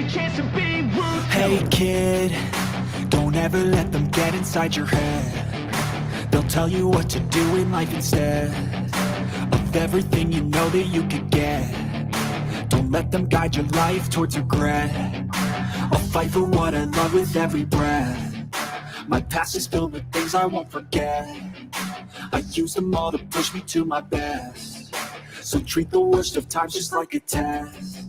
your chance to be ruthless. Hey kid, don't ever let them get inside your head. They'll tell you what to do in life instead of everything you know that you could get. Don't let them guide your life towards regret. I'll fight for what I love with every breath. My past is filled with things I won't forget. I use them all to push me to my best. So treat the worst of times just like a test.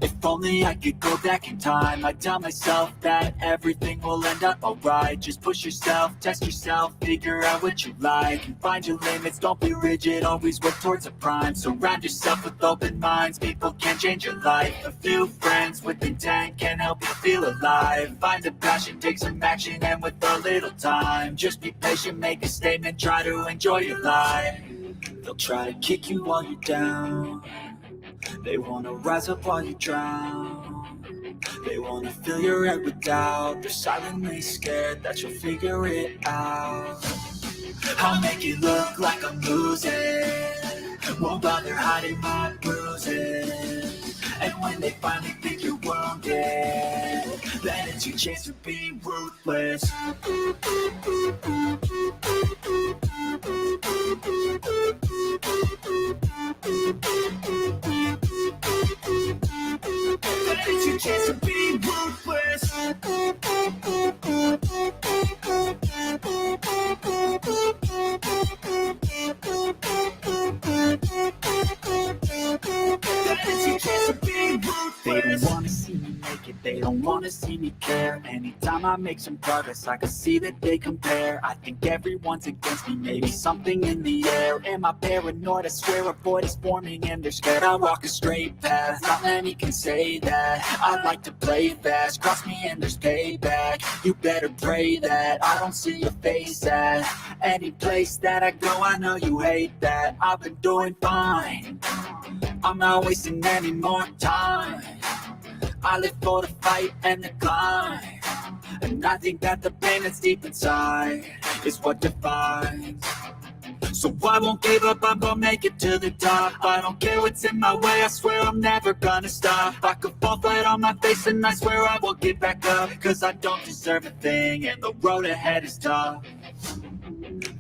If only I could go back in time, I'd tell myself that everything will end up alright. Just push yourself, test yourself, figure out what you like, and find your limits, don't be rigid, always work towards a prime. Surround yourself with open minds, people can change your life. A few friends with intent can help you feel alive. Find a passion, take some action, and with a little time, just be patient, make a statement, try to enjoy your life. They'll try to kick you while you're down. They wanna rise up while you drown. They wanna fill your head with doubt. They're silently scared that you'll figure it out. I'll make it look like I'm losing, won't bother hiding my bruises. And when they finally think you're wounded, then it's your chance to be ruthless. It's your chance to be ruthless. It's your chance to be ruthless. They don't wanna see me make it, they don't wanna see me care. Anytime I make some progress, I can see that they compare. I think everyone's against me, maybe something in the air. Am I paranoid? I swear a void is forming and they're scared. I walk a straight path, not many can say that. I like to play fast, cross me and there's payback. You better pray that I don't see your face at any place that I go. I know you hate that. I've been doing fine, I'm not wasting any more time. I live for the fight and the climb, and I think that the pain that's deep inside is what defines. So I won't give up, I'm gonna make it to the top. I don't care what's in my way, I swear I'm never gonna stop. I could fall flat on my face and I swear I will get back up, cause I don't deserve a thing and the road ahead is tough.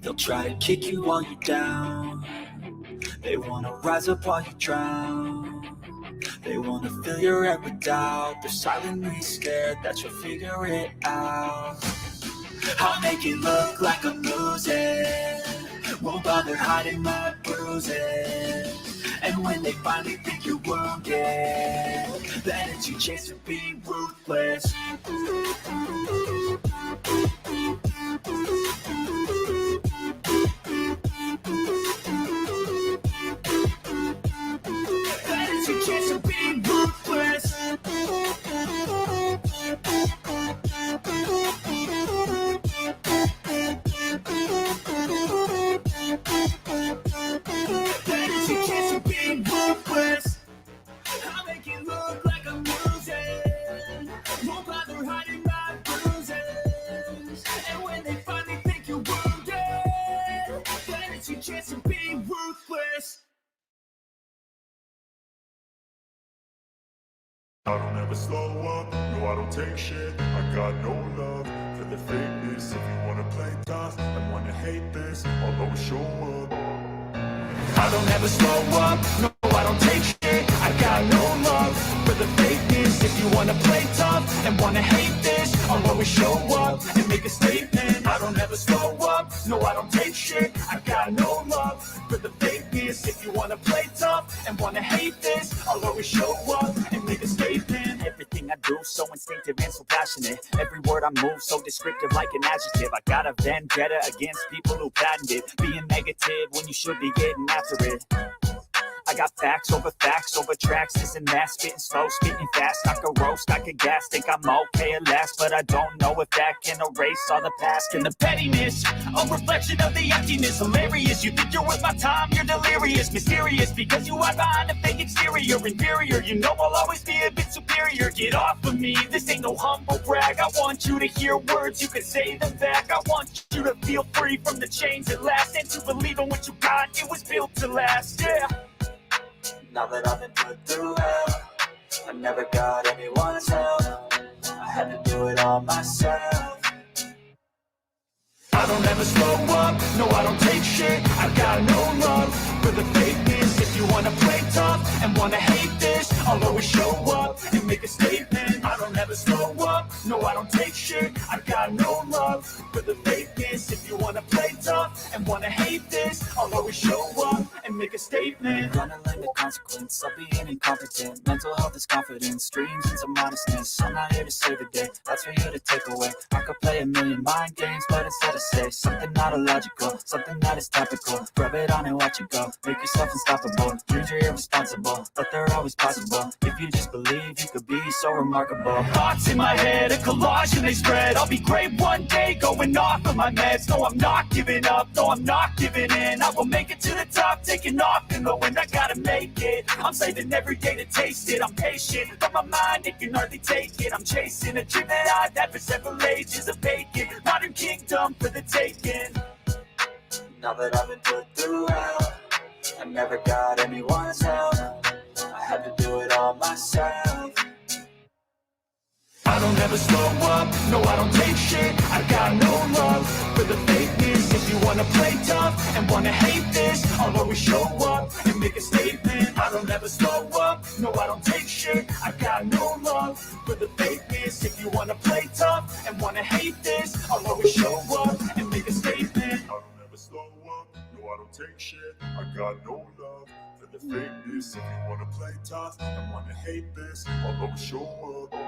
They'll try to kick you while you're down. They wanna rise up while you drown. They wanna fill your head with doubt. They're silently scared that you'll figure it out. I'll make it look like I'm losing, won't bother hiding my bruises. And when they finally think you're wounded, then it's your chance to be ruthless. I don't ever slow up, no I don't take shit. I got no love for the fakeness. If you wanna play tough and wanna hate this, I'll always show up. I don't ever slow up, no I don't take shit. I got no love for the fakeness. If you wanna play tough and wanna hate this, I'll always show up and make a statement. I don't ever slow up, no I don't take shit. I got no love for the fakeness. If you wanna play tough and wanna hate this, I'll always show up and make a statement. Everything I do so instinctive and so passionate. Every word I move so descriptive like an adjective. I got a vendetta against people who patented being negative when you should be getting after it. I got facts over tracks, this and that, spitting slow, spitting fast. I could roast, I could gas, think I'm okay at last, but I don't know if that can erase all the past. And the pettiness, a reflection of the emptiness. Hilarious, you think you're worth my time, you're delirious. Mysterious, because you hide behind a fake exterior. Inferior, you know I'll always be a bit superior. Get off of me, this ain't no humble brag. I want you to hear words, you can say them back. I want you to feel free from the chains at last, and to believe in what you got, it was built to last, yeah. Now that I've been put through hell, I never got anyone's help, I had to do it all myself. I don't ever slow up, no I don't take shit. I got no love for the fakeness. If you wanna play tough and wanna hate this, I'll always show up and make a statement. I don't ever slow up, no I don't take shit. I got no love for the fakeness. If you wanna play tough and wanna hate this, I'll always show up and make a statement. Gonna learn the consequence of being incompetent. Mental health is confidence, dreams into modestness. I'm not here to save the day, that's for you to take away. I could play a million mind games, but instead of say something not illogical, something that is topical. Rub it on and watch it go, make yourself unstoppable. Dreams are irresponsible, but they're always possible. If you just believe, you could be so remarkable. Thoughts in my head, a collage and they spread. I'll be great one day, going off of my meds. No, I'm not giving up, no, I'm not giving in. I will make it to the top, taking off in the wind. I gotta make it, I'm saving every day to taste it. I'm patient, but my mind, it can hardly take it. I'm chasing a dream that I've had for several ages of vacant. Modern kingdom for the taking. Now that I've been put through hell, I never got anyone's help, I had to do it all myself. I don't ever slow up, no I don't take shit. I got no love for the fakeness. If you wanna play tough and wanna hate this, I'll always show up and make a statement. I don't ever slow up, no I don't take shit. I got no love for the fakeness. If you wanna play tough and wanna hate this, I'll always show up and make a statement. I don't ever slow up, no I don't take shit. I got no love for the fakeness. If you wanna play tough and wanna hate this, I'll always show up.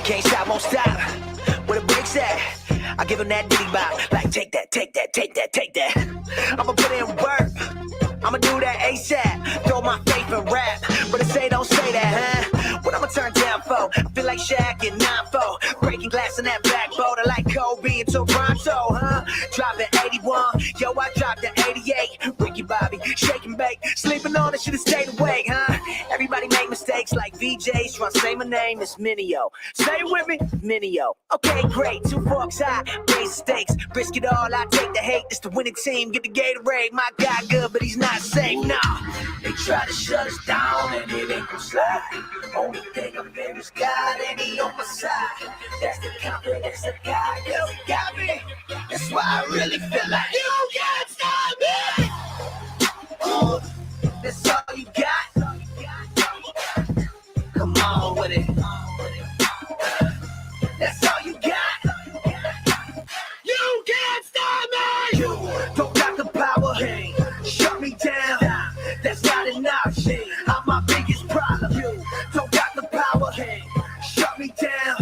Can't stop, won't stop. Where the brakes at? I give him that ditty bop. Like, take that, take that, take that, take that. I'ma put in work. I'ma do that ASAP. Throw my faith in rap. But they say don't say that, huh? What I'ma turn down for? I feel like Shaq and 9-4. Breaking glass in that backboard. I like Kobe in Toronto, huh? Dropping 81. Yo, I dropped the 88. Ricky Bobby, shake and bake. Sleeping on it, should've stayed awake, huh? Everybody make mistakes like VJs. Trying to say my name is Minio. Say it with me, Minio. Okay, great. 2 forks high, raise the stakes. Risk it all, I take the hate. It's the winning team, get the Gatorade. My guy good, but he's not safe, nah. They try to shut us down and it ain't gon' slide. Only thing I'm there is God and he on my side. That's the confidence I got, yo, he got me. That's why I really feel like you can't stop me. Ooh, that's all you got. Come on with it. That's all you got. You can't stop me. You don't got the power. Shut me down. That's not an option. I'm my biggest problem. You don't got the power. Shut me down.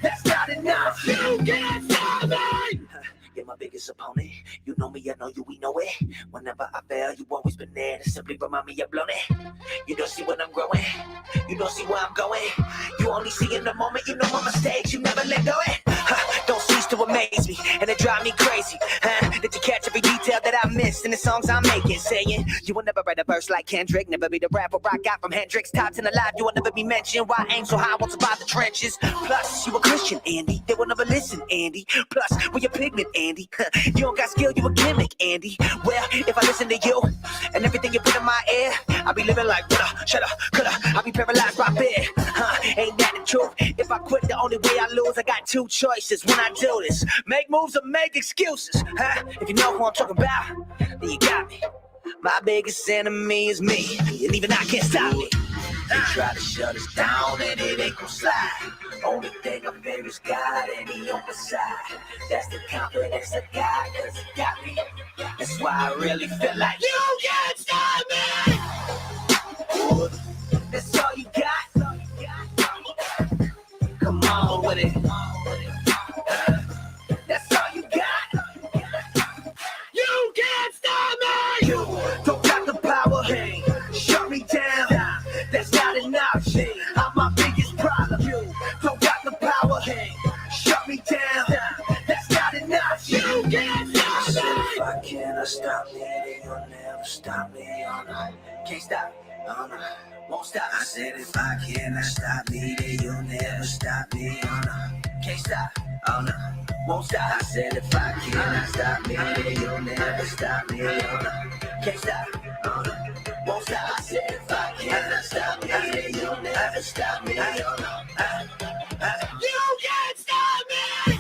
That's not an option. You can't stop me. You're my biggest opponent. You know me, I know you, we know it. Whenever I fail, you always been there to simply remind me I've blown it. You don't see when I'm growing. You don't see where I'm going. You only see in the moment, you know my mistakes. You never let go it. Don't cease to amaze me, and it drive me crazy. Did you catch every detail that I missed in the songs I'm making? Saying you will never write a verse like Kendrick, never be the rapper I got from Hendrix. Top 10 alive, you will never be mentioned. Why aim so high, won't survive the trenches? Plus, you a Christian, Andy. They will never listen, Andy. Plus, we a pigment, Andy. You don't got skill, you a gimmick, Andy. Well, if I listen to you and everything you put in my ear, I'll be living like woulda, shoulda, coulda. I'll be paralyzed by fear. Ain't that the truth? If I quit, the only way I lose. I got 2 choices when I do this: make moves or make excuses. If you know who I'm talking about, then you got me. My biggest enemy is me, and even I can't stop me. They try to shut us down and it ain't gon' slide. Only thing I fear is God and he on my side. That's the confidence I got, cause he got me. That's why I really feel like you can't stop me. Ooh, that's all you got. Come on with it. That's all you got. You can't Hey, shut me down. That's not enough. You can't stop me. If I cannot stop me, then you'll never stop me. Oh no, can't stop. Oh no, won't stop. I said if I cannot stop me, then you'll never stop me. Oh no, can't stop. Oh no, won't stop. I said if I cannot stop me, then you'll never stop me. Oh no, can't stop. Oh no, won't stop. I said if I cannot stop me, then you'll never stop me. Oh no, you can't stop me.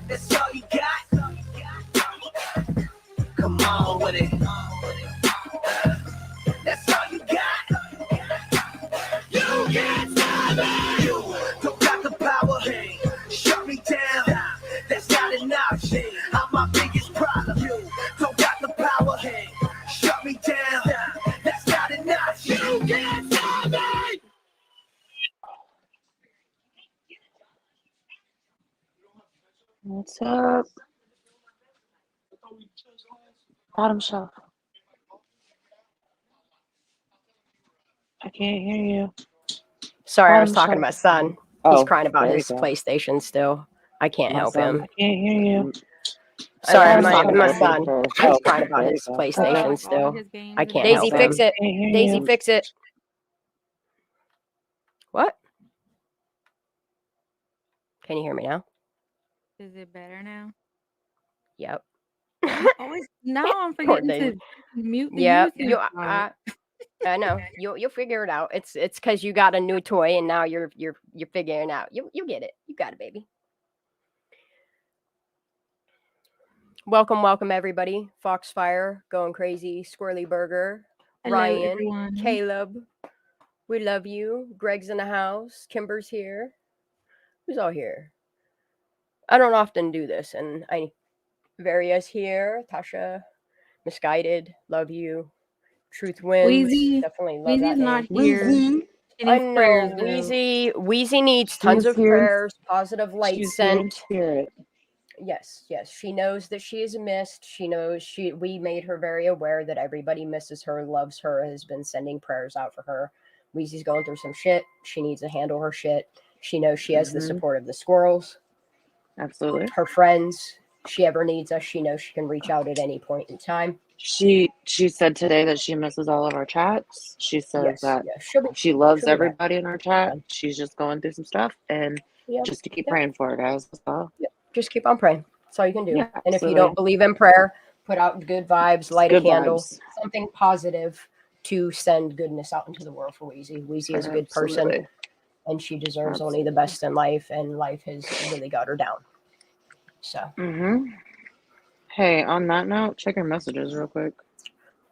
That's all you got. Come on with it. That's all you got. You can't stop me. You don't got the power. Hey, shut me down. That's not an option. I'm my biggest problem. You don't got the power. Hey, shut me down. That's not an option. You can't stop me. What's up? Bottom shelf. I can't hear you. Sorry, I was Bottom talking to my shelf. son. Oh, He's crying about there you his go. PlayStation still. I can't My help son. him. I can't hear you. Sorry, Bottom my shelf. son. He's Oh, crying about there you his go. PlayStation Okay. still. I can't Daisy, help him. fix it. Can't hear Daisy, you. fix it. What? Can you hear me now? Is it better now? Yep. Always now I'm Poor forgetting Daisy. to mute the Yeah, music. I know. You'll figure it out. It's because you got a new toy and now you're figuring out. You get it. You got it, baby. Welcome everybody. Foxfire, Going Crazy, Squirrely Burger, Hello, Ryan, everyone. Caleb. We love you. Greg's in the house. Kimber's here. Who's all here? I don't often do this, and Varia's here. Tasha, Misguided, love you. Truth wins. Wheezy, Definitely love Wheezy's that not name. here. She I needs prayers, know though. Wheezy needs tons She's of here. prayers, positive light She's here in sent. spirit. Yes. She knows that she is missed. She knows we made her very aware that everybody misses her, loves her, has been sending prayers out for her. Wheezy's going through some shit. She needs to handle her shit. She knows she has the support of the squirrels, Absolutely. her friends. If she ever needs us, she knows she can reach out at any point in time. She said today that she misses all of our chats. She says that she loves everybody in our chat. She's just going through some stuff, and just to keep praying for her, guys. That's all. Just keep on praying. That's all you can do. Yeah, and if you absolutely. don't believe in prayer, put out good vibes, light Good a candle, vibes. something positive to send goodness out into the world for Wheezy. Wheezy is a good person, Absolutely. and she deserves only the best in life, and life has really got her down. So, Hey, on that note, check your messages real quick.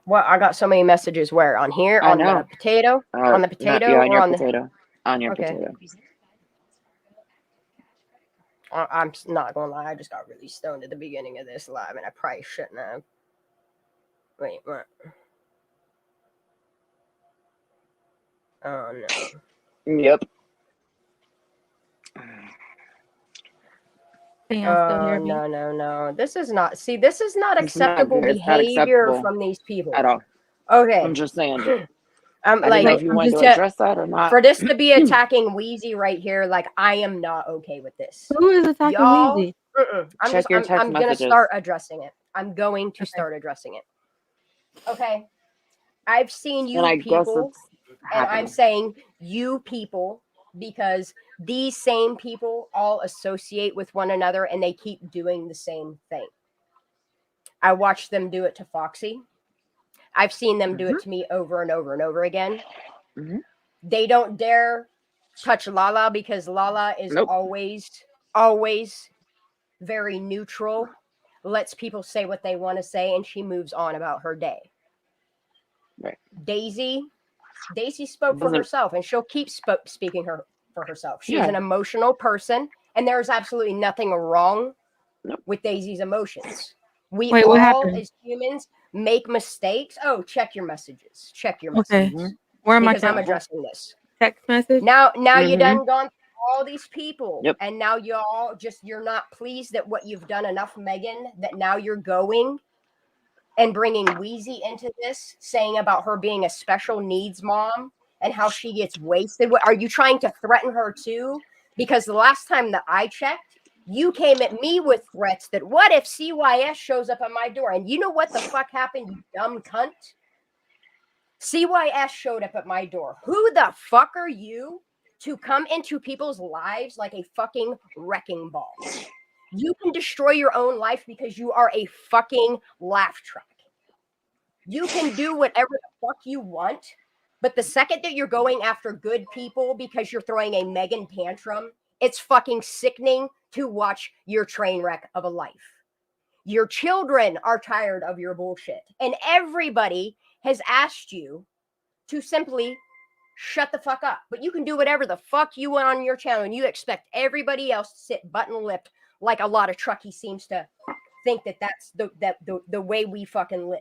well, I got so many messages. Where? On here? I On know. the potato? On the potato? Yeah, on or your on potato. On your Okay. potato. I'm not gonna lie. I just got really stoned at the beginning of this live, and I probably shouldn't have. Wait, what? Oh no. Yep. Can y'all still hear me? No. This is not. See, this is not It's not acceptable good. It's not behavior acceptable from these people at all. Okay. I'm just saying. I'm I like, didn't know if you wanted to address that or not. For this to be attacking Wheezy right here, like I am not okay with this. Who is attacking Wheezy? I'm gonna start addressing it. I'm going to start addressing it. Okay. I've seen you people, and I'm saying you people because these same people all associate with one another and they keep doing the same thing. I watched them do it to Foxy. I've seen them do it to me over and over and over again. They don't dare touch Lala because Lala is always very neutral, lets people say what they want to say, and she moves on about her day. Right. Daisy spoke for herself, and she'll keep speaking for herself. She's an emotional person, and there's absolutely nothing wrong with Daisy's emotions. We all, as humans, make mistakes. Oh, check your messages. Check your messages. Where am I? Because I'm addressing this. Text message. Now you done gone through all these people, and now you're not pleased at what you've done enough, Megan, that now you're going and bringing Wheezy into this, saying about her being a special needs mom and how she gets wasted. Are you trying to threaten her too? Because the last time that I checked, you came at me with threats that what if CYS shows up at my door? And you know what the fuck happened, you dumb cunt? CYS showed up at my door. Who the fuck are you to come into people's lives like a fucking wrecking ball? You can destroy your own life because you are a fucking laugh track. You can do whatever the fuck you want, but the second that you're going after good people because you're throwing a Megan tantrum, it's fucking sickening to watch your train wreck of a life. Your children are tired of your bullshit, and everybody has asked you to simply shut the fuck up. But you can do whatever the fuck you want on your channel, and you expect everybody else to sit button-lipped like a lot of truckies seems to think that that's the way we fucking live.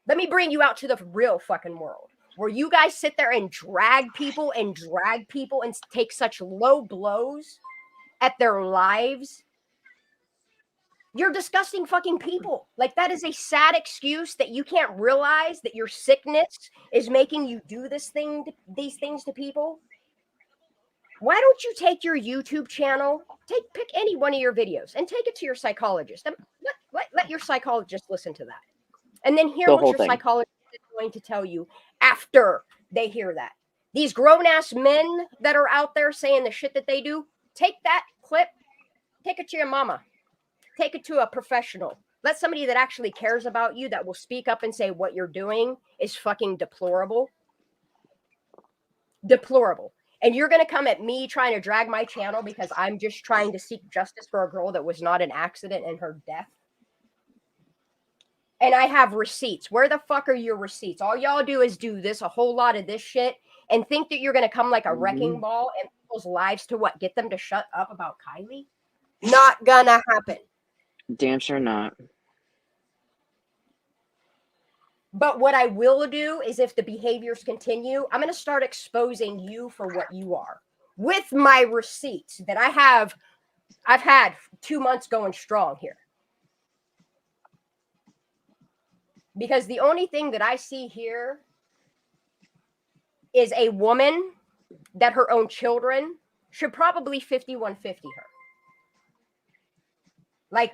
Let me bring you out to the real fucking world, where you guys sit there and drag people and take such low blows at their lives. You're disgusting fucking people. Like, that is a sad excuse that you can't realize that your sickness is making you do these things to people. Why don't you take your YouTube channel, pick any one of your videos and take it to your psychologist. And let your psychologist listen to that. And then hear what your psychologist is going to tell you after they hear that. These grown-ass men that are out there saying the shit that they do, take that clip, take it to your mama. Take it to a professional. Let somebody that actually cares about you, that will speak up and say what you're doing is fucking deplorable. Deplorable. And you're going to come at me trying to drag my channel because I'm just trying to seek justice for a girl that was not an accident in her death. And I have receipts. Where the fuck are your receipts? All y'all do is do this, a whole lot of this shit, and think that you're going to come like a wrecking ball in people's lives to what? Get them to shut up about Kylie? Not gonna happen. Damn sure not. But what I will do is, if the behaviors continue, I'm going to start exposing you for what you are with my receipts that I've had 2 months going strong here. Because the only thing that I see here is a woman that her own children should probably 5150 her. Like,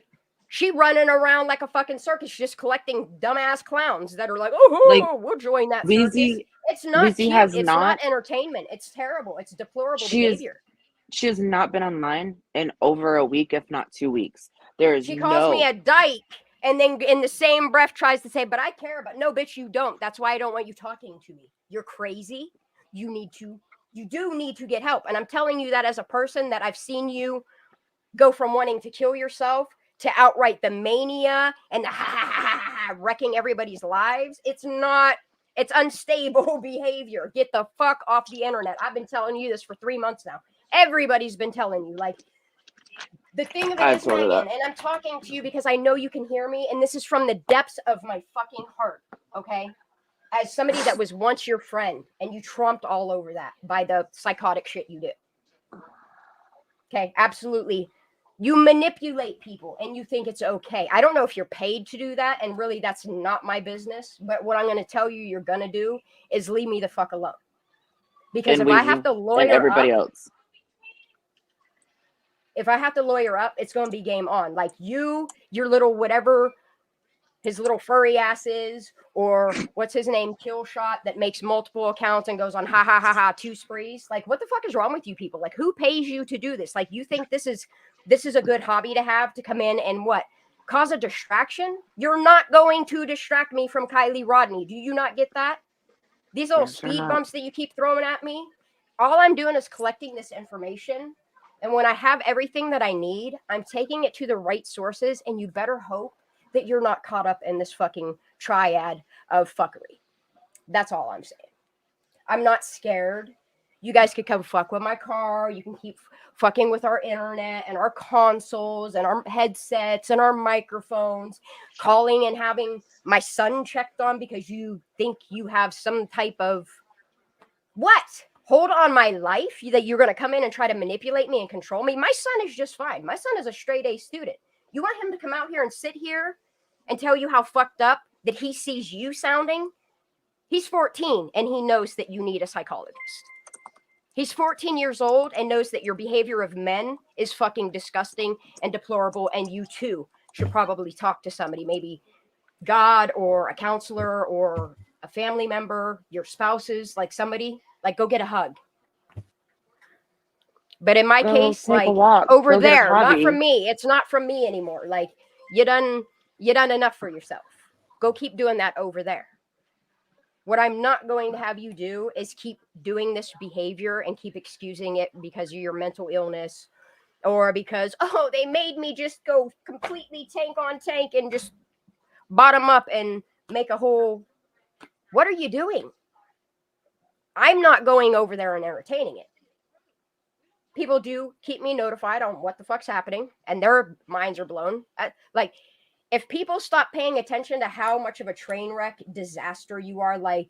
she running around like a fucking circus, just collecting dumbass clowns that are like, oh, we'll join that circus. It's not cute. It's not entertainment. It's terrible. It's deplorable behavior. She has not been online in over a week, if not 2 weeks. She calls me a dyke, and then in the same breath tries to say, but I care about. No, bitch, you don't. That's why I don't want you talking to me. You're crazy. You do need to get help. And I'm telling you that as a person that I've seen you go from wanting to kill yourself to outright the mania and the wrecking everybody's lives. It's unstable behavior. Get the fuck off the internet. I've been telling you this for 3 months now. Everybody's been telling you. Like, the thing of it is, Megan, and I'm talking to you because I know you can hear me, and this is from the depths of my fucking heart, okay? As somebody that was once your friend, and you trumped all over that by the psychotic shit you did. Okay, absolutely. You manipulate people and you think it's okay. I don't know if you're paid to do that, and really that's not my business. But what I'm going to tell you you're going to do is leave me the fuck alone. Because if I have to lawyer everybody up, else. If I have to lawyer up, it's going to be game on. Like your little whatever his little furry ass is, or what's his name, Killshot, that makes multiple accounts and goes on two sprees. Like, what the fuck is wrong with you people? Like, who pays you to do this? Like, you think this is a good hobby to have, to come in and what? Cause a distraction? You're not going to distract me from Kylie Rodney. Do you not get that? These little speed bumps that you keep throwing at me, all I'm doing is collecting this information. And when I have everything that I need, I'm taking it to the right sources, and you better hope that you're not caught up in this fucking triad of fuckery. That's all I'm saying. I'm not scared. You guys could come fuck with my car. You can keep fucking with our internet and our consoles and our headsets and our microphones, calling and having my son checked on because you think you have some type of what? Hold on my life that you're going to come in and try to manipulate me and control me. My son is just fine. My son is a straight A student. You want him to come out here and sit here and tell you how fucked up that he sees you sounding? He's 14 and he knows that you need a psychologist. He's 14 years old and knows that your behavior of men is fucking disgusting and deplorable, and you too should probably talk to somebody, maybe God or a counselor or a family member, your spouses, like somebody, like go get a hug. But in my case, like over there, not from me. It's not from me anymore. Like you done enough for yourself. Go keep doing that over there. What I'm not going to have you do is keep doing this behavior and keep excusing it because of your mental illness or because, oh, they made me just go completely tank on tank and just bottom up and make a whole. What are you doing? I'm not going over there and entertaining it. People do keep me notified on what the fuck's happening and their minds are blown. Like, if people stop paying attention to how much of a train wreck disaster you are, like,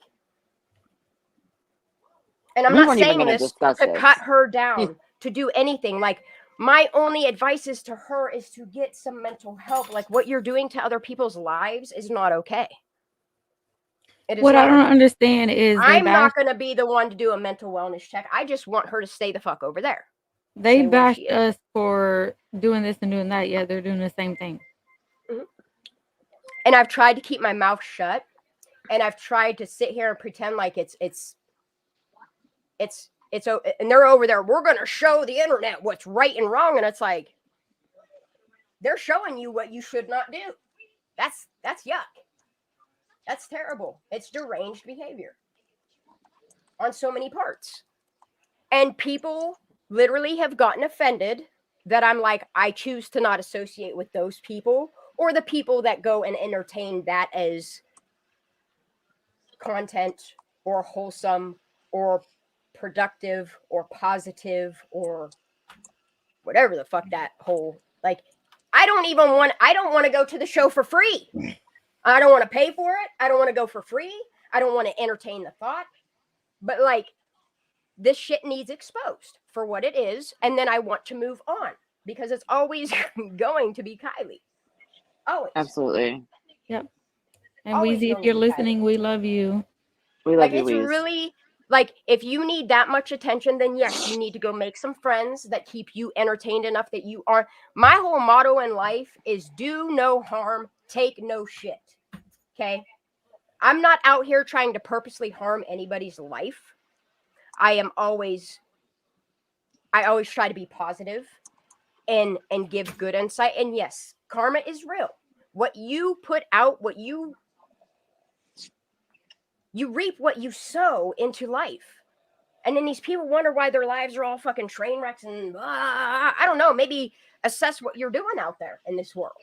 and I'm not saying this to cut her down, to do anything. Like, my only advice is to her is to get some mental help. Like, what you're doing to other people's lives is not okay. What I don't understand is I'm not going to be the one to do a mental wellness check. I just want her to stay the fuck over there. They bashed us for doing this and doing that. Yeah, they're doing the same thing. Mm-hmm. And I've tried to keep my mouth shut, and I've tried to sit here and pretend like it's and they're over there. We're going to show the internet what's right and wrong, and it's like they're showing you what you should not do. That's yuck. That's terrible. It's deranged behavior on so many parts, and people literally have gotten offended that I'm like, I choose to not associate with those people or the people that go and entertain that as content or wholesome or productive or positive or whatever the fuck that whole, like, I don't want to go to the show for free. I don't want to pay for it. I don't want to go for free. I don't want to entertain the thought. But like, this shit needs exposed for what it is, and then I want to move on because it's always going to be Kylie. Always. Absolutely. Yep. And Weezy, if you're listening, we love you. We love you, it's Weez. Really, like, if you need that much attention, then yes, you need to go make some friends that keep you entertained enough that you are. My whole motto in life is do no harm, take no shit. Okay? I'm not out here trying to purposely harm anybody's life. I always try to be positive and give good insight. And yes, karma is real. What you put out, what you reap what you sow into life. And then these people wonder why their lives are all fucking train wrecks and I don't know, maybe assess what you're doing out there in this world.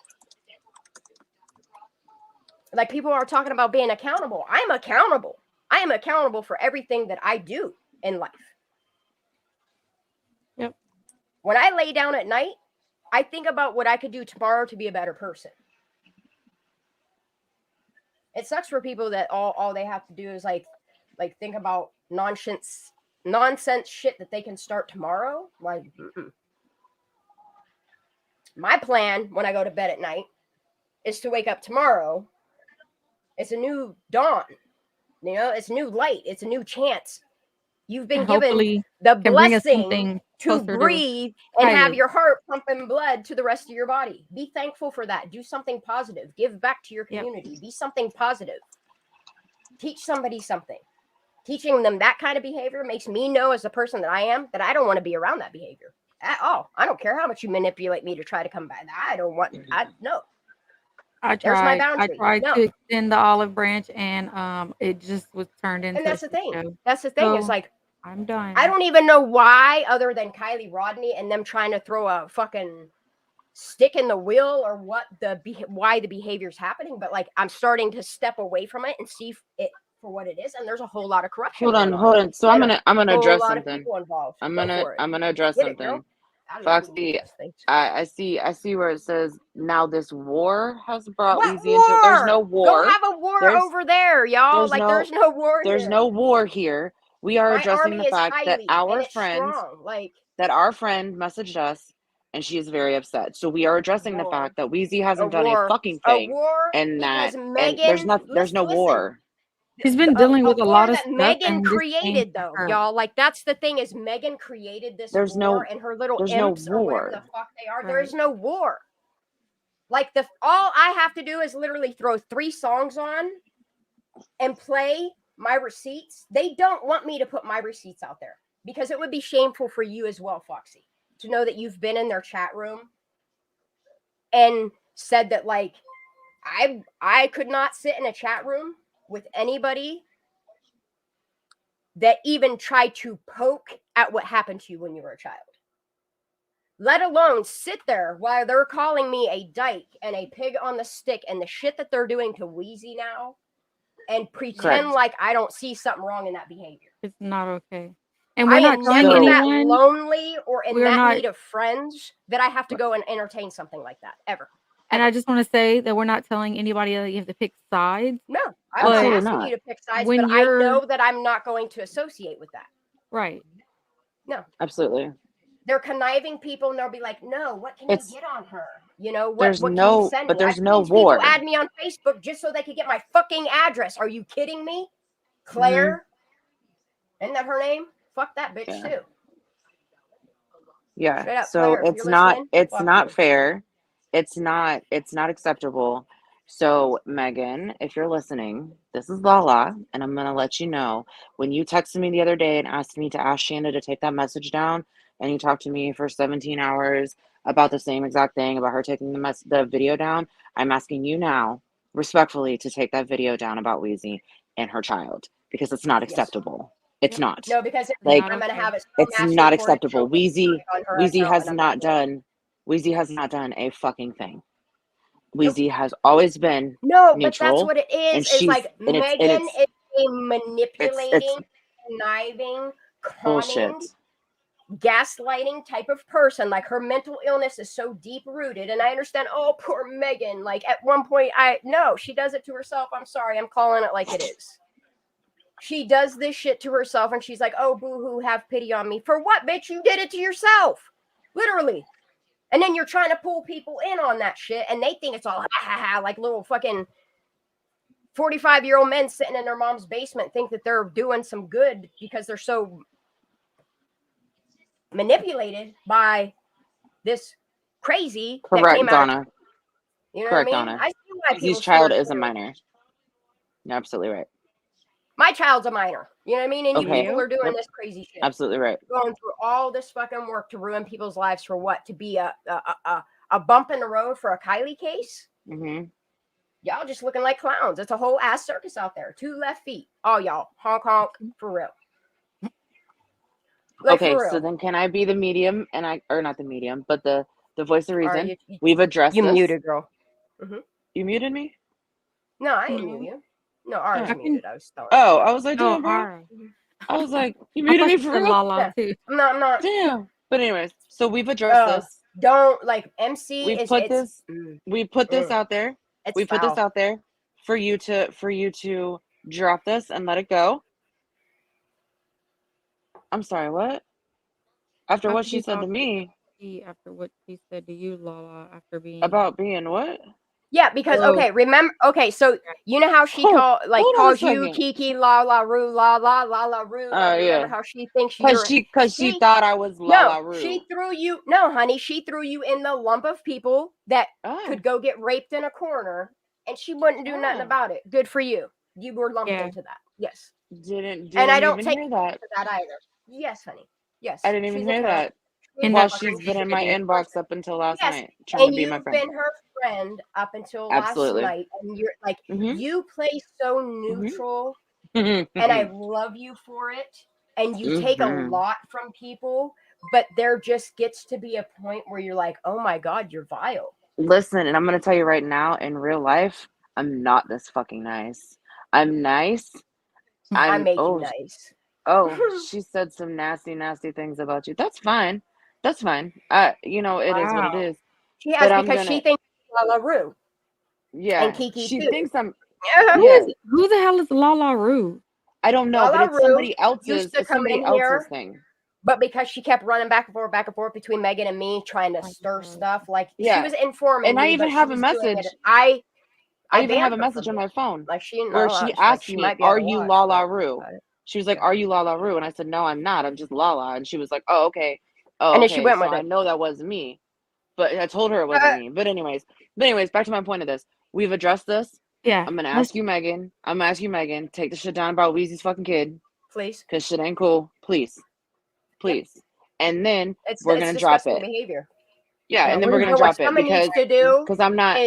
Like, people are talking about being accountable. I'm accountable. I am accountable for everything that I do in life. Yep. When I lay down at night, I think about what I could do tomorrow to be a better person. It sucks for people that all they have to do is like think about nonsense shit that they can start tomorrow. Like, my plan when I go to bed at night is to wake up tomorrow. It's a new dawn. You know, it's a new light. It's a new chance. You've been given the blessing to breathe and have your heart pumping blood to the rest of your body. Be thankful for that. Do something positive. Give back to your community. Be something positive. Teach somebody something. Teaching them that kind of behavior makes me know, as the person that I am, that I don't want to be around that behavior at all. I don't care how much you manipulate me to try to come by. No. I tried to extend the olive branch, and it just was turned into. And that's the thing. That's the thing. So, is like, I'm done. I don't even know why, other than Kylie Rodney and them trying to throw a fucking stick in the wheel or why the behavior's happening. But like, I'm starting to step away from it and see it for what it is. And there's a whole lot of corruption. Hold on. So I'm gonna address something. I'm gonna address something. Foxy, I see where it says now this war has brought Weezy into. There's no war. Go have a war over there, y'all. Like, there's no war. There's no war here. We are addressing the fact that our friend messaged us, and she is very upset. So we are addressing the fact that Weezy hasn't done a fucking thing, and that there's no war. He's been dealing with a lot of that stuff. Megan created, though, y'all. Like, that's the thing is Megan created this war, and her little imps or whatever the fuck they are. Right. There is no war. Like, all I have to do is literally throw 3 songs on and play my receipts. They don't want me to put my receipts out there because it would be shameful for you as well, Foxy, to know that you've been in their chat room and said that, like, I could not sit in a chat room with anybody that even tried to poke at what happened to you when you were a child. Let alone sit there while they're calling me a dyke and a pig on the stick and the shit that they're doing to Wheezy now and pretend like I don't see something wrong in that behavior. It's not okay. And we're not telling anyone that lonely or in that need of friends that I have to go and entertain something like that ever. And I just want to say that we're not telling anybody that you have to pick sides. No, I'm not asking you to pick sides, but I know that I'm not going to associate with that. Right. No. Absolutely. They're conniving people, and they'll be like, "No, what can you get on her? You know, what there's can no, you send but me? there's no war. People add me on Facebook just so they could get my fucking address. Are you kidding me, Claire? Isn't that her name? Fuck that bitch too. Yeah. So Claire, it's not fair. It's not acceptable. So Megan, if you're listening, this is Lala, and I'm gonna let you know when you texted me the other day and asked me to ask Shanda to take that message down, and you talked to me for 17 hours about the same exact thing about her taking the video down. I'm asking you now, respectfully, to take that video down about Wheezy and her child because it's not acceptable. It's not. No, because like I'm gonna have it. It's not acceptable. Wheezy has not done a fucking thing. Wheezy has always been neutral, but that's what it is. It's like Megan is a manipulating, conniving, conning, gaslighting type of person. Like her mental illness is so deep rooted, and I understand. Oh, poor Megan. Like at one point, she does it to herself. I'm sorry, I'm calling it like it is. She does this shit to herself, and she's like, "Oh, boo-hoo, have pity on me for what, bitch? You did it to yourself, literally." And then you're trying to pull people in on that shit, and they think it's all like little fucking 45-year-old men sitting in their mom's basement think that they're doing some good because they're so manipulated by this crazy Correct, that came out Donna. You know Correct, what I mean? Donna. I see why Wheezy's child is a minor. You're absolutely right. My child's a minor. You know what I mean? And you people are doing this crazy shit. Absolutely right. Going through all this fucking work to ruin people's lives for what? To be a bump in the road for a Kylie case? Mm-hmm. Y'all just looking like clowns. It's a whole ass circus out there. 2 left feet. Oh, y'all. Honk, honk. For real. Like, okay, so then can I be the medium or not the medium, but the voice of reason? We've addressed this. You muted, girl. Mm-hmm. You muted me? No, I didn't mute you. No, ours muted. I was starting. Oh, I was like, damn, bro. I was like, you muted me for real? I'm not. Damn. But anyways, so we've addressed this. Don't like MC. We put this out there. We put this out there for you to drop this and let it go. I'm sorry, what? After what she said to me. After what she said to you, Lala, after being about being what? Yeah, because remember, so you know how she calls you Kiki, la la roo, la la la la roo. Remember how she thinks because she thought I was la la roo. She threw you. No, honey, she threw you in the lump of people that could go get raped in a corner, and she wouldn't do nothing about it. Good for you. You were lumped into that. Yes. Didn't and I don't even take hear that. For that either. Yes, honey. Yes. I didn't even hear that. While she's been in my inbox up until last night, trying to be my friend. And you've been her friend up until last night, and you're like, you play so neutral, and I love you for it, and you take a lot from people, but there just gets to be a point where you're like, oh my God, you're vile. Listen, and I'm going to tell you right now, in real life, I'm not this fucking nice. I'm nice. I made you nice. Oh, she said some nasty, nasty things about you. That's fine. That's fine. You know, it is what it is. She has because she thinks La La Roo. Yeah. And Kiki she too. thinks I'm Who the hell is La La Roo? I don't know, but it's somebody else's thing. But because she kept running back and forth between Megan and me, trying to stir stuff, like she was informing. And I even have a message. I even have a message on my phone like where she asked me, "Are you Lala Roo?" She was like, "Are you Lala Roo?" And I said, "No, I'm not. I'm just Lala." And she was like, "Oh, okay. Oh, and then okay. she went so with I know that wasn't me." But I told her it wasn't me. But anyways, back to my point of this. We've addressed this. Yeah. I'm gonna ask you, Megan. Take the shit down about Weezy's fucking kid. Please. Because shit ain't cool. Please. Yep. And then we're gonna drop it. Behavior. Yeah, and then we're gonna drop it because I'm not.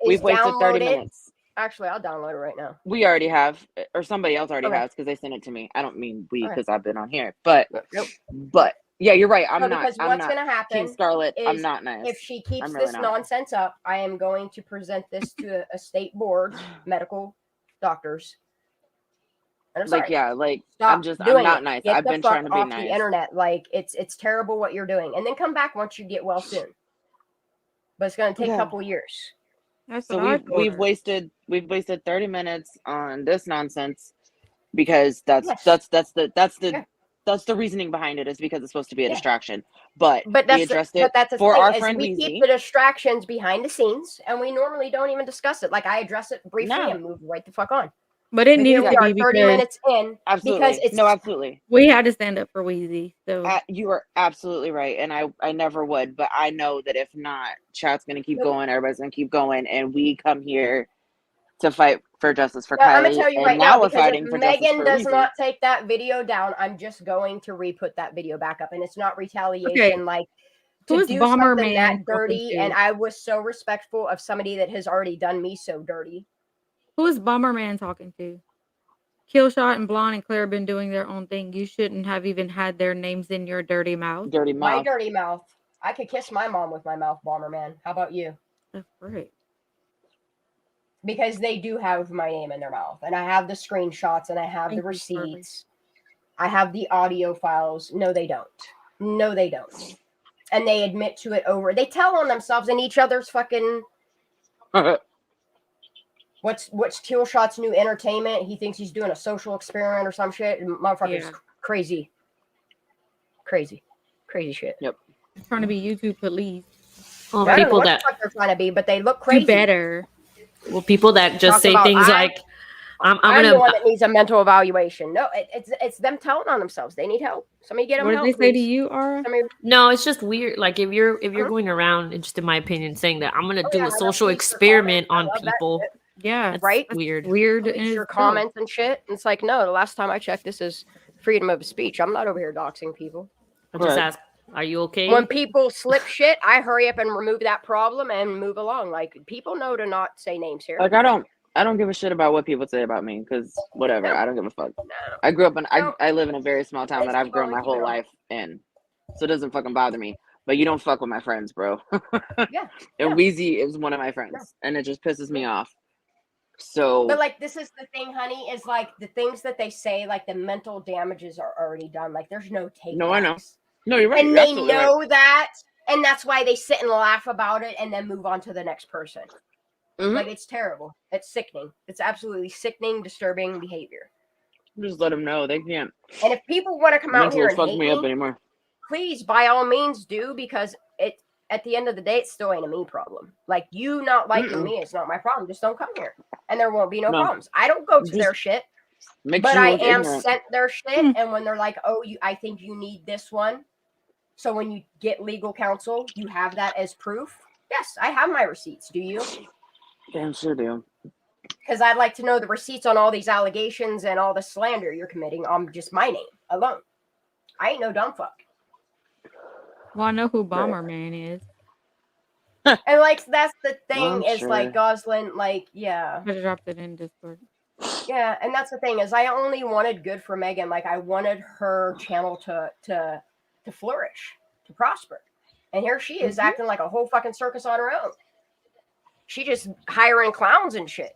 We've wasted 30 minutes. Actually, I'll download it right now. We already have, or somebody else already has, because they sent it to me. I don't mean we, because I've been on here, but yeah, you're right. I'm not. Because what's going to happen, King Scarlet, I'm not nice. If she keeps this nonsense up, I am going to present this to a state board, medical doctors. I'm sorry. I'm not nice. I've been trying to be nice. The internet, like it's terrible what you're doing, and then come back once you get well soon. But it's going to take a couple years. So we've wasted 30 minutes on this nonsense because that's the reasoning behind it, is because it's supposed to be a distraction. But we addressed it for our friend Weezy. We keep the distractions behind the scenes, and we normally don't even discuss it. Like, I address it briefly and move right the fuck on. But it needs to be 30 minutes in. Absolutely. Because it's absolutely. We had to stand up for Weezy. So you are absolutely right, and I never would, but I know that if not, chat's gonna keep going, everybody's gonna keep going, and we come here to fight for justice for Kylie. I'm gonna tell you right now, we're fighting for justice for Megan does not take that video down, I'm just going to re-put that video back up, and it's not retaliation. Like, to do something that dirty, and I was so respectful of somebody that has already done me so dirty. Who is Bomberman talking to? Killshot and Blonde and Claire have been doing their own thing. You shouldn't have even had their names in your dirty mouth. My dirty mouth. I could kiss my mom with my mouth, Bomberman. How about you? That's great. Because they do have my name in their mouth. And I have the screenshots and I have the receipts. I have the audio files. No, they don't. No, they don't. And they admit to it over. They tell on themselves and each other's fucking... What's Killshot's new entertainment? He thinks he's doing a social experiment or some shit. Motherfucker's crazy. Crazy shit. Yep. He's trying to be YouTube police. Well, I don't know what the fuck they're trying to be, but they look crazy. Do better. Well, people that just say things like, I'm the one that needs a mental evaluation. No, it's them telling on themselves. They need help. Somebody get them help. What did they say to you, Ara? No, it's just weird. Like, if you're going around, and just in my opinion, saying that I'm gonna do a social experiment on people. Yeah, right. Weird. Your comments and shit. It's like, no. The last time I checked, this is freedom of speech. I'm not over here doxing people. I just ask, are you okay? When people slip shit, I hurry up and remove that problem and move along. Like, people know to not say names here. Like, I don't give a shit about what people say about me, because whatever. I don't give a fuck. No. I grew up in I live in a very small town that I've grown my whole life in, so it doesn't fucking bother me. But you don't fuck with my friends, bro. And Weezy is one of my friends, and it just pisses me off. So, but like, this is the thing, honey, is like the things that they say, like the mental damages are already done. Like, there's no take. No, I know. No, you're right. And they know that, and that's why they sit and laugh about it and then move on to the next person. Mm-hmm. Like, it's terrible. It's sickening. It's absolutely sickening, disturbing behavior. Just let them know they can't. And if people want to come out here and hate me up anymore, please, by all means, do, because at the end of the day, it still ain't a me problem. Like, you not liking me, it's not my problem. Just don't come here, and there won't be no problems. I don't go to their shit, but I am sent their shit. And when they're like, "Oh, I think you need this one," so when you get legal counsel, you have that as proof. Yes, I have my receipts. Do you? Damn sure do. Because I'd like to know the receipts on all these allegations and all the slander you're committing on just my name alone. I ain't no dumb fuck. Well, I know who Bomberman is. And like, that's the thing is like, Goslin, like, yeah. I dropped it in Discord. Yeah, and that's the thing is I only wanted good for Megan. Like, I wanted her channel to flourish, to prosper. And here she is acting like a whole fucking circus on her own. She just hiring clowns and shit.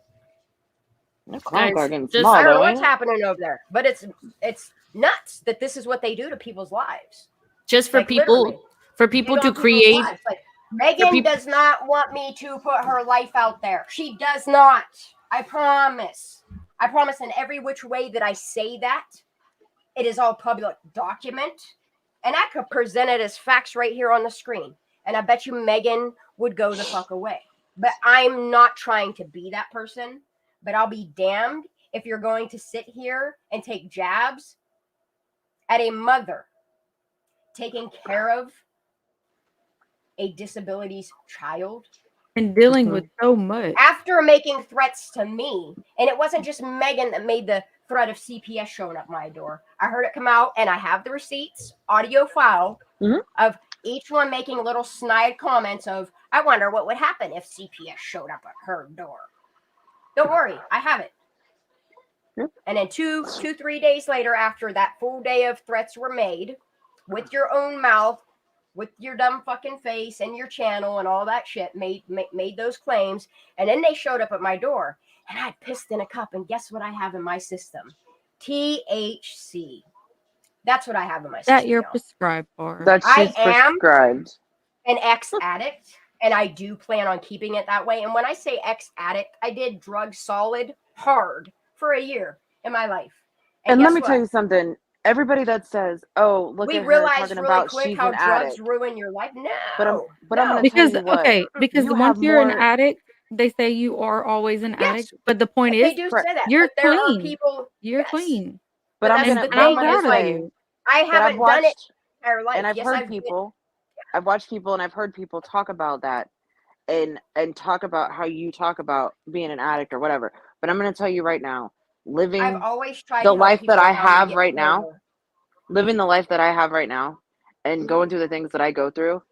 I don't know what's happening over there, but it's nuts that this is what they do to people's lives. Just for people to create. Like, Megan does not want me to put her life out there. She does not. I promise. I promise in every which way that I say that, it is all public document. And I could present it as facts right here on the screen. And I bet you Megan would go the fuck away. But I'm not trying to be that person. But I'll be damned if you're going to sit here and take jabs at a mother taking care of a disabilities child. And dealing with so much. After making threats to me. And it wasn't just Megan that made the threat of CPS showing up my door. I heard it come out, and I have the receipts, audio file of each one making little snide comments of, I wonder what would happen if CPS showed up at her door. Don't worry, I have it. And then 3 days later, after that full day of threats were made, with your own mouth, with your dumb fucking face and your channel and all that shit, made those claims, and then they showed up at my door, and I pissed in a cup, and guess what I have in my system? THC. That's what I have in my system. That you're prescribed for. That she's prescribed. An ex-addict, and I do plan on keeping it that way. And when I say ex-addict, I did drugs solid, hard, for a year in my life. And let me tell you something. Everybody that says, "Oh, look at her talking about she's how an drugs addict," ruin your life. No, but I'm going to tell you what. Because once you're an addict, they say you are always an addict. But the point is, they do say that. You're but there clean. Are people, you're clean. But I'm proud of you. I haven't done it entire life. And I've heard people. I've watched people, and I've heard people talk about that, and talk about how you talk about being an addict or whatever. But I'm going to tell you right now. Living the life that I have right now, living the life that I have right now, and going through the things that I go through,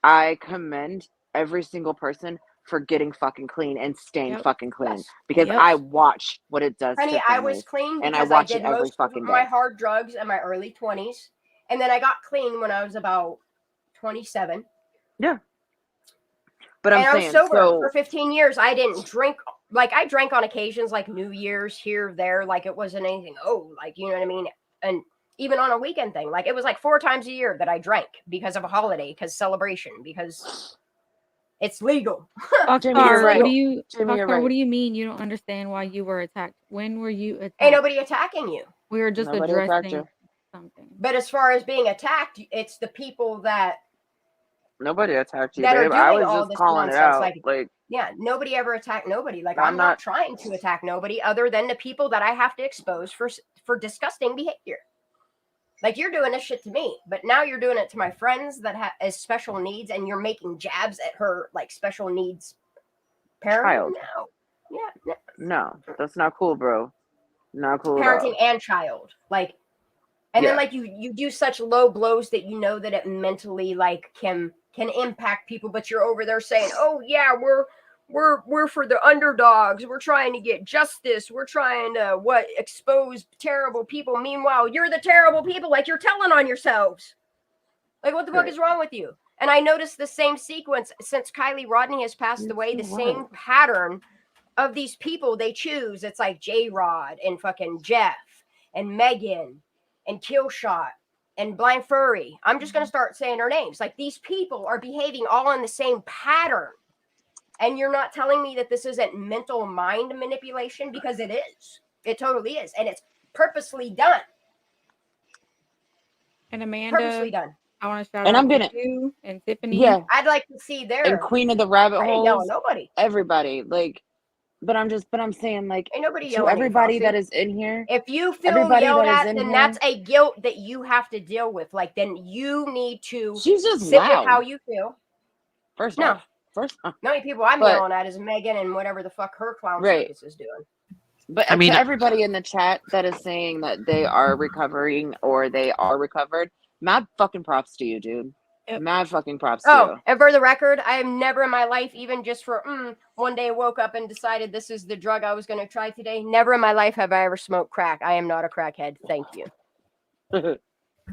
I commend every single person for getting fucking clean and staying fucking clean, because I watch what it does. Honey, I was clean and because I watch did it every most fucking of day. my hard drugs in my early 20s, and then I got clean when I was about 27. Yeah. But I'm saying, sober for 15 years. I didn't drink. Like, I drank on occasions, like New Year's, here, there. Like, it wasn't anything. Oh, like, you know what I mean? And even on a weekend thing, like, it was like 4 times a year that I drank because of a holiday, because celebration, because it's legal. Jimmy, you're right. What do you mean you don't understand why you were attacked? When were you attacked? Ain't nobody attacking you. We were just addressing something. But as far as being attacked, it's the people that nobody attacked you, babe. I was just calling it out. Like, yeah, nobody ever attacked nobody. Like, I'm not trying to attack nobody other than the people that I have to expose for disgusting behavior. Like, you're doing this shit to me, but now you're doing it to my friends that have special needs, and you're making jabs at her, like, special needs parent. Child. No. Yeah. No, that's not cool, bro. Not cool. Parenting and child. Like, and then, like, you do such low blows that you know that it mentally, like, can impact people, but you're over there saying, oh yeah, we're for the underdogs, we're trying to get justice, we're trying to expose terrible people. Meanwhile, you're the terrible people, like, you're telling on yourselves. Like, what the fuck is wrong with you? And I noticed the same sequence since Kylie Rodney has passed away, the same pattern of these people they choose. It's like J-Rod and fucking Jeff and Megan and Killshot and Blind Furry. I'm just going to start saying their names. Like, these people are behaving all in the same pattern. And you're not telling me that this isn't mental mind manipulation, because it is. It totally is. And it's purposely done. And Amanda, purposely done. I want to shout out to you and Tiffany. Yeah. I'd like to see their. And Queen of the Rabbit Holes. I ain't nobody. Everybody. Like, but I'm saying, like, ain't nobody to everybody that is in here. If you feel yelled at, then that's a guilt that you have to deal with. Like, then you need to sit with how you feel. First off. The only people I'm yelling at is Megan and whatever the fuck her clown circus is doing. But I mean, to everybody in the chat that is saying that they are recovering or they are recovered, mad fucking props to you, dude. Yep. Mad fucking props to you. And for the record, I have never in my life, even just for one day, woke up and decided this is the drug I was going to try today. Never in my life have I ever smoked crack. I am not a crackhead. Thank you.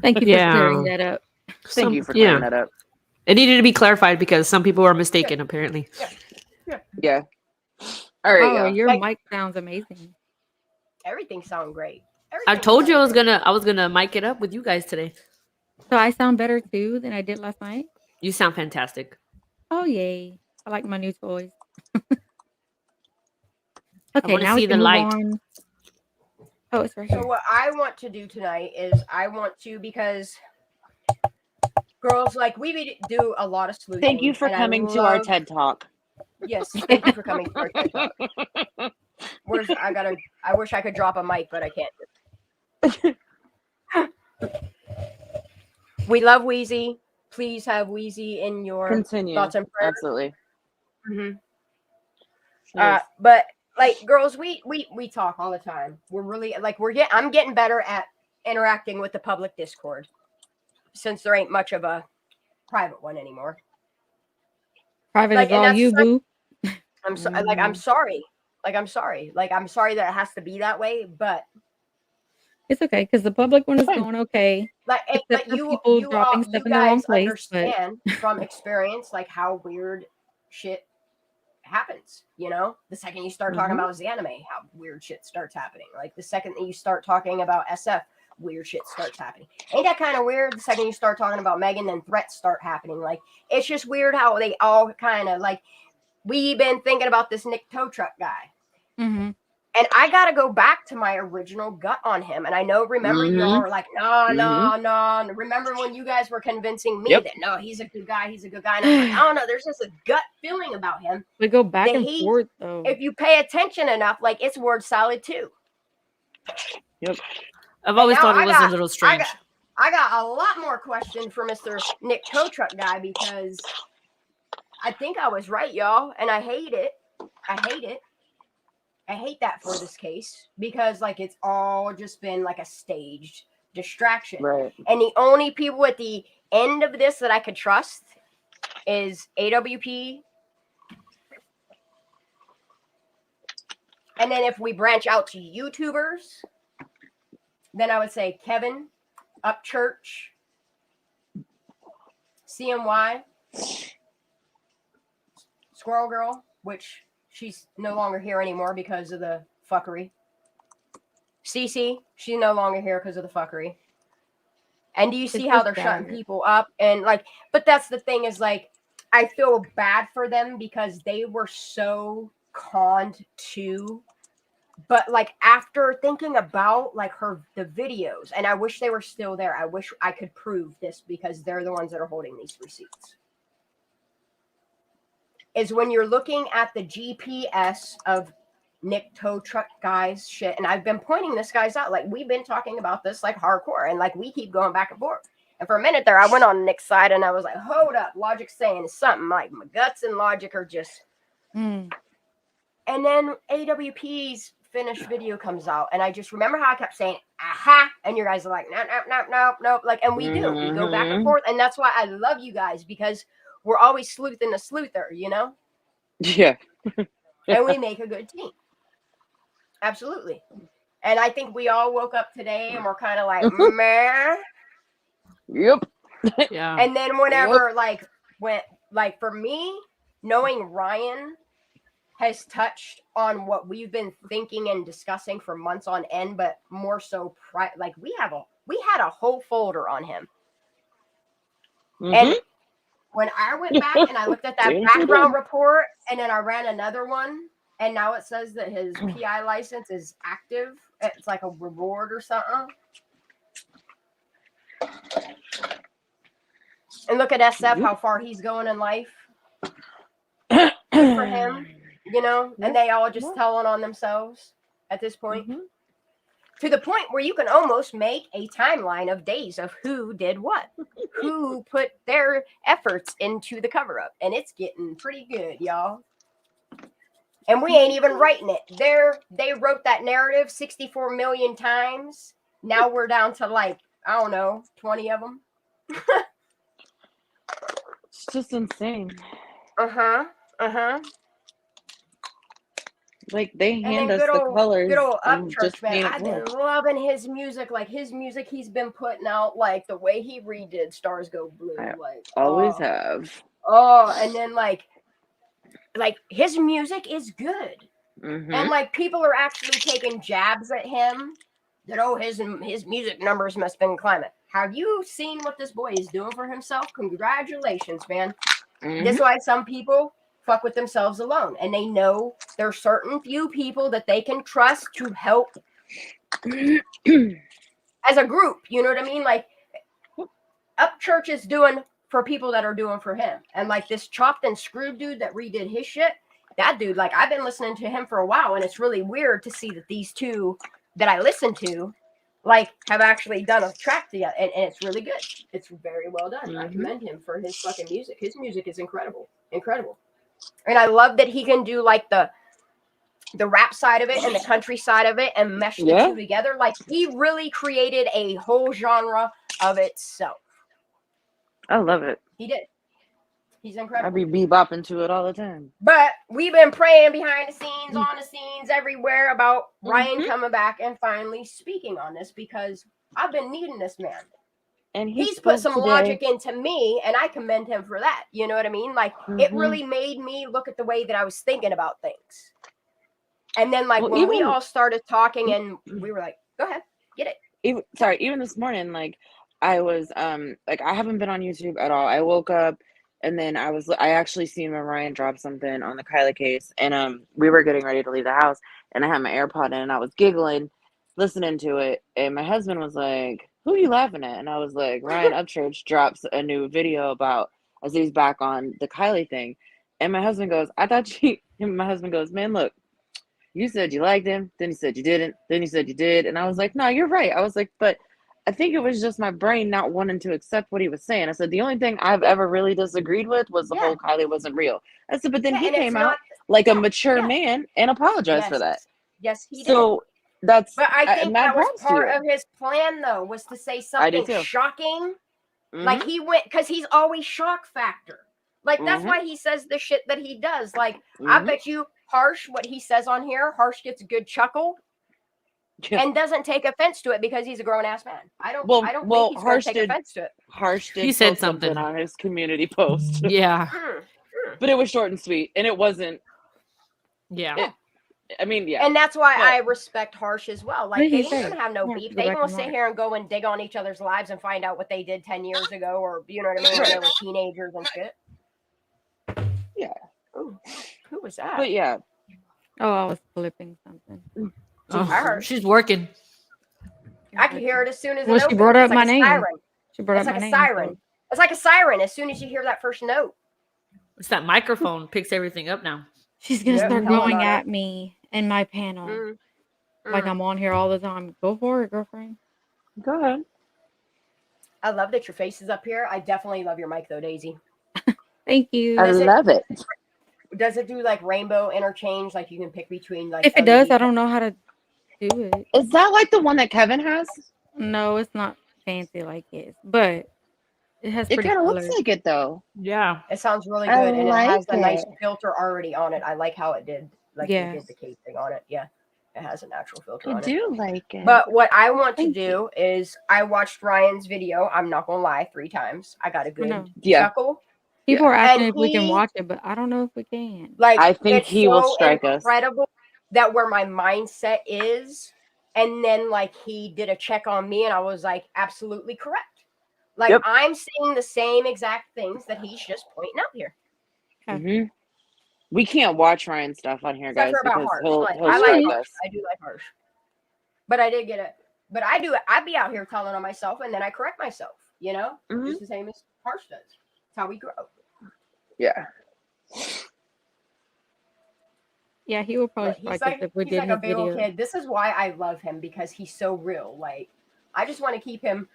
Thank you for clearing that up. Thank you for clearing that up. It needed to be clarified because some people are mistaken, apparently. Yeah. All right. Oh, your mic sounds amazing. Everything sounds great. I told you I was gonna mic it up with you guys today. So I sound better too than I did last night? You sound fantastic. Oh yay. I like my new toys. Okay, now see the light. Oh, it's right here. So what I want to do tonight is because girls, like, we do a lot of sleuthing. Thank you for coming to our TED Talk. Yes, thank you for coming to our TED Talk. I wish I could drop a mic, but I can't. We love Wheezy. Please have Wheezy in your thoughts and prayers. Absolutely. But like girls, we talk all the time. We're really like I'm getting better at interacting with the public Discord since there ain't much of a private one anymore. Private is all you, boo. I'm sorry. Like I'm sorry. Like I'm sorry that it has to be that way, but it's okay because the public one is going okay. Like, but you guys understand from experience like how weird shit happens. You know, the second you start talking about Zanime, how weird shit starts happening. Like the second that you start talking about SF, weird shit starts happening. Ain't that kind of weird? The second you start talking about Megan, then threats start happening. Like it's just weird how they all kind of like. We've been thinking about this Nick Tow Truck guy. And I got to go back to my original gut on him. And I know, remember, y'all were like, no. Remember when you guys were convincing me that, no, he's a good guy. And I'm like, oh, no, there's just a gut feeling about him. We go back and forth, though. If you pay attention enough, like, it's word salad, too. Yep. I've always thought it was a little strange. I got a lot more questions for Mr. Nick Tow Truck guy because I think I was right, y'all. And I hate it. I hate that for this case because like it's all just been like a staged distraction. Right. And the only people at the end of this that I could trust is AWP. And then if we branch out to YouTubers, then I would say Kevin, Upchurch, CMY, Squirrel Girl, which she's no longer here anymore because of the fuckery. Cece, she's no longer here because of the fuckery. And do you see how they're shutting people up? And like, but that's the thing is like, I feel bad for them because they were so conned too. But like after thinking about like the videos, and I wish they were still there. I wish I could prove this because they're the ones that are holding these receipts. Is when you're looking at the GPS of Nick Tow Truck guy's shit. And I've been pointing this guy's out. Like, we've been talking about this like hardcore. And like, we keep going back and forth. And for a minute there, I went on Nick's side and I was like, hold up. Logic's saying something. Like, my guts and Logic are just. And then AWP's finished video comes out. And I just remember how I kept saying, aha. And you guys are like, no. Like, and we do. We go back and forth. And that's why I love you guys because we're always sleuthing the sleuther, you know? Yeah. And we make a good team. Absolutely. And I think we all woke up today and we're kind of like, meh. Yep. Yeah. And then whenever, like for me, knowing Ryan has touched on what we've been thinking and discussing for months on end, but more so, like we had a whole folder on him. And when I went back and I looked at that background report and then I ran another one and now it says that his PI license is active. It's like a reward or something. And look at SF, how far he's going in life. Good for him, you know, and they all just telling on themselves at this point. To the point where you can almost make a timeline of days of who did what, who put their efforts into the cover up. And it's getting pretty good, y'all. And we ain't even writing it. They wrote that narrative 64 million times. Now we're down to like, I don't know, 20 of them. It's just insane. Like they hand us the colors. Good old Upchurch, man. I've been loving his music. Like his music, he's been putting out like the way he redid "Stars Go Blue." Like always have. Oh, and then like his music is good, and like people are actually taking jabs at him. That his music numbers must have been climbing. Have you seen what this boy is doing for himself? Congratulations, man. That's why some people fuck with themselves alone, and they know there's certain few people that they can trust to help as a group. You know what I mean? Like Upchurch is doing for people that are doing for him, and like this chopped and screwed dude that redid his shit. that dude, like I've been listening to him for a while, and it's really weird to see that these two that I listen to, like, have actually done a track together, and it's really good. It's very well done. I commend him for his fucking music. His music is incredible, and I love that he can do like the rap side of it and the country side of it and mesh the two together. Like he really created a whole genre of itself. I love it. He did. He's incredible. I be bebopping to it all the time. But we've been praying behind the scenes, on the scenes, everywhere about Ryan coming back and finally speaking on this, because I've been needing this man. And he's put some logic into me, and I commend him for that. You know what I mean? Like, it really made me look at the way that I was thinking about things. And then, like, when we all started talking, and we were like, go ahead, get it. Even this morning, like, I was, like, I haven't been on YouTube at all. I woke up, and then I actually seen when Ryan dropped something on the Kylie case, and we were getting ready to leave the house, and I had my AirPod in, and I was giggling, listening to it, and my husband was like, who are you laughing at? And I was like, Ryan Upchurch drops a new video about, as he's back on the Kylie thing, and my husband goes, my husband goes, man, look, you said you liked him, then you said you didn't, then you said you did, and I was like, no, you're right. I was like, but I think it was just my brain not wanting to accept what he was saying. I said, the only thing I've ever really disagreed with was the whole Kylie wasn't real. I said, but then he came out like a mature man and apologized for that. Yes, he did. So but I think that was part of his plan, though, was to say something shocking. Like he went, because he's always shock factor. Like that's why he says the shit that he does. Like I bet you Harsh, what he says on here, Harsh gets a good chuckle. And doesn't take offense to it because he's a grown-ass man. I don't think he's going to take offense to it. Harsh did he said something on his community post. Yeah. But it was short and sweet, and it wasn't. Yeah. And that's why I respect Harsh as well. Like, they don't have no beef. They won't sit here and go and dig on each other's lives and find out what they did 10 years ago, or, you know what I mean, when they were teenagers and shit. Yeah. Ooh, who was that? But yeah. Oh, I was flipping something. Oh, she's working. I could hear it as soon as she brought up my name. She brought up my name. It's like a siren. It's like a siren as soon as you hear that first note. It's that microphone picks everything up now. She's gonna start going at me in my panel. Like I'm on here all the time. Go for it, girlfriend. Go ahead. I love that your face is up here. I definitely love your mic though, Daisy. Thank you. I love it. Does it do like rainbow interchange? Like you can pick between like. If it does, I don't know how to do it. Is that like the one that Kevin has? No, it's not fancy like it, but it has. It kind of looks like it though. Yeah, it sounds really good, and it has a nice filter already on it. I like how it did. Like it did the case thing on it. Yeah, it has a natural filter on it. I do like it. But what I want to do is, I watched Ryan's video. I'm not gonna lie, 3 times. I got a good chuckle. People are asking if we can watch it, but I don't know if we can. Like, I think he will strike us. Incredible that where my mindset is, and then like he did a check on me, and I was like, absolutely correct. Like I'm seeing the same exact things that he's just pointing out here. We can't watch Ryan stuff on here, guys, because he'll strike us. I do like Harsh, but I did get it. But I'd be out here telling on myself, and then I correct myself. You know, just the same as Harsh does. That's how we grow. Yeah. Yeah, he will probably strike us if we did his video. Kid. This is why I love him, because he's so real. Like, I just want to keep him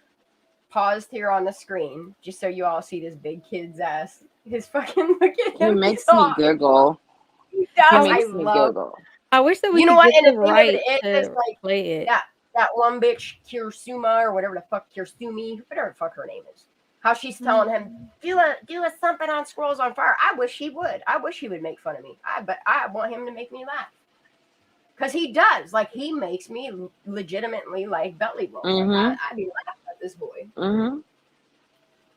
paused here on the screen, just so you all see this big kid's ass. His fucking look at him. He makes me giggle. He does. I love. I wish that we could get the right to play it. That one bitch, Kirsuma, or whatever the fuck, Kirsumi, whatever the fuck her name is. How she's telling him, do a something on Scrolls on Fire. I wish he would. I wish he would make fun of me. But I want him to make me laugh. Because he does. Like, he makes me legitimately, like, belly roll. Like, I'd be laughing at this boy.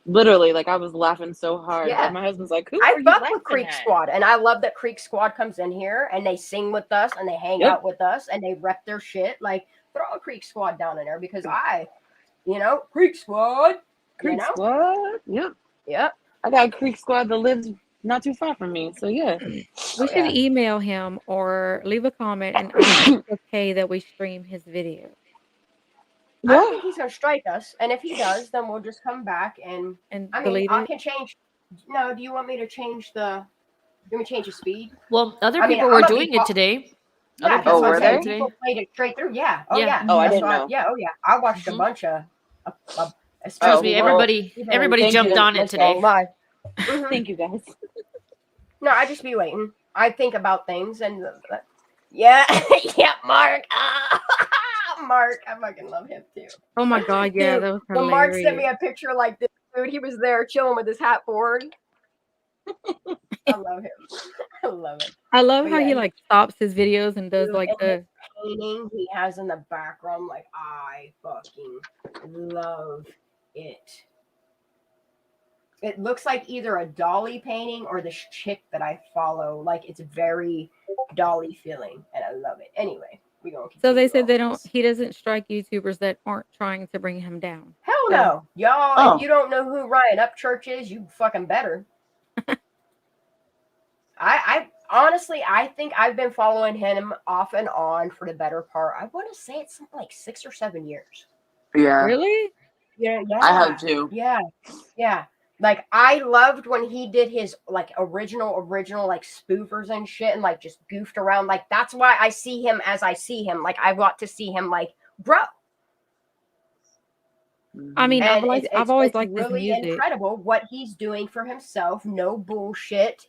Literally, like, I was laughing so hard. Yeah. And my husband's like, who are you fuck with Creek Squad. And I love that Creek Squad comes in here, and they sing with us, and they hang out with us, and they rep their shit. Like, throw a Creek Squad down in there, because Creek Squad. Creek Squad? Yep. I got a Creek Squad that lives not too far from me. So, yeah. We should email him or leave a comment and ask if it's okay that we stream his video. I don't think he's going to strike us. And if he does, then we'll just come back and delete it. I can change. No, do you want me to change the You want me to change the speed? Well, other people were doing it today. Yeah, oh, were they? People played it straight through. Yeah. Oh Yeah. yeah. Oh, I didn't know. Yeah. Oh yeah. I watched a bunch of. Trust me, everybody jumped on it today. Thank you, guys. No, I just be waiting. I think about things and yeah, yeah, Mark. Mark, I fucking love him too. Oh my god, yeah, that was hilarious. When Mark sent me a picture like this, dude, he was there chilling with his hat forward. I love him. I love him. I love how he like stops his videos and does like the painting he has in the background. Like, I fucking love it. It looks like either a Dolly painting or this chick that I follow. Like, it's very Dolly feeling, and I love it. Anyway, we gonna. So they said he doesn't strike YouTubers that aren't trying to bring him down. Hell no, y'all. If you don't know who Ryan Upchurch is, you fucking better. I honestly, I think I've been following him off and on for the better part. I want to say it's something like 6 or 7 years. Yeah. Really? Yeah. I have too. Yeah. Like, I loved when he did his like original like spoofers and shit and like just goofed around. Like, that's why I see him as I see him. Like, I want to see him like grow. I mean, I've always liked really his music. Incredible what he's doing for himself. No bullshit.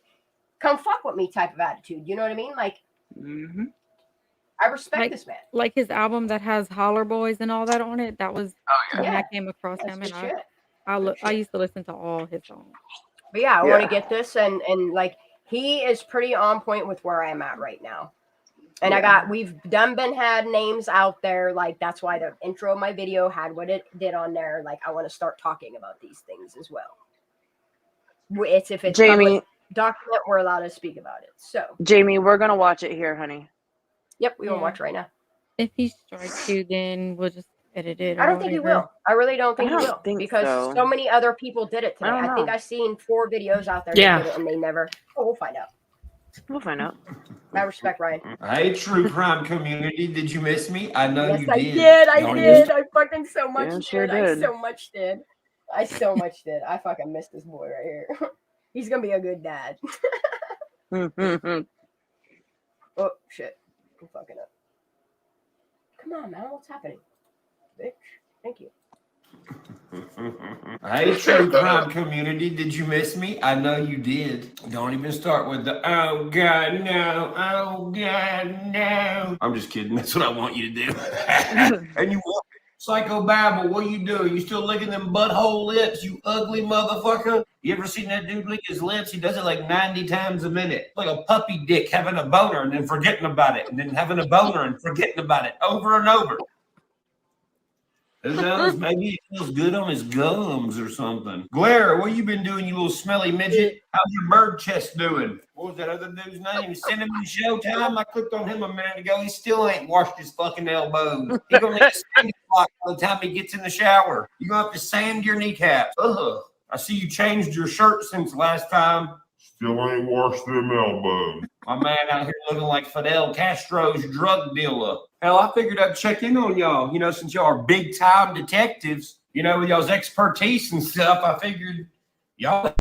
Come fuck with me type of attitude. You know what I mean? Like, I respect this man. Like his album that has Holler Boys and all that on it. That was when I came across him, and I used to listen to all his songs. But yeah, I want to get this, and like, he is pretty on point with where I'm at right now. And we've had names out there. Like, that's why the intro of my video had what it did on there. Like, I want to start talking about these things as well. If it's Jamie document, we're allowed to speak about it. So Jamie, we're gonna watch it here, honey. Yep, we will watch right now. If he strikes you, then we'll just edit it. I don't think he will. I really don't think he will, because so many other people did it today. I think I've seen 4 videos out there that did it, and they never. Oh, we'll find out. We'll find out. I respect Ryan. Hey, true crime community, did you miss me? I know you did. I did. I fucking so much did. I so much did. I fucking missed this boy right here. He's gonna be a good dad. Oh shit! I'm fucking up. Come on, man. What's happening, bitch? Thank you. Hey, true crime community, did you miss me? I know you did. Don't even start with the oh god no, oh god no. I'm just kidding. That's what I want you to do. And you walk Psycho Babble, what are you doing? You still licking them butthole lips, you ugly motherfucker? You ever seen that dude lick his lips? He does it like 90 times a minute. Like a puppy dick having a boner and then forgetting about it, and then having a boner and forgetting about it over and over. Who knows? Maybe it feels good on his gums or something. Glare, what you been doing, you little smelly midget? How's your bird chest doing? What was that other dude's name? Cinnamon Showtime? I clicked on him a minute ago. He still ain't washed his fucking elbows. He's gonna need a sand block by the time he gets in the shower. You're gonna have to sand your kneecaps. Ugh. I see you changed your shirt since last time. Still ain't washed them elbows. My man out here looking like Fidel Castro's drug dealer. Hell, I figured I'd check in on y'all. You know, since y'all are big time detectives, you know, with y'all's expertise and stuff, I figured y'all.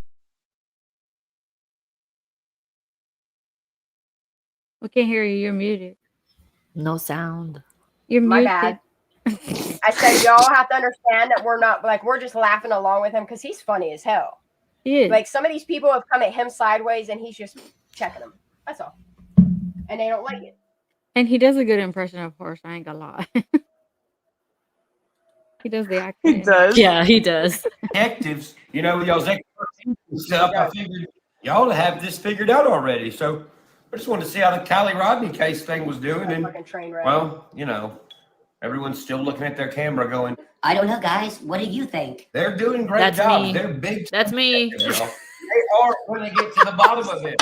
We can't hear you. You're muted. No sound. You're My muted. bad. I said y'all have to understand that we're just laughing along with him because he's funny as hell. Yeah. Like, some of these people have come at him sideways and he's just checking them. That's all. And they don't like it. And he does a good impression of Horse. I ain't gonna lie. He does the accent. He does. Yeah, he does. Detectives, you know, with y'all's expertise and stuff, I figured y'all have this figured out already. So I just wanted to see how the Callie Rodney case thing was doing. And, well, you know, everyone's still looking at their camera going, I don't know, guys. What do you think? They're doing great That's jobs. me. They're big. That's me. They are when they get to the bottom of it.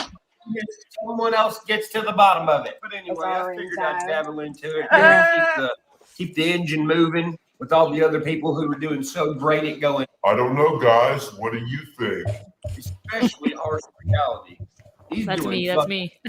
Someone else gets to the bottom of it. But anyway, I figured I'd dabble into it. Keep the engine moving with all the other people who are doing so great at going. I don't know, guys. What do you think? Especially Harsh Reality. He's That's doing me. That's me.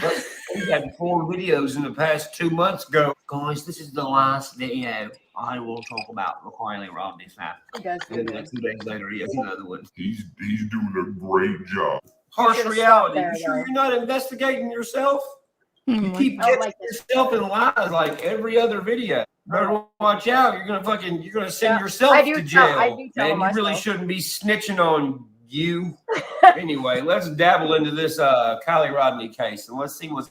He had 4 videos in the past 2 months ago. Guys, this is the last video I will talk about the Kylie Rodney snap. And then 2 days later, he has another one. He's doing a great job. Harsh reality. You sure you're not investigating yourself? You keep catching yourself in lies like every other video. Better watch out. You're gonna send yourself to jail. Man, you really shouldn't be snitching on you. Anyway, let's dabble into this Kylie Rodney case and let's see what's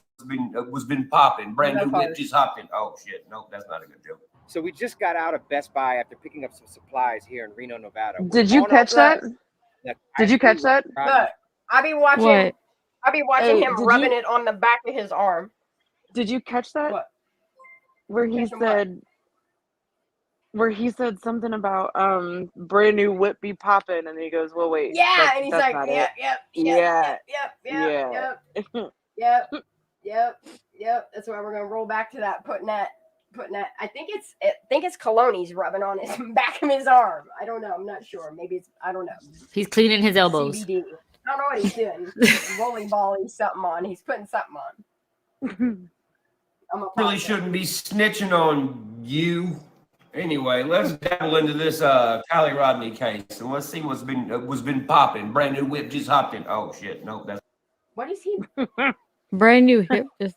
been popping. Brand new whip just hopped in. Oh shit, no, that's not a good joke. So we just got out of Best Buy after picking up some supplies here in Reno, Nevada. Did you catch that? Did you catch that? Look, I be watching him rubbing it on the back of his arm. Did you catch that? What? Where he said something about brand new whip be popping, and he goes, well, wait. Yeah, and he's like, yep. That's why we're gonna roll back to that. Putting that. I think it's cologne he's rubbing on his back of his arm. I don't know. I'm not sure. Maybe I don't know. He's cleaning his elbows. CBD. I don't know what he's doing. Rolling ball, something on. He's putting something on. Really shouldn't be snitching on you. Anyway, let's dabble into this Kylie Rodney case and let's see what's been popping. Brand new whip just hopped in. Oh shit, no, that's what is he? Brand new hip just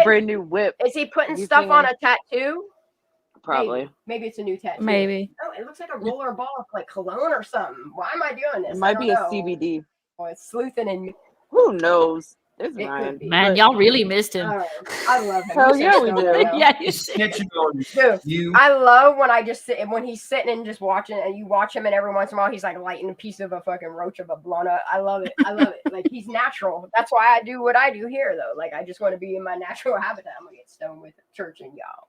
brand new whip. Is he putting stuff on a tattoo? Probably. Maybe it's a new tattoo. Maybe. Oh, it looks like a roller ball of like cologne or something. Why am I doing this? It might be a CBD. Oh, it's sleuthing in me. Who knows? It's Ryan. Man, y'all really missed him. I love him. Hell yeah, we do. Yeah, you snitching on you. I love when he's sitting and just watching, and you watch him, and every once in a while he's like lighting a piece of a fucking roach of a blunt. I love it. Like he's natural. That's why I do what I do here, though. Like I just want to be in my natural habitat. I'm gonna get stoned with church and y'all.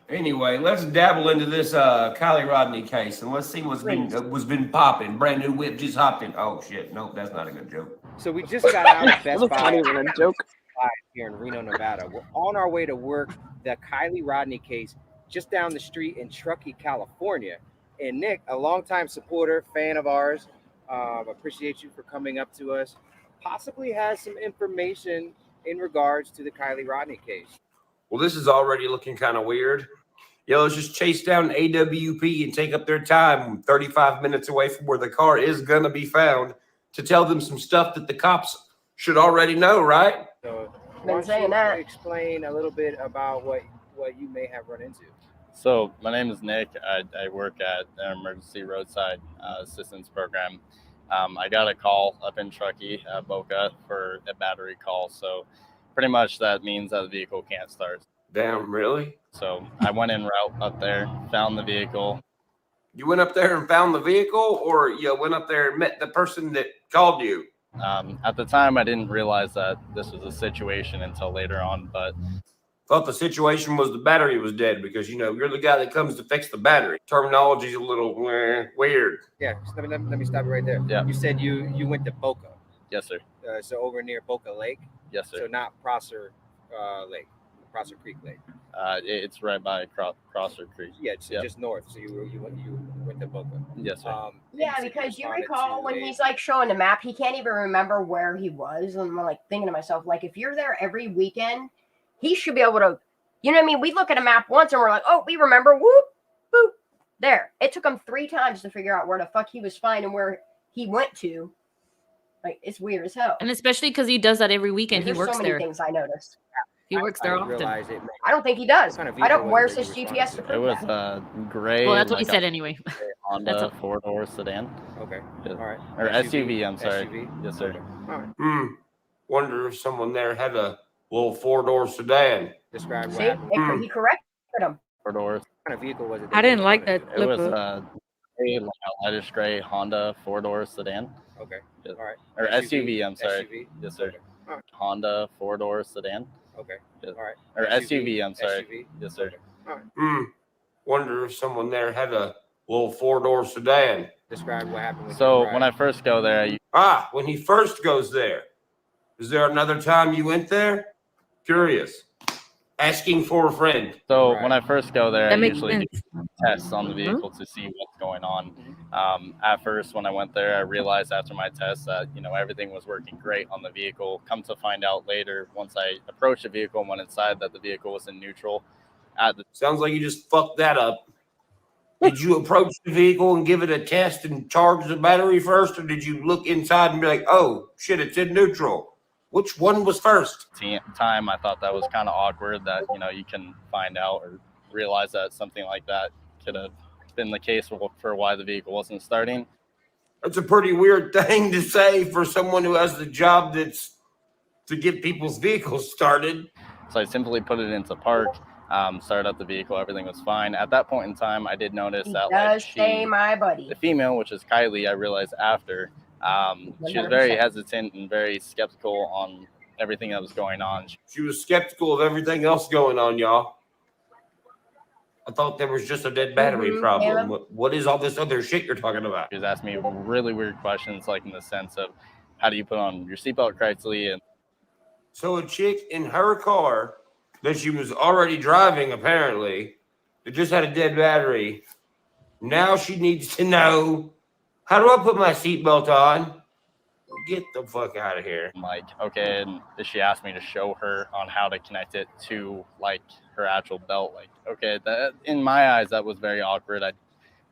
Anyway, let's dabble into this Kylie Rodney case and let's see what's been popping. Brand new whip just hopped in. Oh shit, no, that's not a good joke. So we just got out of Best Buy. Not even a joke. Here in Reno, Nevada. We're on our way to work. The Kylie Rodney case just down the street in Truckee, California. And Nick, a longtime supporter, fan of ours, appreciate you for coming up to us. Possibly has some information in regards to the Kylie Rodney case. Well, this is already looking kind of weird. Yeah, let's just chase down AWP and take up their time 35 minutes away from where the car is going to be found to tell them some stuff that the cops should already know, right? So why don't you explain a little bit about what you may have run into? So my name is Nick. I work at an emergency roadside assistance program. I got a call up in Truckee, Boca, for a battery call. So pretty much that means that the vehicle can't start. Damn, really? So I went en route up there, found the vehicle. You went up there and found the vehicle, or you went up there and met the person that called you? At the time, I didn't realize that this was a situation until later on, but thought the situation was the battery was dead because, you're the guy that comes to fix the battery. Terminology's a little weird. Yeah, let me stop you right there. Yeah. You said you went to Boca. Yes, sir. So over near Boca Lake? Yes, sir. So not Prosser Lake, Prosser Creek Lake. It's right by Prosser Creek. Yeah, so just north. So you went to Boca. Yes, sir. Yeah, because you recall when he's like showing the map, he can't even remember where he was. And I'm like thinking to myself, like, if you're there every weekend, he should be able to, you know what I mean? We look at a map once and we're like, oh, we remember, whoop, boop, there. It took him 3 times to figure out where the fuck he was finding where he went to. Like, it's weird as hell. And especially because he does that every weekend. He works so many there. Things I noticed. He works there often. I don't think he does. Where's his GPS to prove that? It was gray. Well, that's what he said anyway. Honda 4-door sedan. Okay. All right. Or SUV, I'm sorry. SUV? Yes, sir. Okay. All right. Wonder if someone there had a little 4-door sedan. Describe what happened. He corrected him. 4 doors. What kind of vehicle was it? I didn't like that. It was a lightish gray Honda 4-door sedan. Okay. All right. Or SUV, I'm sorry. SUV? Yes, sir. Okay. All right. Honda 4-door sedan. Okay. Yes. All right. Or SUV, I'm sorry. SUV? Yes, sir. Okay. All right. Wonder if someone there had a little 4-door sedan. Describe what happened. So when I first go there, when he first goes there, is there another time you went there? Curious. Asking for a friend. So when I first go there, I usually sense. do tests on the vehicle to see what's going on. At first, when I went there, I realized after my test that, everything was working great on the vehicle. Come to find out later, once I approached the vehicle and went inside, that the vehicle was in neutral. Sounds like you just fucked that up. Did you approach the vehicle and give it a test and charge the battery first, or did you look inside and be like, oh, shit, it's in neutral? Which one was first? Time, I thought that was kind of awkward that, you can find out or realize that something like that could have been the case for why the vehicle wasn't starting. That's a pretty weird thing to say for someone who has the job that's to get people's vehicles started. So I simply put it into park, started up the vehicle, everything was fine. At that point in time, I did notice that my buddy. The female, which is Kylie, I realized after, she was very hesitant and very skeptical on everything that was going on. She was skeptical of everything else going on, y'all. I thought there was just a dead battery problem. Yeah. What is all this other shit you're talking about? She was asking me really weird questions, like in the sense of, how do you put on your seatbelt correctly? And so a chick in her car that she was already driving, apparently, that just had a dead battery. Now she needs to know, how do I put my seatbelt on? Get the fuck out of here. I'm like, okay, and she asked me to show her on how to connect it to like her actual belt. Like, okay, that in my eyes, that was very awkward. I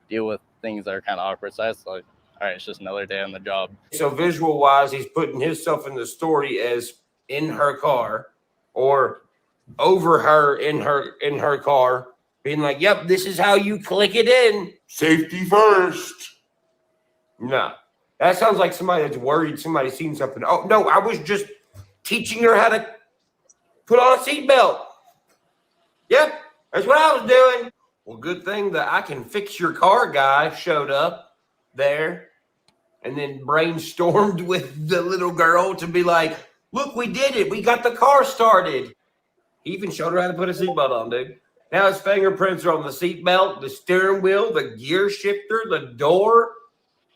deal with things that are kind of awkward. So I was like, all right, it's just another day on the job. So visual wise, he's putting himself in the story as in her car or over her in her car, being like, yep, this is how you click it in. Safety first. No. That sounds like somebody that's worried somebody's seen something. Oh, no, I was just teaching her how to put on a seatbelt. Yep, that's what I was doing. Well, good thing that I can fix your car guy showed up there and then brainstormed with the little girl to be like, look, we did it. We got the car started. He even showed her how to put a seatbelt on, dude. Now his fingerprints are on the seatbelt, the steering wheel, the gear shifter, the door.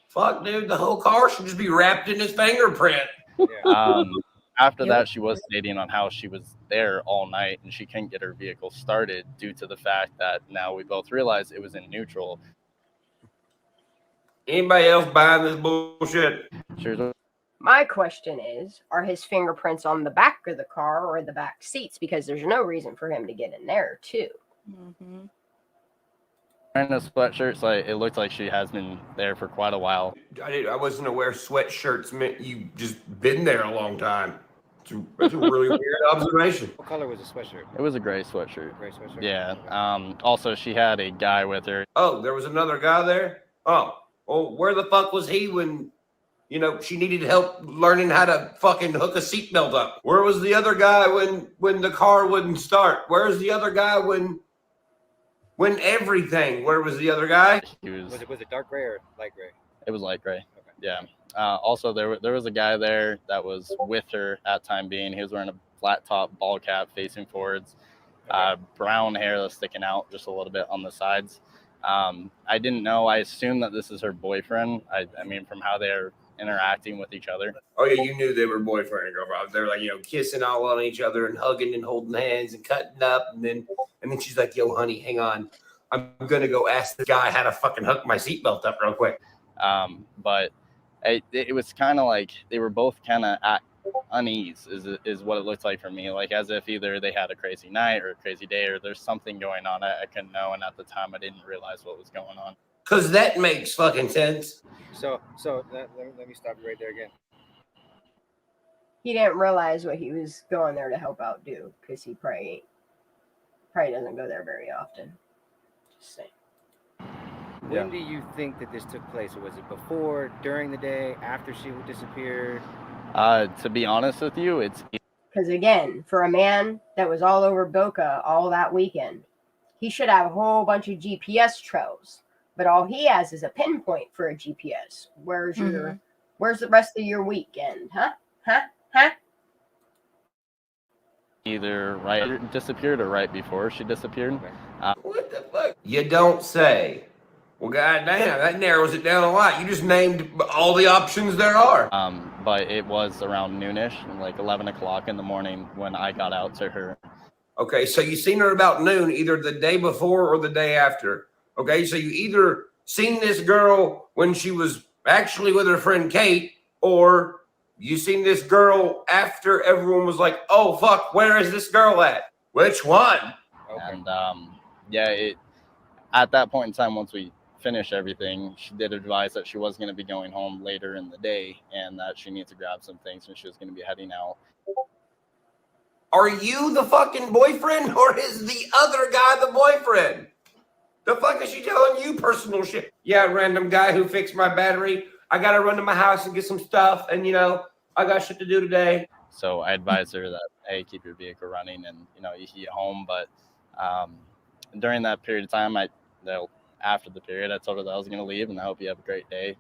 Fuck, dude, the whole car should just be wrapped in his fingerprint. Yeah. After that, she was stating on how she was there all night and she couldn't get her vehicle started due to the fact that now we both realized it was in neutral. Anybody else buying this bullshit? Sure. My question is, are his fingerprints on the back of the car or the back seats? Because there's no reason for him to get in there, too. Mm-hmm. Wearing a sweatshirt, so it looked like she has been there for quite a while. I wasn't aware sweatshirts meant you just been there a long time. That's a really weird observation. What color was the sweatshirt? It was a gray sweatshirt. Gray sweatshirt? Yeah. Also, she had a guy with her. Oh, there was another guy there? Oh, well, where the fuck was he when, she needed help learning how to fucking hook a seatbelt up? Where was the other guy when the car wouldn't start? Where's the other guy when everything? Where was the other guy? Was it dark gray or light gray? It was light gray. Okay. Yeah. Also, there was a guy there that was with her at time being. He was wearing a flat top ball cap facing forwards, brown hair that's sticking out just a little bit on the sides. I didn't know. I assumed that this is her boyfriend. I mean, from how they're interacting with each other. Oh yeah, you knew they were boyfriend and girlfriend. They were like, kissing all on each other and hugging and holding hands and cutting up, and then she's like, "Yo, honey, hang on, I'm gonna go ask the guy how to fucking hook my seatbelt up real quick." But it was kind of like they were both kind of at unease, is what it looked like for me. Like as if either they had a crazy night or a crazy day, or there's something going on I couldn't know, and at the time I didn't realize what was going on. Because that makes fucking sense. So let me stop you right there again. He didn't realize what he was going there to help out do, because he probably doesn't go there very often. Just saying. When do you think that this took place? Was it before, during the day, after she disappeared? To be honest with you, it's because again, for a man that was all over Boca all that weekend, he should have a whole bunch of GPS trails. But all he has is a pinpoint for a GPS. Where's the rest of your weekend? Huh? Either right disappeared or right before she disappeared. What the fuck? You don't say. Well, goddamn, that narrows it down a lot. You just named all the options there are. But it was around noonish, like 11 o'clock in the morning when I got out to her. Okay, so you seen her about noon, either the day before or the day after. Okay, so you either seen this girl when she was actually with her friend Kate, or you seen this girl after everyone was like, oh, fuck, where is this girl at? Which one? Okay. And, yeah, At that point in time, once we finished everything, she did advise that she was going to be going home later in the day and that she needs to grab some things and she was going to be heading out. Are you the fucking boyfriend or is the other guy the boyfriend? The fuck is she telling you personal shit? Yeah, random guy who fixed my battery. I got to run to my house and get some stuff. And, you know, I got shit to do today. So I advised her that, hey, keep your vehicle running and, you know, you can get home. But during that period of time, after the period, I told her that I was going to leave and I hope you have a great day.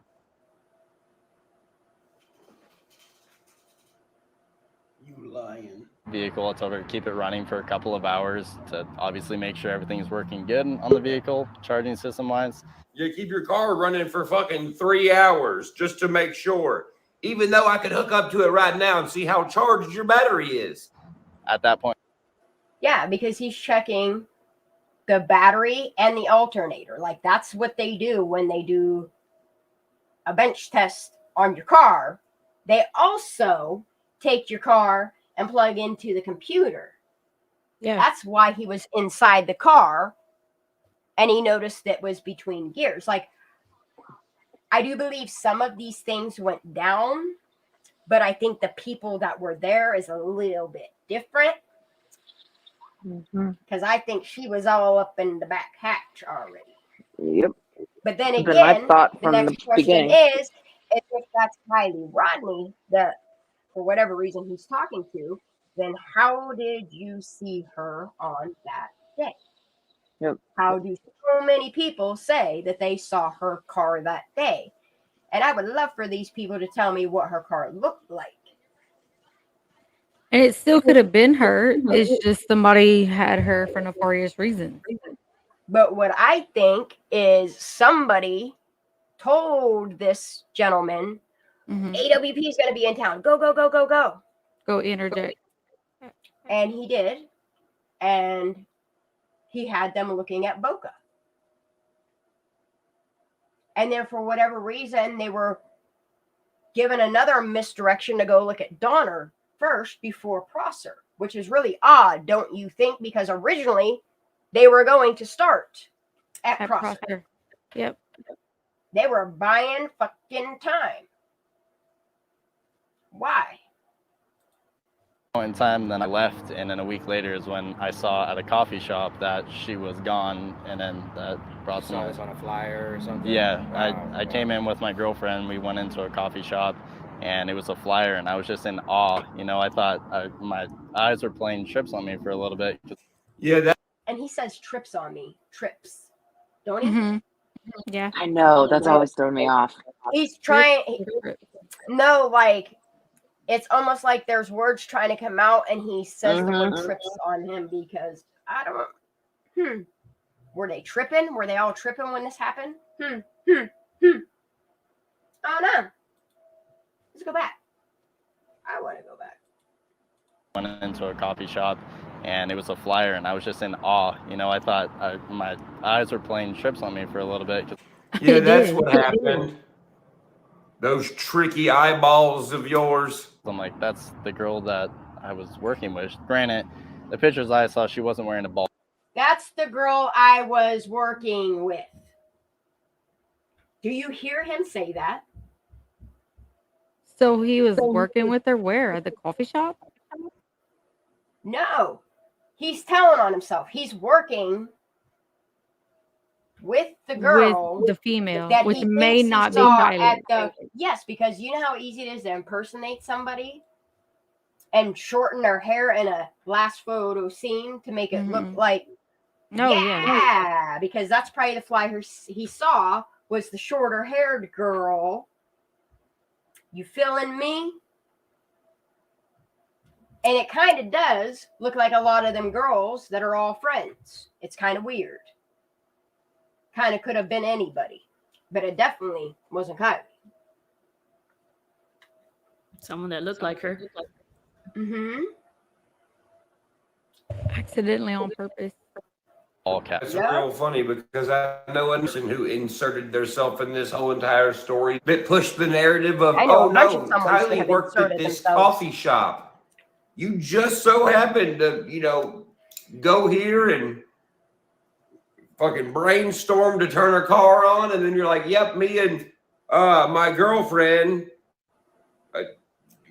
You lying. Vehicle, I told her to keep it running for a couple of hours to obviously make sure everything's working good on the vehicle, charging system wise. You keep your car running for fucking 3 hours just to make sure. Even though I could hook up to it right now and see how charged your battery is. At that point. Yeah, because he's checking the battery and the alternator. Like, that's what they do when they do a bench test on your car. They also take your car and plug into the computer. Yeah. That's why he was inside the car and he noticed it was between gears. Like, I do believe some of these things went down, but I think the people that were there is a little bit different. Because I think she was all up in the back hatch already. Yep. But then again, the next question is if that's Kylie Rodney that, for whatever reason he's talking to, then how did you see her on that day? Yep. How do so many people say that they saw her car that day? And I would love for these people to tell me what her car looked like. And it still could have been her. It's just somebody had her for nefarious reasons. But what I think is somebody told this gentleman, AWP is going to be in town. Go, go, go, go, go. Go interject. And he did. And he had them looking at Boca. And then for whatever reason, they were given another misdirection to go look at Donner first before Prosser, which is really odd, don't you think? Because originally they were going to start at Prosser. Yep. They were buying fucking time. Why? In time, then I left, and then a week later is when I saw at a coffee shop that she was gone, and then that brought saw this on a flyer or something. Yeah, I came in with my girlfriend. We went into a coffee shop, and it was a flyer, and I was just in awe. You know, I thought my eyes were playing tricks on me for a little bit. Yeah, and he says trips on me, trips, don't he? Yeah, I know. That's always thrown me off. He's trying. No, like. It's almost like there's words trying to come out and he says the word trips on him because I don't Were they tripping? Were they all tripping when this happened? Oh no. Let's go back. I want to go back. Went into a coffee shop and it was a flyer and I was just in awe. You know, I thought my eyes were playing tricks on me for a little bit. Yeah, that's what happened. Those tricky eyeballs of yours. I'm like, that's the girl that I was working with. Granted, the pictures I saw, she wasn't wearing a ball. That's the girl I was working with. Do you hear him say that? So he was working with her where? At the coffee shop? No. He's telling on himself. He's working with the girl, with the female, which may not be Kylie. Yes, because you know how easy it is to impersonate somebody and shorten their hair in a last photo scene to make it look like, because that's probably the flyer he saw was the shorter haired girl. You feeling me? And it kind of does look like a lot of them girls that are all friends. It's kind of weird. Kind of could have been anybody, but it definitely wasn't Kylie. Someone that looked like her. Accidentally on purpose. All caps. It's real funny because I know a person who inserted themselves in this whole entire story that pushed the narrative of, Kylie worked at this coffee shop. You just so happened to, go here and fucking brainstorm to turn her car on, and then you're like, yep, me and my girlfriend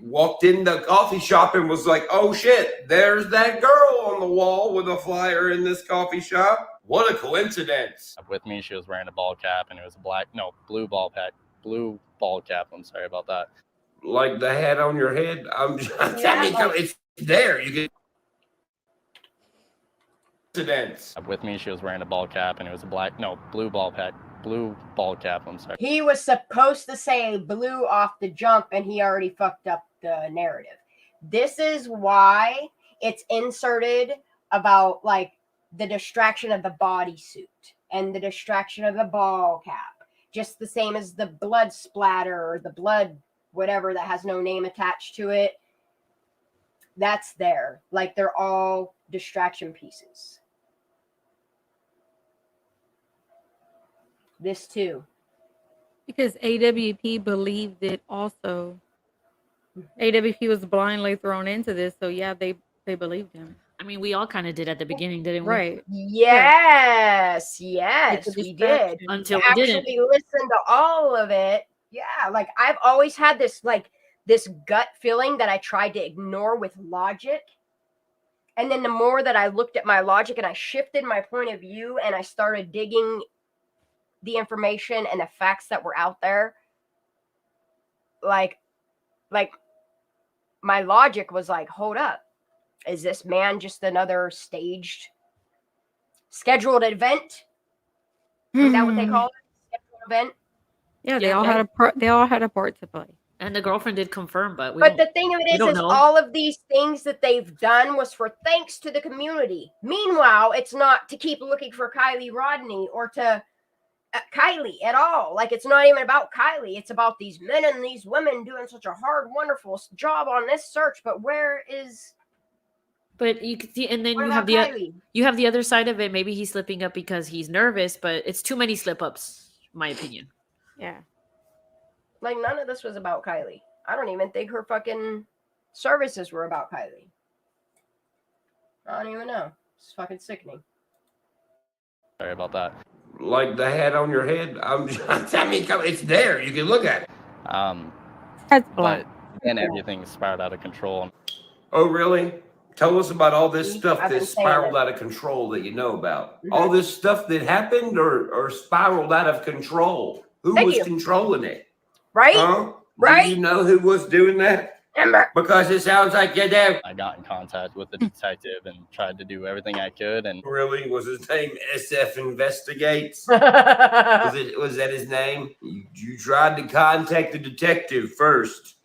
walked in the coffee shop and was like, oh shit, there's that girl on the wall with a flyer in this coffee shop. What a coincidence. With me, she was wearing a ball cap, and it was blue ball cap. I'm sorry about that. Like the hat on your head. It's there. You can. Coincidence. With me, she was wearing a ball cap, and it was blue ball cap. I'm sorry. He was supposed to say blue off the jump, and he already fucked up the narrative. This is why it's inserted about like the distraction of the bodysuit and the distraction of the ball cap, just the same as the blood splatter or the blood whatever that has no name attached to it. That's there. Like they're all distraction pieces. This too. Because AWP believed it also. AWP was blindly thrown into this, so yeah, they believed him. I mean, we all kind of did at the beginning, didn't we? Right. Yes, we did. Until we we didn't. actually listened to all of it. Yeah, like I've always had this gut feeling that I tried to ignore with logic. And then the more that I looked at my logic and I shifted my point of view and I started digging the information and the facts that were out there, like my logic was like, hold up. Is this man just another scheduled event? Is that what they call it? Scheduled event? Yeah, they all had a part to play. And the girlfriend did confirm, but the thing of it is all of these things that they've done was for thanks to the community. Meanwhile, it's not to keep looking for Kylie Rodney or to Kylie at all. Like, it's not even about Kylie. It's about these men and these women doing such a hard, wonderful job on this search. But where is... But you can see, and then What you about have the other side of it. Maybe he's slipping up because he's nervous, but it's too many slip ups, in my opinion. Yeah. Like, none of this was about Kylie. I don't even think her fucking services were about Kylie. I don't even know. It's fucking sickening. Sorry about that. Like the hat on your head. It's there. You can look at it. But then everything spiraled out of control. Oh, really? Tell us about all this stuff that spiraled out of control that you know about. Mm-hmm. All this stuff that happened or spiraled out of control. Who was controlling it? Right? Huh? Right? Do you know who was doing that? Because it sounds like you do. I got in contact with the detective and tried to do everything I could. And really, was his name SF Investigates? was that his name? You tried to contact the detective first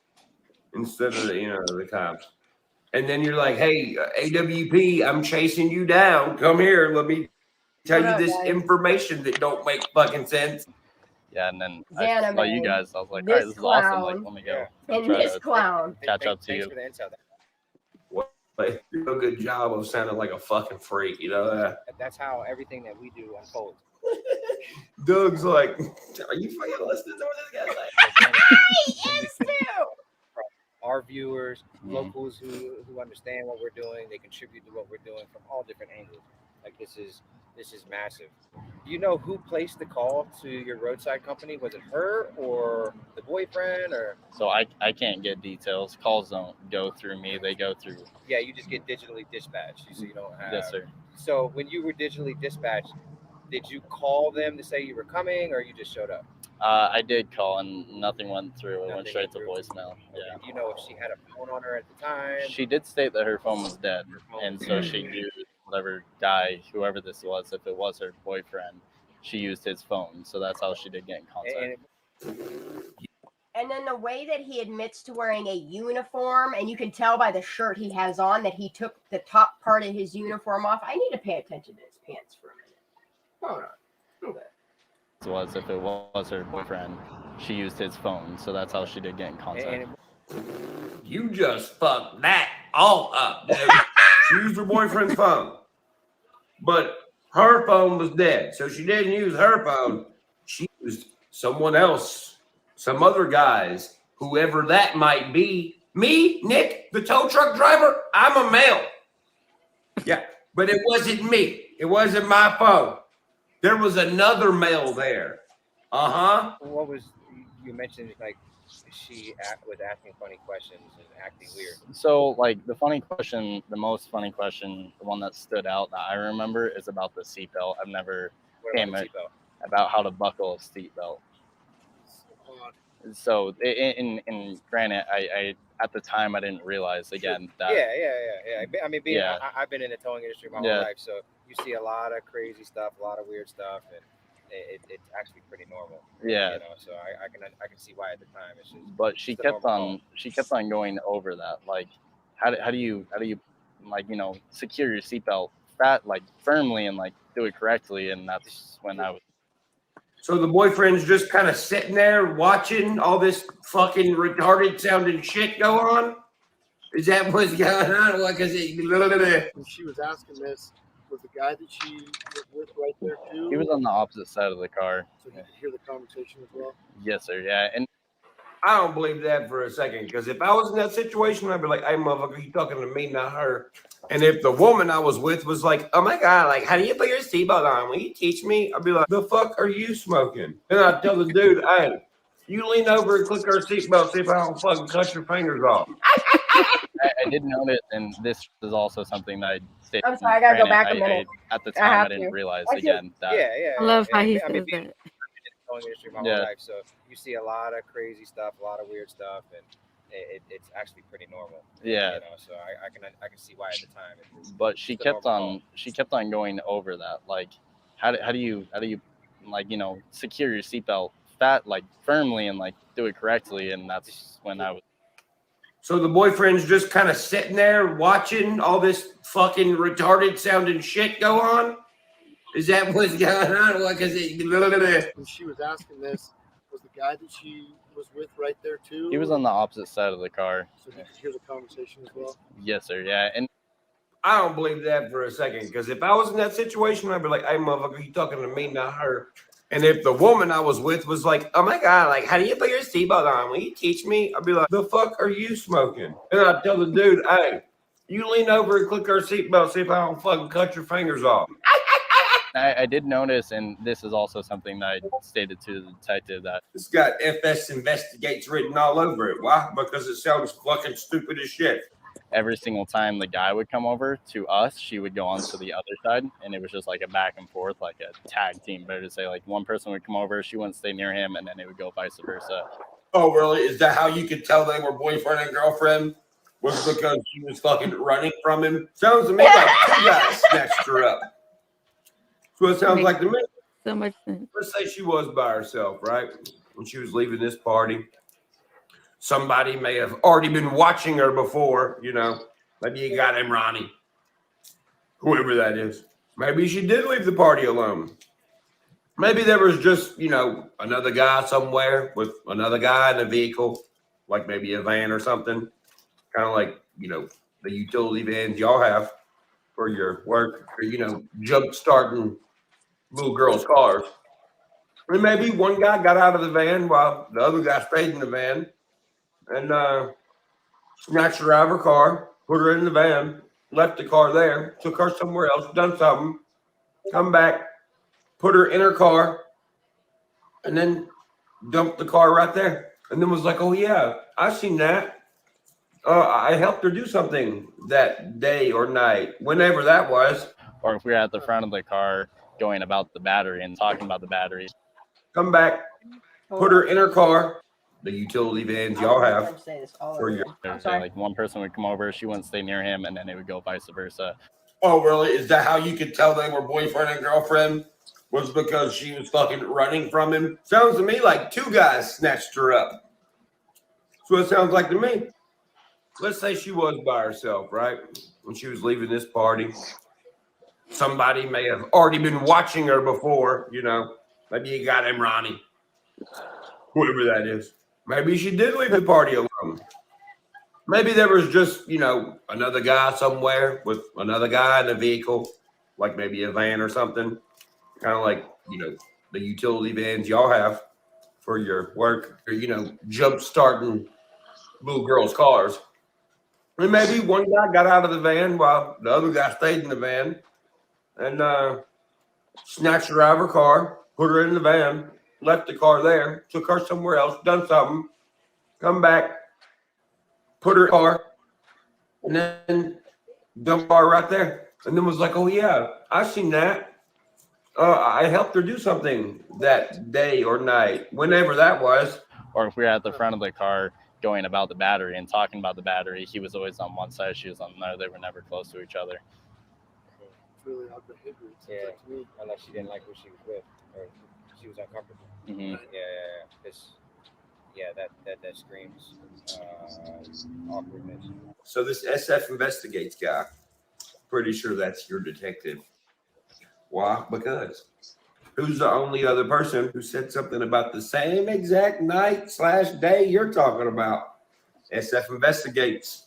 instead of the cops. And then you're like, hey, AWP, I'm chasing you down. Come here. Let me tell you this information that don't make fucking sense. Yeah, and then I saw you guys. I was like, all right, this is awesome. Like, let me go. And this clown. Catch up to you. You do a good job of sounding like a fucking freak, you know that? That's how everything that we do unfolds. Doug's like, are you fucking listening to what this guy's like? He is too. Our viewers, locals who understand what we're doing, they contribute to what we're doing from all different angles. Like this is massive. Do you know who placed the call to your roadside company? Was it her or the boyfriend or? So I can't get details. Calls don't go through me. They go through. Yeah, you just get digitally dispatched. So you don't have. Yes, sir. So when you were digitally dispatched, did you call them to say you were coming or you just showed up? I did call and nothing went through. It went straight to voicemail. Okay. Yeah. Do you know if she had a phone on her at the time? She did state that her phone was dead, and so she used whatever guy, whoever this was, if it was her boyfriend, she used his phone. So that's how she did get in contact. And then the way that he admits to wearing a uniform, and you can tell by the shirt he has on that he took the top part of his uniform off. I need to pay attention to his pants for a minute. Hold on. Okay. Was if it was her boyfriend, she used his phone, so that's how she did get in contact. You just fucked that all up, dude. She used her boyfriend's phone, but her phone was dead, so she didn't use her phone. She used someone else, some other guys, whoever that might be. Me, Nick, the tow truck driver, I'm a male. Yeah, but it wasn't me. It wasn't my phone. There was another male there. What was you mentioned? Like she was asking funny questions and acting weird. So, like the funny question, the most funny question, the one that stood out that I remember is about the seatbelt. I've never about how to buckle a seatbelt. So, in granted, I at the time I didn't realize again that. Yeah. I mean, I've been in the towing industry my whole life, so you see a lot of crazy stuff, a lot of weird stuff, and it's actually pretty normal. Yeah. You know, so I can see why at the time it's just. But she kept on going over that, like, how do you like, you know, secure your seatbelt like firmly and like do it correctly, and that's when I was. So the boyfriend's just kind of sitting there watching all this fucking retarded sounding shit go on? Is that what's going on? When she was asking this, was the guy that she was with right there too? He was on the opposite side of the car. So you could hear the conversation as well? Yes, sir. Yeah. And I don't believe that for a second, because if I was in that situation, I'd be like, hey, motherfucker, you talking to me, not her. And if the woman I was with was like, oh my God, like, how do you put your seatbelt on? Will you teach me? I'd be like, the fuck are you smoking? And I'd tell the dude, hey, you lean over and click our seatbelt, see if I don't fucking cut your fingers off. I did notice, and this is also something that I stated. I'm sorry, I gotta go back a minute. At the time, I didn't realize again that. Yeah. I love how he says that. Industry my whole life, so you see a lot of crazy stuff, a lot of weird stuff, and it's actually pretty normal. Yeah. You know, so I can see why at the time. But she kept on going over that, like, how do you like, you know, secure your seatbelt like firmly and like do it correctly, and that's when I was. So the boyfriend's just kind of sitting there watching all this fucking retarded sounding shit go on? Is that what's going on? When she was asking this, was the guy that she was with right there too? He was on the opposite side of the car. So you could hear the conversation as well? Yes, sir. Yeah. And I don't believe that for a second, because if I was in that situation, I'd be like, hey, motherfucker, you talking to me, not her. And if the woman I was with was like, oh my God, like, how do you put your seatbelt on? Will you teach me? I'd be like, the fuck are you smoking? And I'd tell the dude, hey, you lean over and click our seatbelt, see if I don't fucking cut your fingers off. I did notice, and this is also something that I stated to the detective, that it's got FS Investigates written all over it. Why? Because it sounds fucking stupid as shit. Every single time the guy would come over to us, she would go on to the other side, and it was just like a back and forth, like a tag team. Better to say, like one person would come over, she wouldn't stay near him, and then it would go vice versa. Oh, really? Is that how you could tell they were boyfriend and girlfriend? Was because she was fucking running from him? Sounds to me like two guys snatched her up. That's what it sounds like to me. So much sense. Let's say she was by herself, right? When she was leaving this party. Somebody may have already been watching her before, you know. Maybe you got him, Ronnie. Whoever that is. Maybe she did leave the party alone. Maybe there was just, you know, another guy somewhere with another guy in a vehicle, like maybe a van or something. Kind of like, you know, the utility vans y'all have for your work, or, you know, jump starting little girls' cars. And maybe one guy got out of the van while the other guy stayed in the van and snatched her out of her car, put her in the van, left the car there, took her somewhere else, done something, come back, put her in her car, and then dumped the car right there. And then was like, oh, yeah, I seen that. I helped her do something that day or night, whenever that was. Or if we were at the front of the car going about the battery and talking about the battery. Come back, put her in her car, the utility vans y'all have for your. Like one person would come over, she wouldn't stay near him, and then it would go vice versa. Oh, really? Is that how you could tell they were boyfriend and girlfriend? Was because she was fucking running from him? Sounds to me like two guys snatched her up. That's what it sounds like to me. Let's say she was by herself, right? When she was leaving this party. Somebody may have already been watching her before, you know. Maybe you got him, Ronnie. Whoever that is. Maybe she did leave the party alone. Maybe there was just, you know, another guy somewhere with another guy in a vehicle, like maybe a van or something. Kind of like, you know, the utility vans y'all have for your work, or, you know, jump starting little girls' cars. And maybe one guy got out of the van while the other guy stayed in the van and snatched her out of her car, put her in the van, left the car there, took her somewhere else, done something, come back, put her in the car, and then dumped her right there. And then was like, oh yeah, I seen that. I helped her do something that day or night, whenever that was. Or if we were at the front of the car going about the battery and talking about the battery, he was always on one side, she was on the other. They were never close to each other. It's really odd behavior. Yeah, like to me. Unless she didn't like who she was with, or she was uncomfortable. Mm-hmm. That screams awkwardness. So this SF Investigates guy, pretty sure that's your detective. Why? Because who's the only other person who said something about the same exact night/day you're talking about? SF Investigates.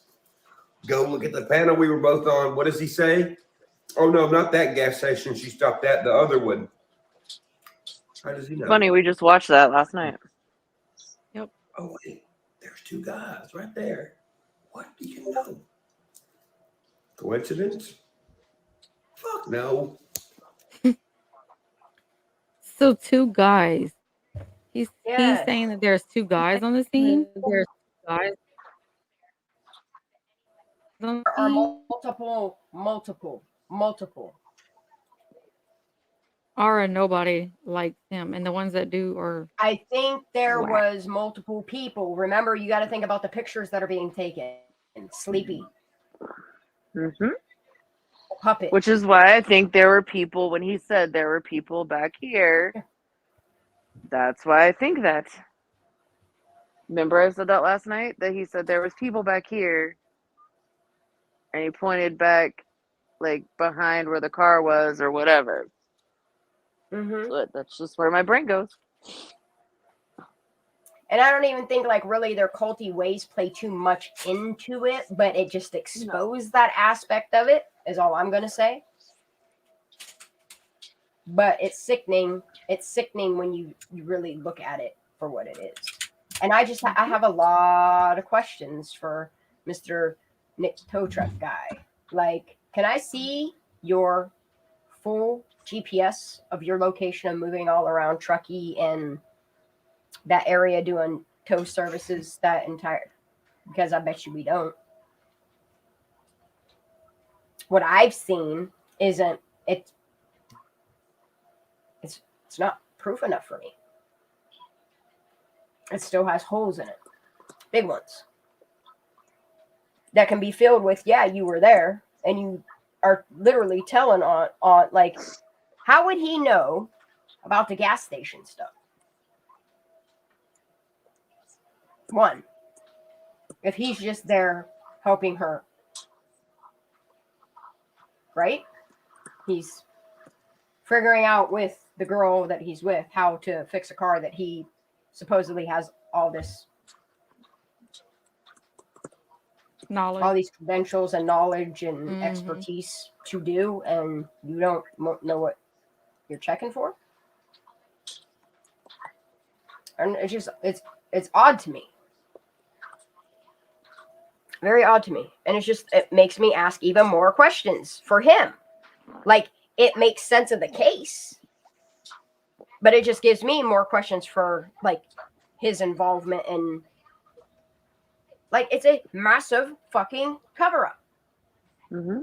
Go look at the panel we were both on. What does he say? Oh no, not that gas station she stopped at, the other one. How does he know? Funny, we just watched that last night. Yep. Oh wait, there's two guys right there. What do you know? Coincidence? Fuck no. So 2 guys. He's saying that there's 2 guys on the scene. There's 2 guys. There are multiple. Or nobody likes him, and the ones that do are. I think there was multiple people. Remember, you got to think about the pictures that are being taken. Sleepy. Mm-hmm. Puppet. Which is why I think there were people, when he said there were people back here, that's why I think that. Remember I said that last night? That he said there was people back here, and he pointed back, like, behind where the car was or whatever. Mm-hmm. But that's just where my brain goes. And I don't even think, like, really their culty ways play too much into it, but it just exposed that aspect of it, is all I'm going to say. But it's sickening. It's sickening when you really look at it for what it is. And I have a lot of questions for Mr. Nick Tow Truck guy. Like, can I see your full GPS of your location and moving all around Truckee and that area doing tow services that entire? Because I bet you we don't. What I've seen isn't it's not proof enough for me. It still has holes in it, big ones that can be filled with. Yeah, you were there, and you are literally telling on like, how would he know about the gas station stuff? One, if he's just there helping her, right? He's figuring out with the girl that he's with how to fix a car that he supposedly has all this knowledge, all these credentials and knowledge and expertise to do, and you don't know what you're checking for. And it's just it's odd to me. Very odd to me. And it makes me ask even more questions for him. Like, it makes sense of the case, but it just gives me more questions for, like, his involvement in, like, it's a massive fucking cover-up. Mm-hmm.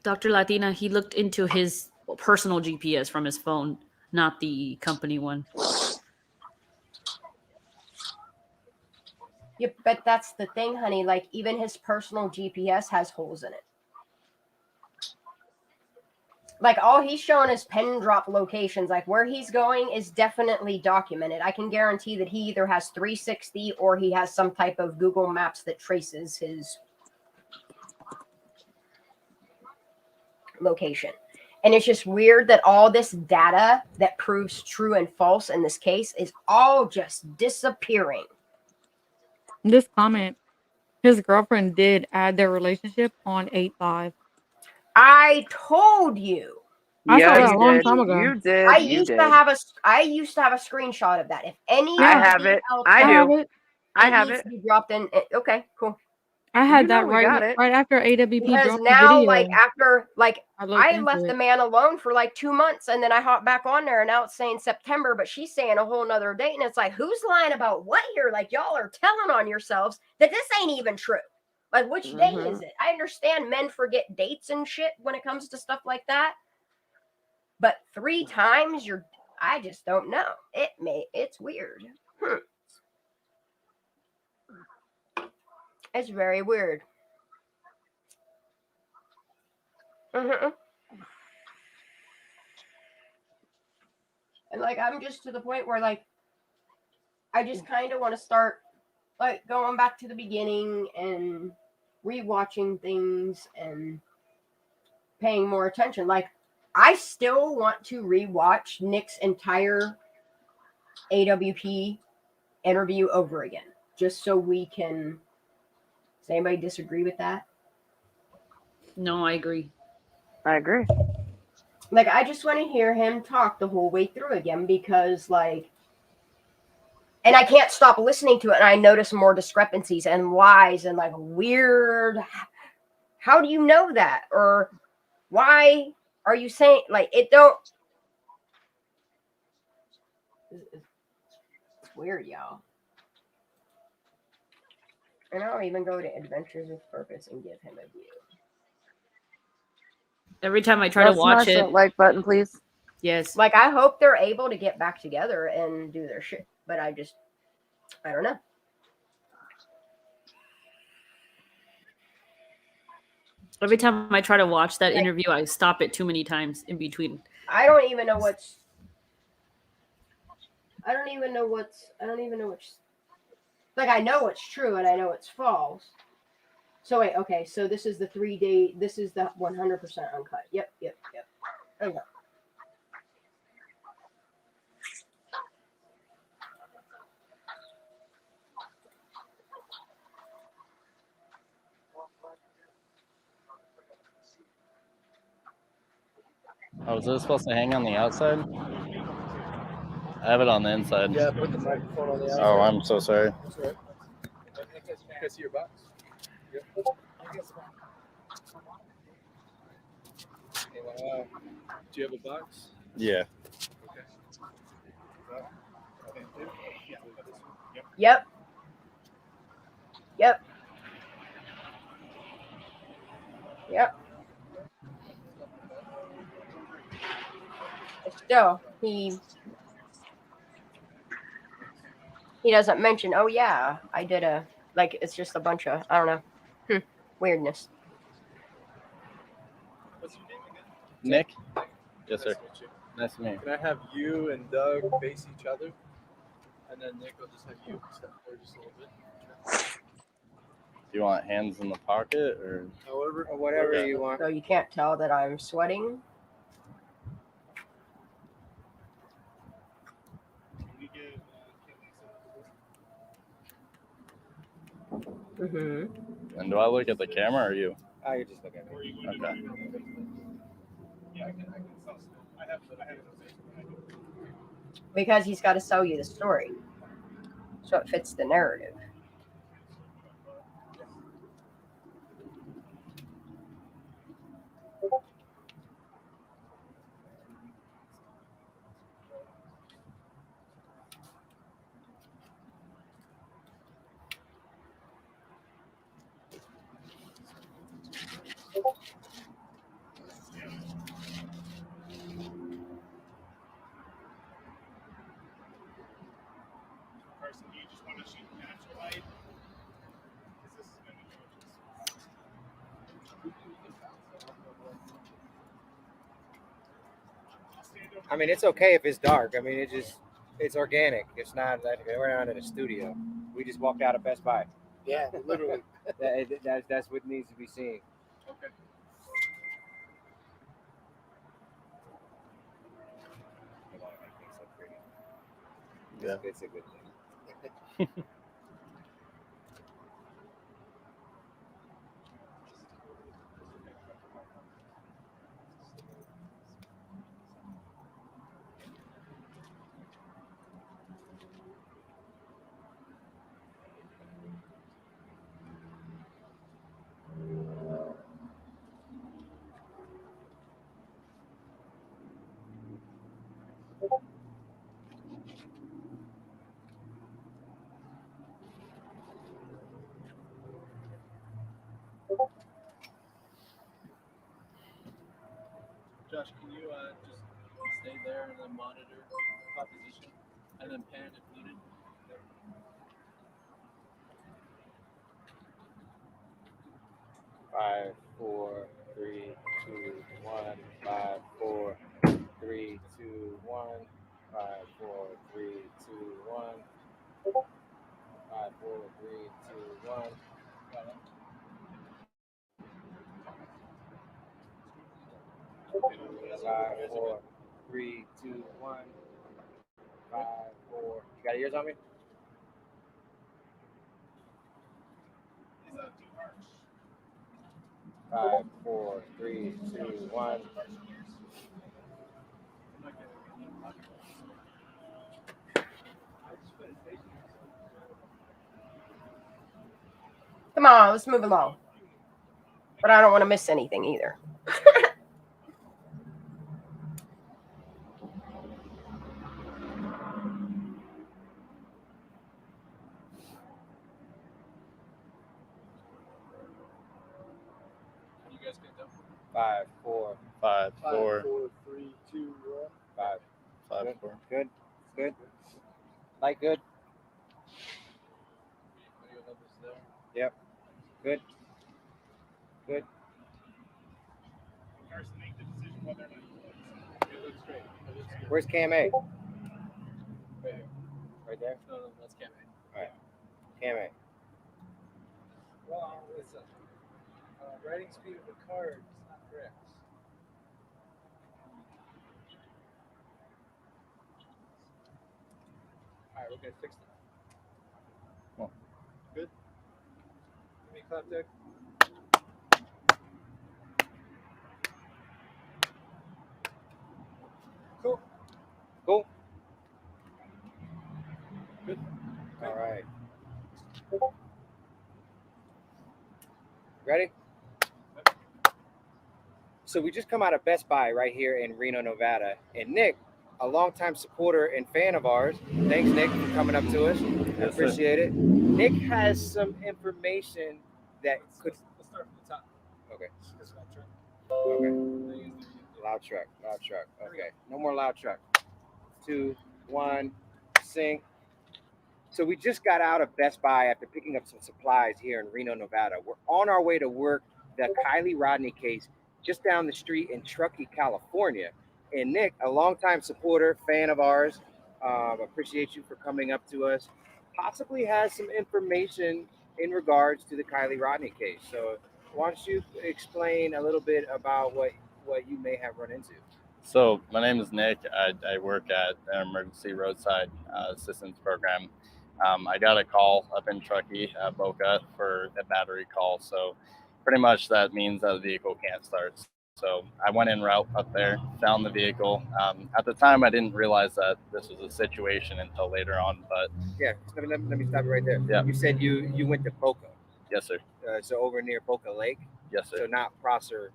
Dr. Latina, he looked into his personal GPS from his phone, not the company one. Yeah, but that's the thing, honey. Like, even his personal GPS has holes in it. Like, all he's showing is pen drop locations. Like, where he's going is definitely documented. I can guarantee that he either has 360 or he has some type of Google Maps that traces his location. And it's just weird that all this data that proves true and false in this case is all just disappearing. This comment, his girlfriend did add their relationship on 8/5. I told you. I saw that a long time ago. You did. I used to have a screenshot of that. If any, I have it. else I do. it I have needs it. to be dropped in. Okay, cool. I had that right after AWP because dropped the now, video. like after, like I into left it. the man alone for like 2 months, and then I hopped back on there, and now it's saying September, but she's saying a whole nother date, and it's like, who's lying about what here? Like y'all are telling on yourselves that this ain't even true. Like which day is it? I understand men forget dates and shit when it comes to stuff like that, but 3 times I just don't know. It's weird. It's very weird. And like I'm just to the point where like I just kind of want to start like going back to the beginning and rewatching things and paying more attention. Like I still want to rewatch Nick's entire AWP interview over again, just so we can. Does anybody disagree with that? No, I agree. I agree. Like I just want to hear him talk the whole way through again because like, and I can't stop listening to it, and I notice more discrepancies and lies and like weird. How do you know that? Or why are you saying like it don't? It's weird, y'all. And I'll even go to Adventures with Purpose and give him a view. Every time I try to watch it, like button, please. Yes. Like I hope they're able to get back together and do their shit, but I don't know. Every time I try to watch that interview, I stop it too many times in between. I don't even know what's. Like I know it's true and I know it's false. So wait, okay. So this is the 3-day. This is the 100% uncut. Yep. Okay. Oh, is this supposed to hang on the outside? I have it on the inside. Yeah, put the microphone on the outside. Oh, I'm so sorry. That's all right. Can I see your box? Yep. Do you have a box? Yeah. Yep. Still, he doesn't mention. Oh yeah, I did a like. It's just a bunch of I don't know, weirdness. What's your name again? Nick? Yes, sir. Nice to meet you. Can I have you and Doug face each other? And then Nick will just have you step forward just a little bit. Do you want hands in the pocket or? However, or whatever you want. So you can't tell that I'm sweating. Mm-hmm. And do I look at the camera or you? Oh, you just look at me. Okay. Because he's got to sell you the story, so it fits the narrative. I mean, it's okay if it's dark. I mean, it's organic. It's not like we're not in a studio. We just walked out of Best Buy. Yeah, literally. That's what needs to be seen. Okay. Yeah. It's a good thing. Josh, can you just stay there and then monitor position and then pan if needed? 5, 4, 3, 2, 1. 5, 4, 3, 2, 1. 5, 4, 3, 2, 1. 5, 4, 3, 2, 1. 5, 4, 3, 2, 1. 5, 4. You got ears on me? Is that too harsh? 5, 4, 3, 2, 1. Come on, let's move along. But I don't want to miss anything either. You guys get them? 5, 4. 5, 5, 4, 4, 3, 2, 1. 5. 5, Good. 4. Good. Good. Light good. Video levels there. Yep. Good. Good. Carson, make the decision whether or not you like it. It looks great. It looks good. Where's Cam A? Right here. Right there? No, that's Cam A. All right. Cam A. Well, listen. Writing speed of the card is not correct. Alright, we're gonna fix that. Cool. Good? Give me a clap there. Cool. Cool. Good. All right. Ready? So we just come out of Best Buy right here in Reno, Nevada. And Nick, a longtime supporter and fan of ours, thanks, Nick, for coming up to us. I appreciate it. Nick has some information that could... Let's start from the top. Okay. Okay. Loud truck. Loud truck. Okay. No more loud truck. 2, 1, sync. So we just got out of Best Buy after picking up some supplies here in Reno, Nevada. We're on our way to work the Kylie Rodney case just down the street in Truckee, California. And Nick, a longtime supporter, fan of ours, appreciate you for coming up to us, possibly has some information in regards to the Kylie Rodney case. So why don't you explain a little bit about what you may have run into? So my name is Nick. I work at an emergency roadside assistance program. I got a call up in Truckee, Boca, for a battery call. So pretty much that means that the vehicle can't start. So I went en route up there, found the vehicle. At the time, I didn't realize that this was a situation until later on. But yeah, let me stop you right there. Yeah. You said you went to Boca. Yes, sir. So over near Boca Lake. Yes, sir. So not Prosser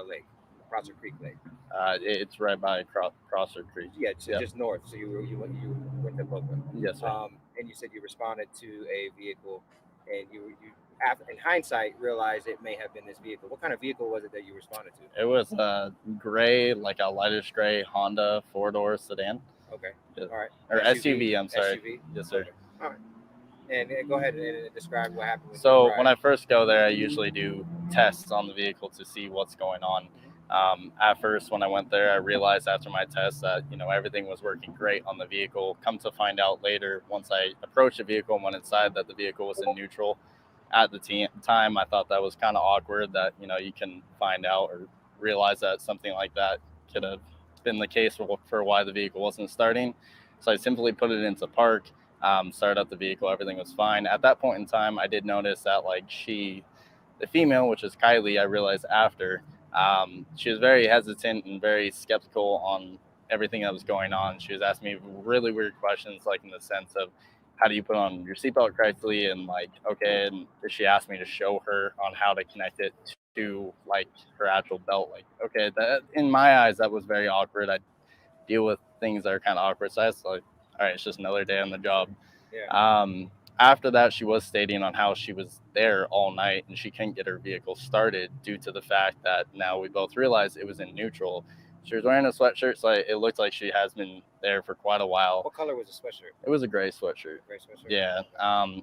Lake, Prosser Creek Lake. It's right by Prosser Creek. Yeah, so just north. So you went to Boca. Yes, sir. And you said you responded to a vehicle, and you in hindsight realized it may have been this vehicle. What kind of vehicle was it that you responded to? It was a gray, like a lightish gray Honda 4-door sedan. Okay. Yeah. All right. Or SUV, I'm sorry. SUV? Yes, sir. Okay. All right. And go ahead and describe what happened. So when I first go there, I usually do tests on the vehicle to see what's going on. At first, when I went there, I realized after my test that, everything was working great on the vehicle. Come to find out later, once I approached the vehicle and went inside, that the vehicle was in neutral. At the time, I thought that was kind of awkward that, you can find out or realize that something like that could have been the case for why the vehicle wasn't starting. So I simply put it into park, started up the vehicle, everything was fine. At that point in time, I did notice that the female, which is Kylie, I realized after, she was very hesitant and very skeptical on everything that was going on. She was asking me really weird questions, like in the sense of, how do you put on your seatbelt correctly? And and she asked me to show her on how to connect it to her actual belt. That in my eyes, that was very awkward. I deal with things that are kind of awkward. So I was like, all right, it's just another day on the job. Yeah. After that, she was stating on how she was there all night and she couldn't get her vehicle started due to the fact that now we both realized it was in neutral. She was wearing a sweatshirt, so it looked like she has been there for quite a while. What color was the sweatshirt? It was a gray sweatshirt. Gray sweatshirt. Yeah.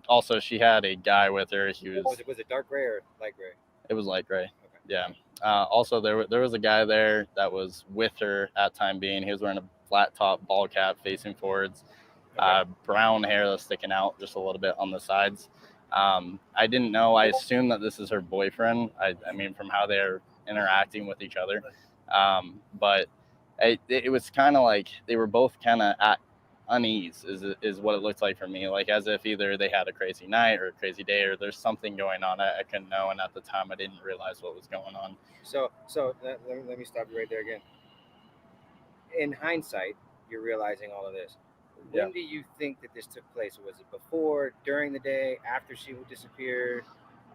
Also, she had a guy with her. He was. Was it dark gray or light gray? It was light gray. Okay. Yeah. Also, there was a guy there that was with her at time being. He was wearing a flat top ball cap facing forwards, brown hair that's sticking out just a little bit on the sides. I didn't know. I assume that this is her boyfriend. I mean, from how they're interacting with each other. But it was kind of like they were both kind of at unease is what it looked like for me, like as if either they had a crazy night or a crazy day or there's something going on I couldn't know, and at the time I didn't realize what was going on. So let me stop you right there again. In hindsight, you're realizing all of this. When do you think that this took place? Was it before, during the day, after she disappeared?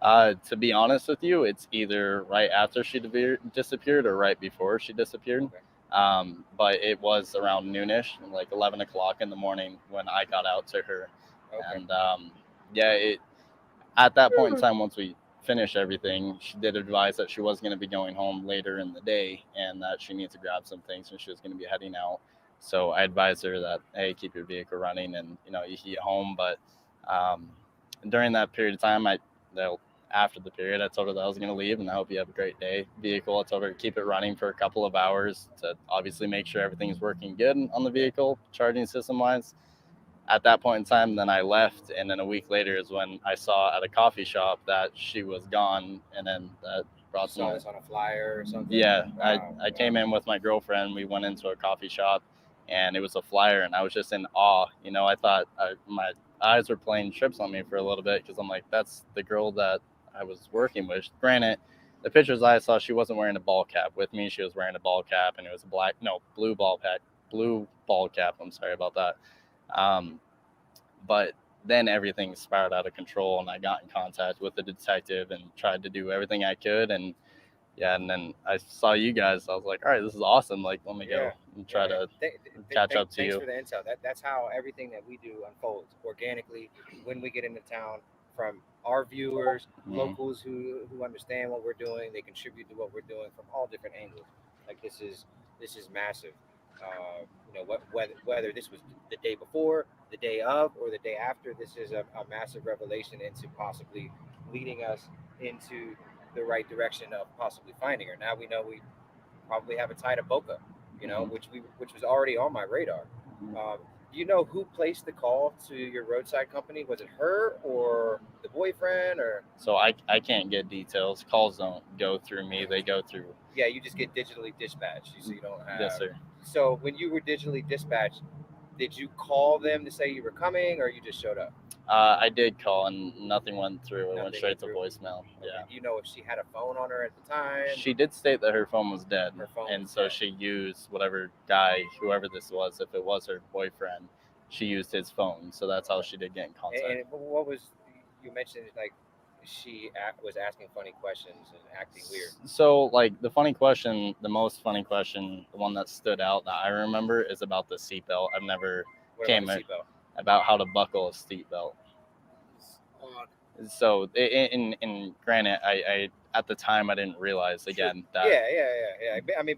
To be honest with you, it's either right after she disappeared or right before she disappeared. Okay. But it was around noonish, like 11 o'clock in the morning when I got out to her. Okay. And at that point in time, once we finished everything, she did advise that she was going to be going home later in the day and that she needs to grab some things and she was going to be heading out. So I advised her that, hey, keep your vehicle running and, you can get home. But during that period of time, after the period, I told her that I was going to leave and I hope you have a great day. Vehicle, I told her to keep it running for a couple of hours to obviously make sure everything is working good on the vehicle, charging system wise. At that point in time, then I left, and then a week later is when I saw at a coffee shop that she was gone, and then that brought me. Saw this on a flyer or something? Yeah, wow. I came in with my girlfriend. We went into a coffee shop, and it was a flyer, and I was just in awe. I thought my eyes were playing tricks on me for a little bit because I'm like, that's the girl that I was working with. Granted, the pictures I saw, she wasn't wearing a ball cap. With me, she was wearing a ball cap, and it was blue ball cap. I'm sorry about that. But then everything spiraled out of control, and I got in contact with the detective and tried to do everything I could. And then I saw you guys. I was like, all right, this is awesome. Like, let me go and try to catch up to you. Thanks for the intel. That's how everything that we do unfolds organically when we get into town. From our viewers, locals who understand what we're doing, they contribute to what we're doing from all different angles. Like this is massive. Whether this was the day before, the day of, or the day after, this is a massive revelation into possibly leading us into the right direction of possibly finding her. Now we know we probably have a tie to Boca, which was already on my radar. Do you know who placed the call to your roadside company? Was it her or the boyfriend or? So I can't get details. Calls don't go through me. They go through. Yeah, you just get digitally dispatched. So you don't have. Yes, sir. So when you were digitally dispatched, did you call them to say you were coming or you just showed up? I did call and nothing went through. It went straight to voicemail. Okay. Yeah. Do you know if she had a phone on her at the time? She did state that her phone was dead. So she used whatever guy, whoever this was, if it was her boyfriend, she used his phone. So that's how she did get in contact. And what was, you mentioned like she was asking funny questions and acting weird. So like the most funny question, the one that stood out that I remember is about the seatbelt. I've never about how to buckle a seatbelt. So in granted, I at the time I didn't realize again that. Yeah. I mean,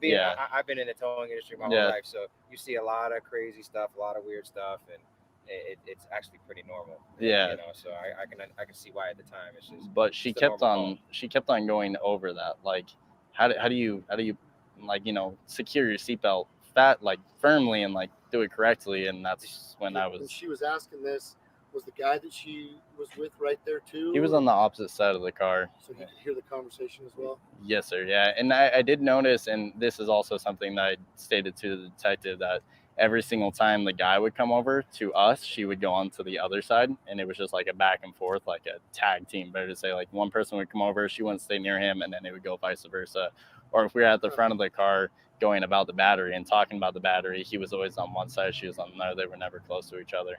I've been in the towing industry my whole life, so you see a lot of crazy stuff, a lot of weird stuff, and it's actually pretty normal. Yeah. So I can see why at the time it's just. But she kept on going over that, like how do you like secure your seatbelt firmly and like do it correctly, and that's when I was. When she was asking this, was the guy that she was with right there too? He was on the opposite side of the car. So he could hear the conversation as well? Yes, sir. Yeah. And I did notice, and this is also something that I stated to the detective, that every single time the guy would come over to us, she would go on to the other side. And it was just like a back and forth, like a tag team. Better to say, like one person would come over, she wouldn't stay near him, and then it would go vice versa. Or if we were at the front of the car going about the battery and talking about the battery, he was always on one side, she was on another. They were never close to each other.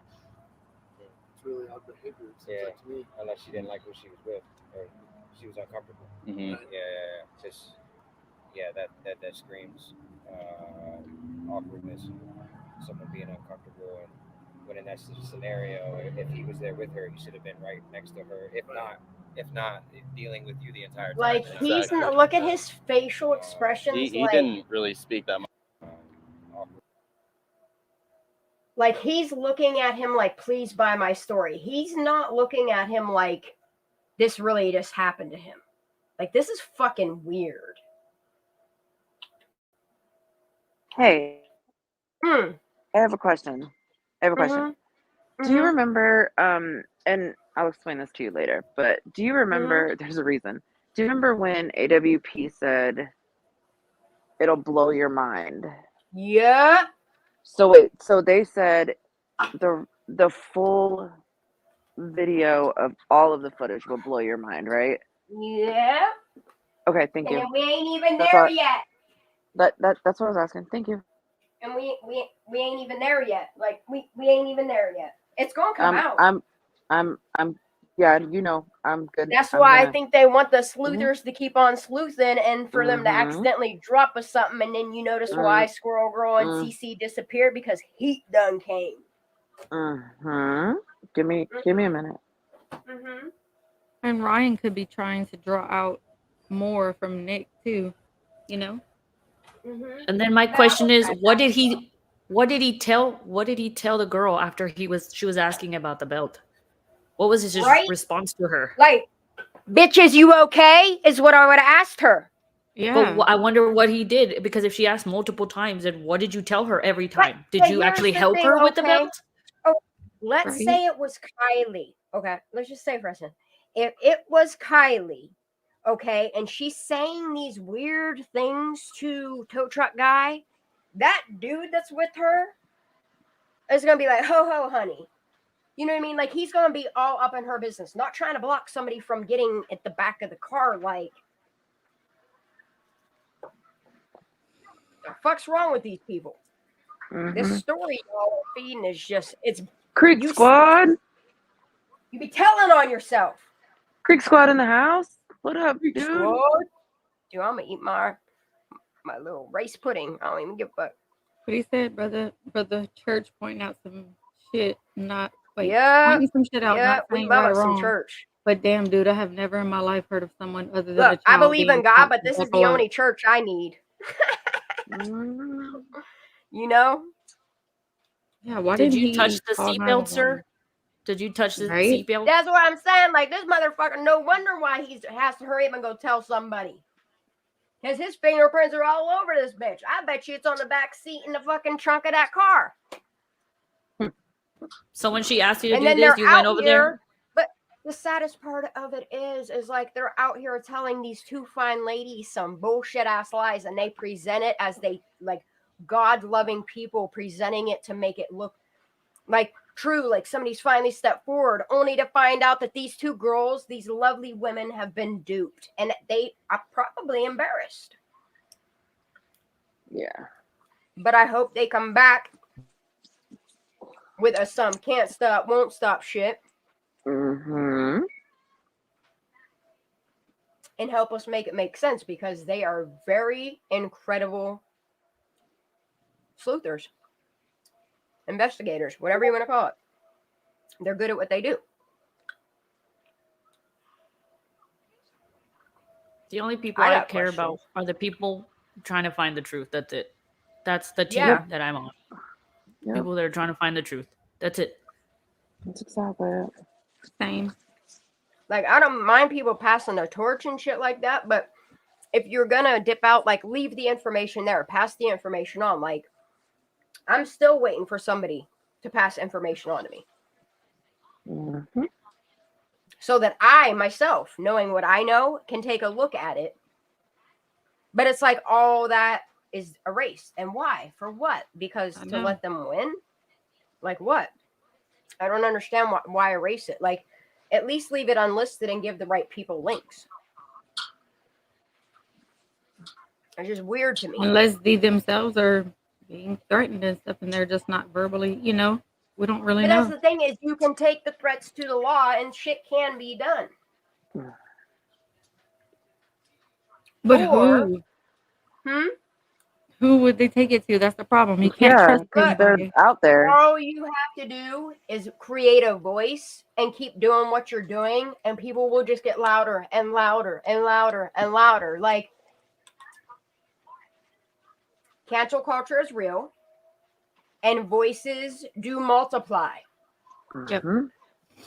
Really odd behavior. Like to me. Unless she didn't like who she was with, or she was uncomfortable. Mm-hmm. That screams awkwardness. Someone being uncomfortable and when in that scenario, if he was there with her, he should have been right next to her. If not, dealing with you the entire time. Like he's look at his facial expressions. He didn't really speak that much. Like he's looking at him like, please buy my story. He's not looking at him like this really just happened to him. Like this is fucking weird. Hey, I have a question. Do you remember, and I'll explain this to you later, but do you remember, there's a reason. Do you remember when AWP said, it'll blow your mind? Yeah. So they said the full video of all of the footage will blow your mind, right? Yeah. Okay, thank you. And we ain't even there yet. That's what I was asking. Thank you. And we ain't even there yet. Like we ain't even there yet. It's gonna come out. I'm yeah, you know, I'm good. That's why I think they want the sleuthers to keep on sleuthing and for them to accidentally drop us something, and then you notice why Squirrel Girl and CC disappeared, because heat done came. Give me a minute. And Ryan could be trying to draw out more from Nick too, you know. And then my question is, what did he tell the girl after she was asking about the belt? What was his response to her? Like, bitch, is you okay? Is what I would have asked her. Yeah. But I wonder what he did, because if she asked multiple times, then what did you tell her every time? Did you actually help her with the belt? Oh, let's say it was Kylie. Okay, let's just say for instance, if it was Kylie, okay, and she's saying these weird things to tow truck guy, that dude that's with her is gonna be like, ho ho, honey. You know what I mean? Like he's gonna be all up in her business, not trying to block somebody from getting at the back of the car. Like, the fuck's wrong with these people? This story y'all are feeding is just—it's Creek Squad. You be telling on yourself. Creek Squad in the house. What up, dude? Squad? Dude, I'm gonna eat my little rice pudding. I don't even give a fuck. But he said, brother Church pointing out some shit, not pointing some shit out, not saying right or wrong. Church. But damn, dude, I have never in my life heard of someone other than Look, a child I believe in God, but this is the only up. church I need. You know? Yeah, why did didn't you he touch the seatbelt, sir? Did you touch the seatbelt? That's what I'm saying. Like, this motherfucker, no wonder why he has to hurry up and go tell somebody. Because his fingerprints are all over this bitch. I bet you it's on the back seat in the fucking trunk of that car. So when she asked you to do this, you went over there? But the saddest part of it is like they're out here telling these two fine ladies some bullshit ass lies, and they present it as they, like, God-loving people presenting it to make it look like true, like somebody's finally stepped forward, only to find out that these two girls, these lovely women, have been duped, and they are probably embarrassed. Yeah. But I hope they come back with some can't stop, won't stop shit. And help us make it make sense, because they are very incredible sleuthers, investigators, whatever you want to call it. They're good at what they do. The only people I care about are the people trying to find the truth. That's it. That's the team that I'm on. Yep. People that are trying to find the truth. That's it. That's exactly it. Same. Like, I don't mind people passing the torch and shit like that, but if you're gonna dip out, like, leave the information there, pass the information on. Like, I'm still waiting for somebody to pass information on to me. So that I, myself, knowing what I know, can take a look at it. But it's like all that is erased. And why? For what? Because to let them win? Like what? I don't understand why erase it. Like, at least leave it unlisted and give the right people links. It's just weird to me. Unless they themselves are being threatened and stuff, and they're just not verbally, you know, we don't really know. But that's the thing, is you can take the threats to the law and shit can be done. But who? Who would they take it to? That's the problem. You can't trust they're anybody. out there. All you have to do is create a voice and keep doing what you're doing, and people will just get louder and louder and louder and louder. Like, cancel culture is real, and voices do multiply. Yep.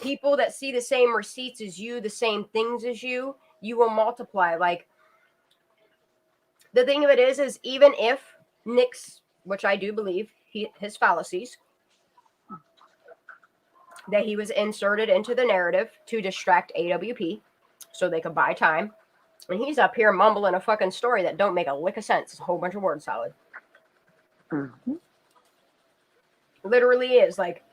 People that see the same receipts as you, the same things as you, you will multiply. Like, the thing of it is even if Nick's, which I do believe, his fallacies, that he was inserted into the narrative to distract AWP so they could buy time. And he's up here mumbling a fucking story that don't make a lick of sense. It's a whole bunch of word salad. Literally is like,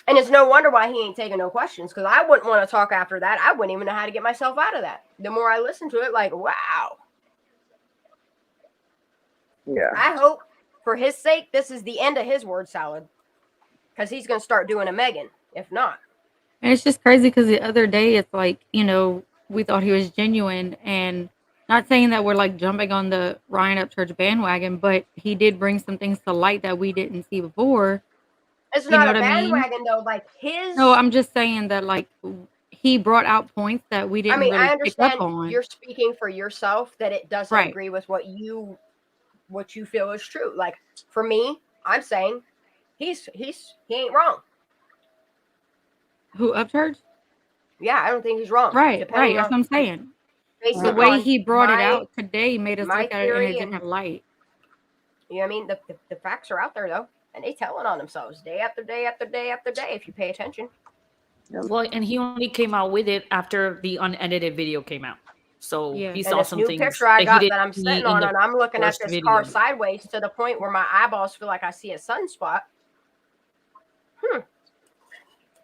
and it's no wonder why he ain't taking no questions, because I wouldn't want to talk after that. I wouldn't even know how to get myself out of that. The more I listen to it, like, wow. Yeah. I hope for his sake this is the end of his word salad, because he's going to start doing a Megan, if not. And it's just crazy because the other day it's like, you know, we thought he was genuine, and not saying that we're like jumping on the Ryan Upchurch bandwagon, but he did bring some things to light that we didn't see before. It's not a bandwagon though, like his. No, I'm just saying that like he brought out points that we didn't really I pick up understand on. you're speaking for yourself, that it doesn't Right. agree with what you feel is true. Like, for me, I'm saying he ain't wrong. Who, Upchurch? Yeah, I don't think he's wrong. Right. That's what I'm saying. The way he brought it out today made us look at it in a different light. You know what I mean? The facts are out there though, and they telling on themselves day after day after day after day if you pay attention. Well, and he only came out with it after the unedited video came out. So he saw some new things picture I got that I'm see sitting in on, the and I'm looking at first this video. car sideways to the point where my eyeballs feel like I see a sunspot.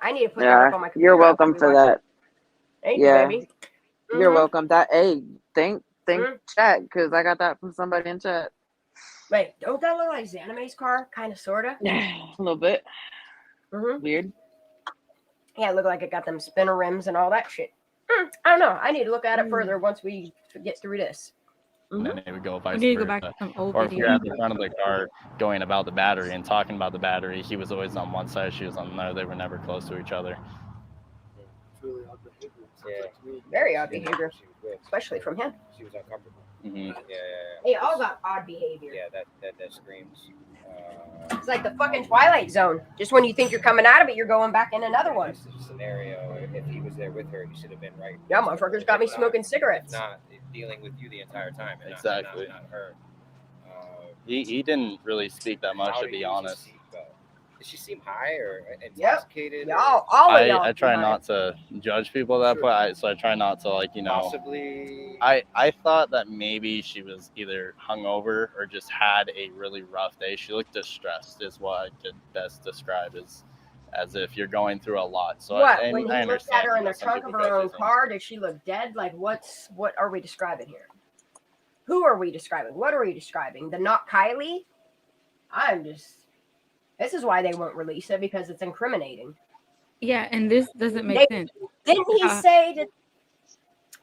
I need to put that up on my computer. You're welcome for that. Thank you, baby. You're welcome. That thank chat, because I got that from somebody in chat. Wait, don't that look like Xanime's car? Kind of, sort of. A little bit. Weird. Yeah, it looked like it got them spinner rims and all that shit. I don't know. I need to look at it further once we get through this. And then it would go vice need to versa. go back to some old or if you're videos. at the front of the car going about the battery and talking about the battery, he was always on one side, she was on another. They were never close to each other. Really odd behavior. Yeah. Very odd behavior, especially from him. She was uncomfortable. Mm-hmm. They all got odd behavior. Yeah, that screams. It's like the fucking Twilight Zone. Just when you think you're coming out of it, you're going back in another one. That's the scenario. If he was there with her, he should have been right. Yeah, motherfuckers got me smoking cigarettes. Not dealing with you the entire time. And Exactly. Not her. He didn't really speak that much, How to did be you honest. see, did she seem high or intoxicated? Yep. All of y'all I try not to judge people at that point, so I try not to, like, you know. Possibly. I thought that maybe she was either hungover or just had a really rough day. She looked distressed, is what I could best describe as if you're going through a lot. So What? I When he looked at her in the trunk of her own car, did she look dead? Like, what are we describing here? Who are we describing? What are we describing? The not Kylie? This is why they won't release it, because it's incriminating. Yeah, and this doesn't make sense. Didn't he say that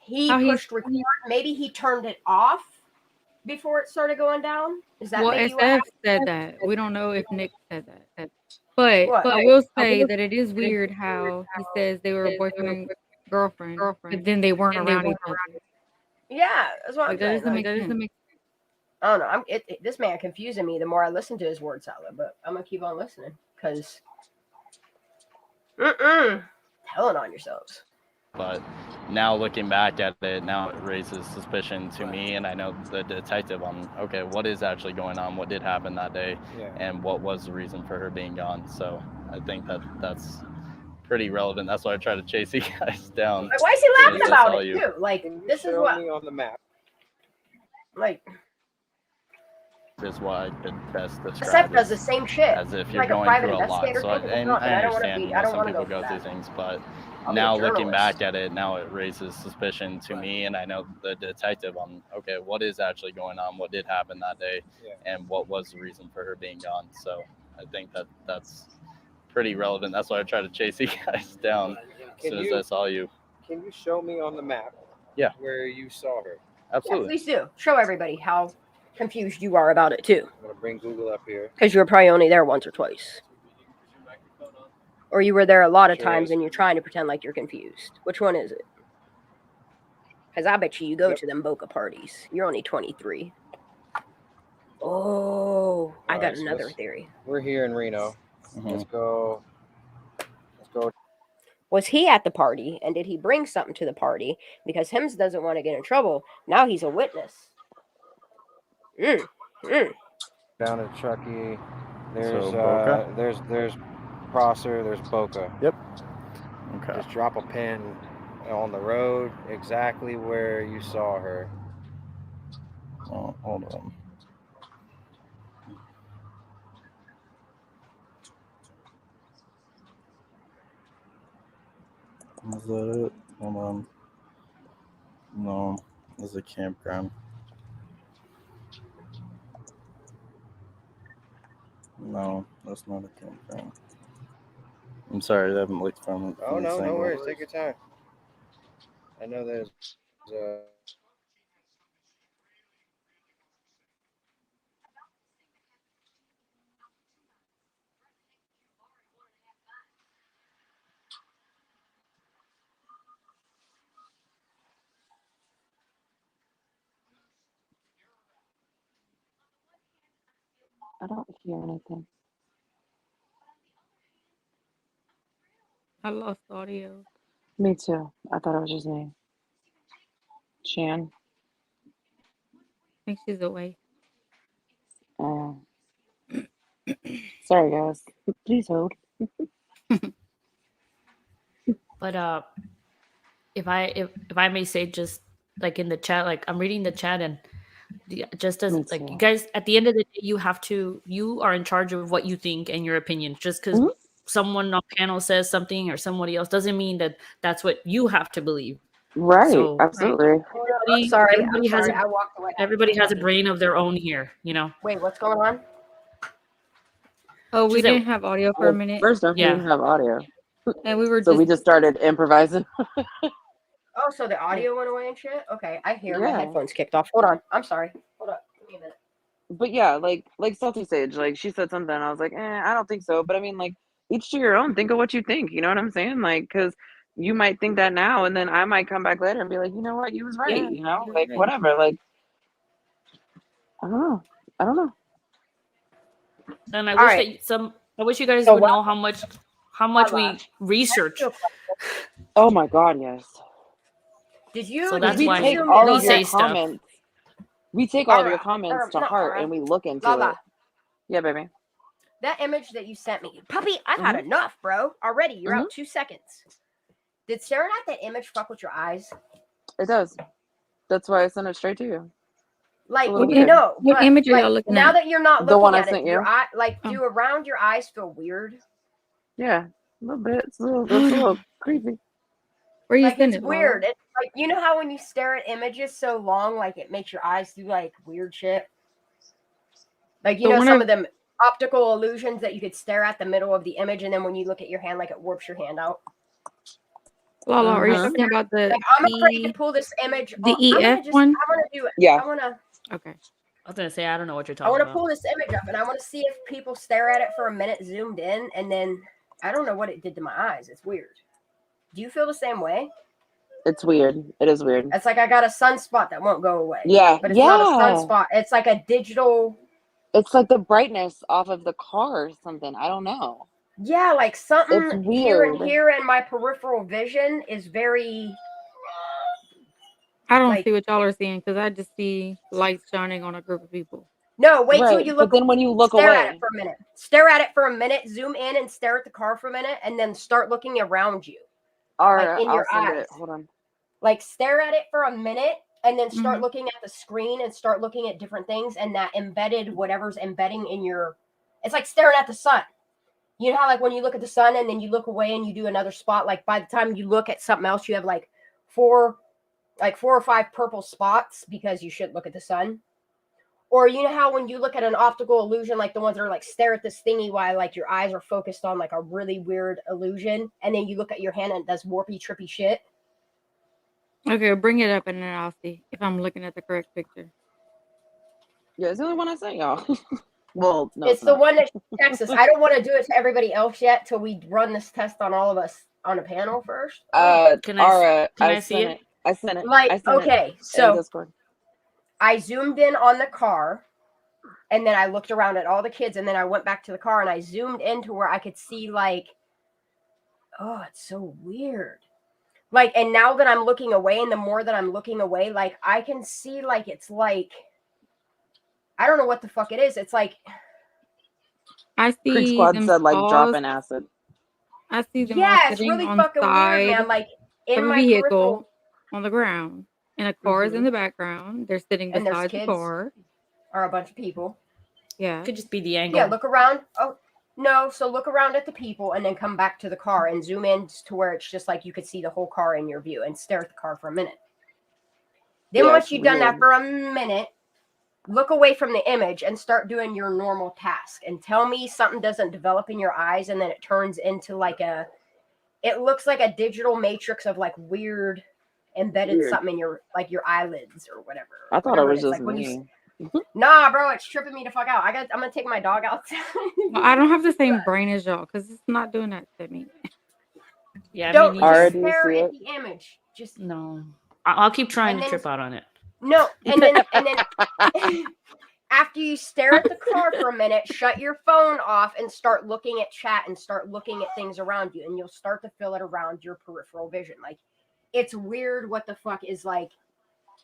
he pushed record? Maybe he turned it off before it started going down? Is that maybe what SF happened? said that. We don't know if Nick said that. But I will say that it is weird how he says they were boyfriend, girlfriend, but then they weren't around each other. Yeah, that's what I'm saying. That doesn't make sense. I don't know. This man confusing me the more I listen to his word salad, but I'm gonna keep on listening because telling on yourselves. But now looking back at it, now it raises suspicion to me, and I know the detective on, okay, what is actually going on? What did happen that day? And what was the reason for her being gone? So I think that's pretty relevant. That's why I try to chase you guys down. Like, why is he laughing about it too? Like, this is what on the map. Like, is what I could best describe. SF does the same shit. As if you're like going a private through a lot. investigator. So I understand some people go through things, but now looking back at it, now it raises suspicion to me, and I know the detective on, okay, what is actually going on? What did happen that day? And what was the reason for her being gone? So I think that's pretty relevant. That's why I try to chase you guys down as soon as I saw you. Can you show me on the map where you saw her? Absolutely. Yeah, please do. Show everybody how confused you are about it too. I'm gonna bring Google up here. Because you were probably only there once or twice. Or you were there a lot of times and you're trying to pretend like you're confused. Which one is it? Because I bet you go to them Boca parties. You're only 23. Oh, I got another theory. We're here in Reno. Let's go. Was he at the party and did he bring something to the party? Because Hims doesn't want to get in trouble. Now he's a witness. Down at Truckee. There's Prosser, there's Boca. Yep. Okay. Just drop a pin on the road exactly where you saw her. Oh, hold on. Is that it? Hold on. No, this is a campground. No, that's not a campground. I'm sorry, I haven't looked from it. Oh, no worries. Take your time. I know there's I don't hear anything. I lost audio. Me too. I thought it was just me. Shan. I think she's away. Sorry, guys. Please hold. But if I may say, just like in the chat, like I'm reading the chat, and just as like you guys, at the end of the day, you are in charge of what you think and your opinion. Just because someone on panel says something or somebody else doesn't mean that that's what you have to believe. Right. So, absolutely. Everybody has a brain of their own here, you know. Wait, what's going on? Oh, we didn't have audio for a minute. First off, we didn't have audio. And we were we just started improvising. Oh, so the audio went away and shit? Okay, I hear my headphones kicked off. Hold on. I'm sorry. Hold up. Give me a minute. But yeah, like Salty Sage, like she said something. I was like, I don't think so. But I mean, like, each to your own. Think of what you think. You know what I'm saying? Like, because you might think that now, and then I might come back later and be like, you know what, you was right. Yeah, you know, like whatever. Like, I don't know. And I wish you guys would know how much we research. Oh my God, yes. Did you? So that's we why take all we of say your stuff. comments. We take all of your comments to heart and we look into it. Yeah, baby. That image that you sent me, puppy, I've had enough, bro. Already, you're out 2 seconds. Did staring at that image fuck with your eyes? It does. That's why I sent it straight to you. Like, what image are y'all looking now at? that you're not The looking one I at sent it, your you. eye, like, do around your eyes feel weird? Yeah, a little bit. It's a little creepy. Where you like, send it's it? weird. It's like, you know how when you stare at images so long, like, it makes your eyes do, like, weird shit? Like, you know, some of them optical illusions that you could stare at the middle of the image, and then when you look at your hand, like, it warps your hand out. Lala, are you talking about the? Like, I'm afraid to pull this image. The EF one? I want to do it. Yeah. I want to. Okay. I was gonna say I don't know what you're I talking want about. to pull this image up, and I want to see if people stare at it for a minute, zoomed in, and then I don't know what it did to my eyes. It's weird. Do you feel the same way? It's weird. It is weird. It's like I got a sunspot that won't go away. Yeah. But it's not a sunspot. It's like a digital. It's like the brightness off of the car or something. I don't know. Yeah, like something It's here and weird. here in my peripheral vision is very. I don't see what y'all are seeing because I just see lights shining on a group of people. No, wait till you look. But then when you look stare away, at it for a minute. Stare at it for a minute. Zoom in and stare at the car for a minute, and then start looking around you. All right, in your eyes. Hold on. Like stare at it for a minute, and then start looking at the screen and start looking at different things, and that embedded whatever's embedding in your. It's like staring at the sun. You know how like when you look at the sun and then you look away and you do another spot. Like by the time you look at something else, you have like four or five purple spots because you should look at the sun. Or you know how when you look at an optical illusion, like the ones that are like stare at this thingy while like your eyes are focused on like a really weird illusion, and then you look at your hand and it does warpy, trippy shit. Okay, bring it up and then I'll see if I'm looking at the correct picture. Yeah, it's the only one I sent y'all. Well, no, it's the one that texts us. I don't want to do it to everybody else yet till we run this test on all of us on a panel first. Can I see it? I sent it. Like, I sent okay, it so in Discord. I zoomed in on the car, and then I looked around at all the kids, and then I went back to the car, and I zoomed into where I could see, like, oh, it's so weird. Like, and now that I'm looking away, and the more that I'm looking away, like, I can see, like, it's like, I don't know what the fuck it is. It's like, I see Creek Squad them said, like, paws. dropping acid. I see them yeah, all it's sitting really on fucking side weird, man. Like, in of a my vehicle peripheral, on the ground, and a car is in the background. They're sitting and there's beside the kids car. or a bunch of people. Yeah. Could just be the angle. Yeah, look around. Oh, no. So look around at the people and then come back to the car and zoom in to where it's just like you could see the whole car in your view and stare at the car for a minute. Then once you've done that for a minute, look away from the image and start doing your normal task and tell me something doesn't develop in your eyes and then it turns into like it looks like a digital matrix of like weird embedded something in your like your eyelids or whatever. I thought it was just like me. Nah, bro, it's tripping me the fuck out. I'm gonna take my dog outside. Well, I don't have the same brain as y'all because it's not doing that to me. Yeah, don't just stare at the image. Just no. I'll keep trying to trip out on it. No, and then after you stare at the car for a minute, shut your phone off and start looking at chat and start looking at things around you, and you'll start to feel it around your peripheral vision. Like, it's weird what the fuck is like.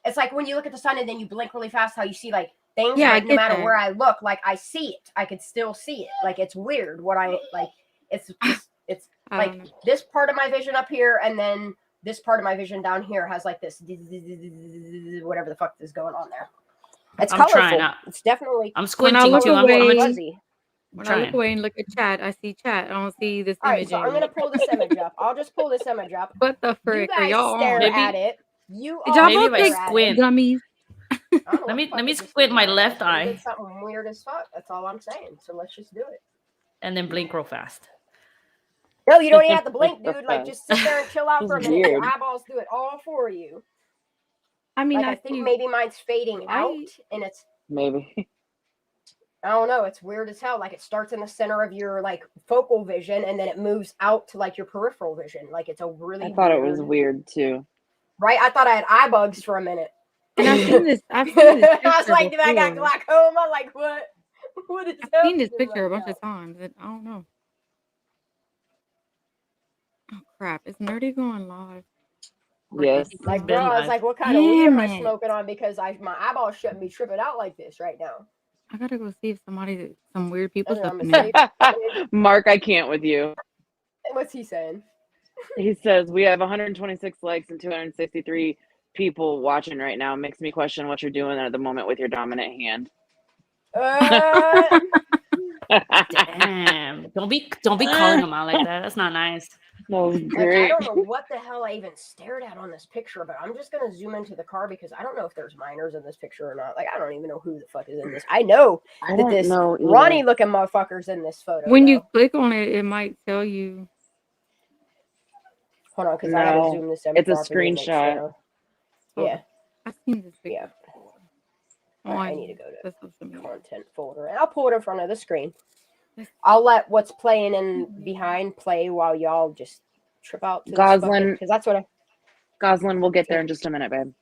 It's like when you look at the sun and then you blink really fast, how you see like things. Yeah, but no matter where I look, like I see it. I could still see it. Like, it's weird what I like. It's like this part of my vision up here, and then this part of my vision down here has like this whatever the fuck is going on there. It's colorful. It's definitely. I'm squinting too. I'm fuzzy. When I look away and look at chat, I see chat. I don't see this image. All right, so I'm gonna pull this image up. I'll just pull this image up. What the frick you are guys y'all stare on? at it. You maybe if I squint. Dummies. Let me squint my left eye. It's something weird as fuck. That's all I'm saying. So let's just do it. And then blink real fast. No, you don't even have to blink, dude. Like, just sit there and chill out for a minute. Your eyeballs do it all for you. I mean, like, I think maybe mine's fading out, and it's maybe. I don't know. It's weird as hell. Like, it starts in the center of your like focal vision, and then it moves out to like your peripheral vision. Like, it's a really. I thought it was weird too. Right? I thought I had eye bugs for a minute. And I've seen this. I was like, did I got glaucoma? Like, what? What is I've seen this picture a bunch of times. And I don't know. Oh crap! Is Nerdy going live? Yes. Like, bro, I was like, what kind of weed am I smoking on? Because my eyeballs shouldn't be tripping out like this right now. I gotta go see if some weird people's up in there. Mark, I can't with you. What's he saying? He says we have 126 likes and 263 people watching right now. Makes me question what you're doing at the moment with your dominant hand. Damn! Don't be calling them out like that. That's not nice. No, great. Like, I don't know what the hell I even stared at on this picture, but I'm just gonna zoom into the car because I don't know if there's minors in this picture or not. Like, I don't even know who the fuck is in this. I know that this Ronnie looking motherfucker's in this photo. When you click on it, it might tell you. Hold on, because I gotta zoom this in. It's a screenshot. Sure. Yeah, I've seen this picture. Yeah. I need to go to the content folder, and I'll pull it in front of the screen. I'll let what's playing in behind play while y'all just trip out to Goslin, because that's what Goslin will get there in just a minute, babe.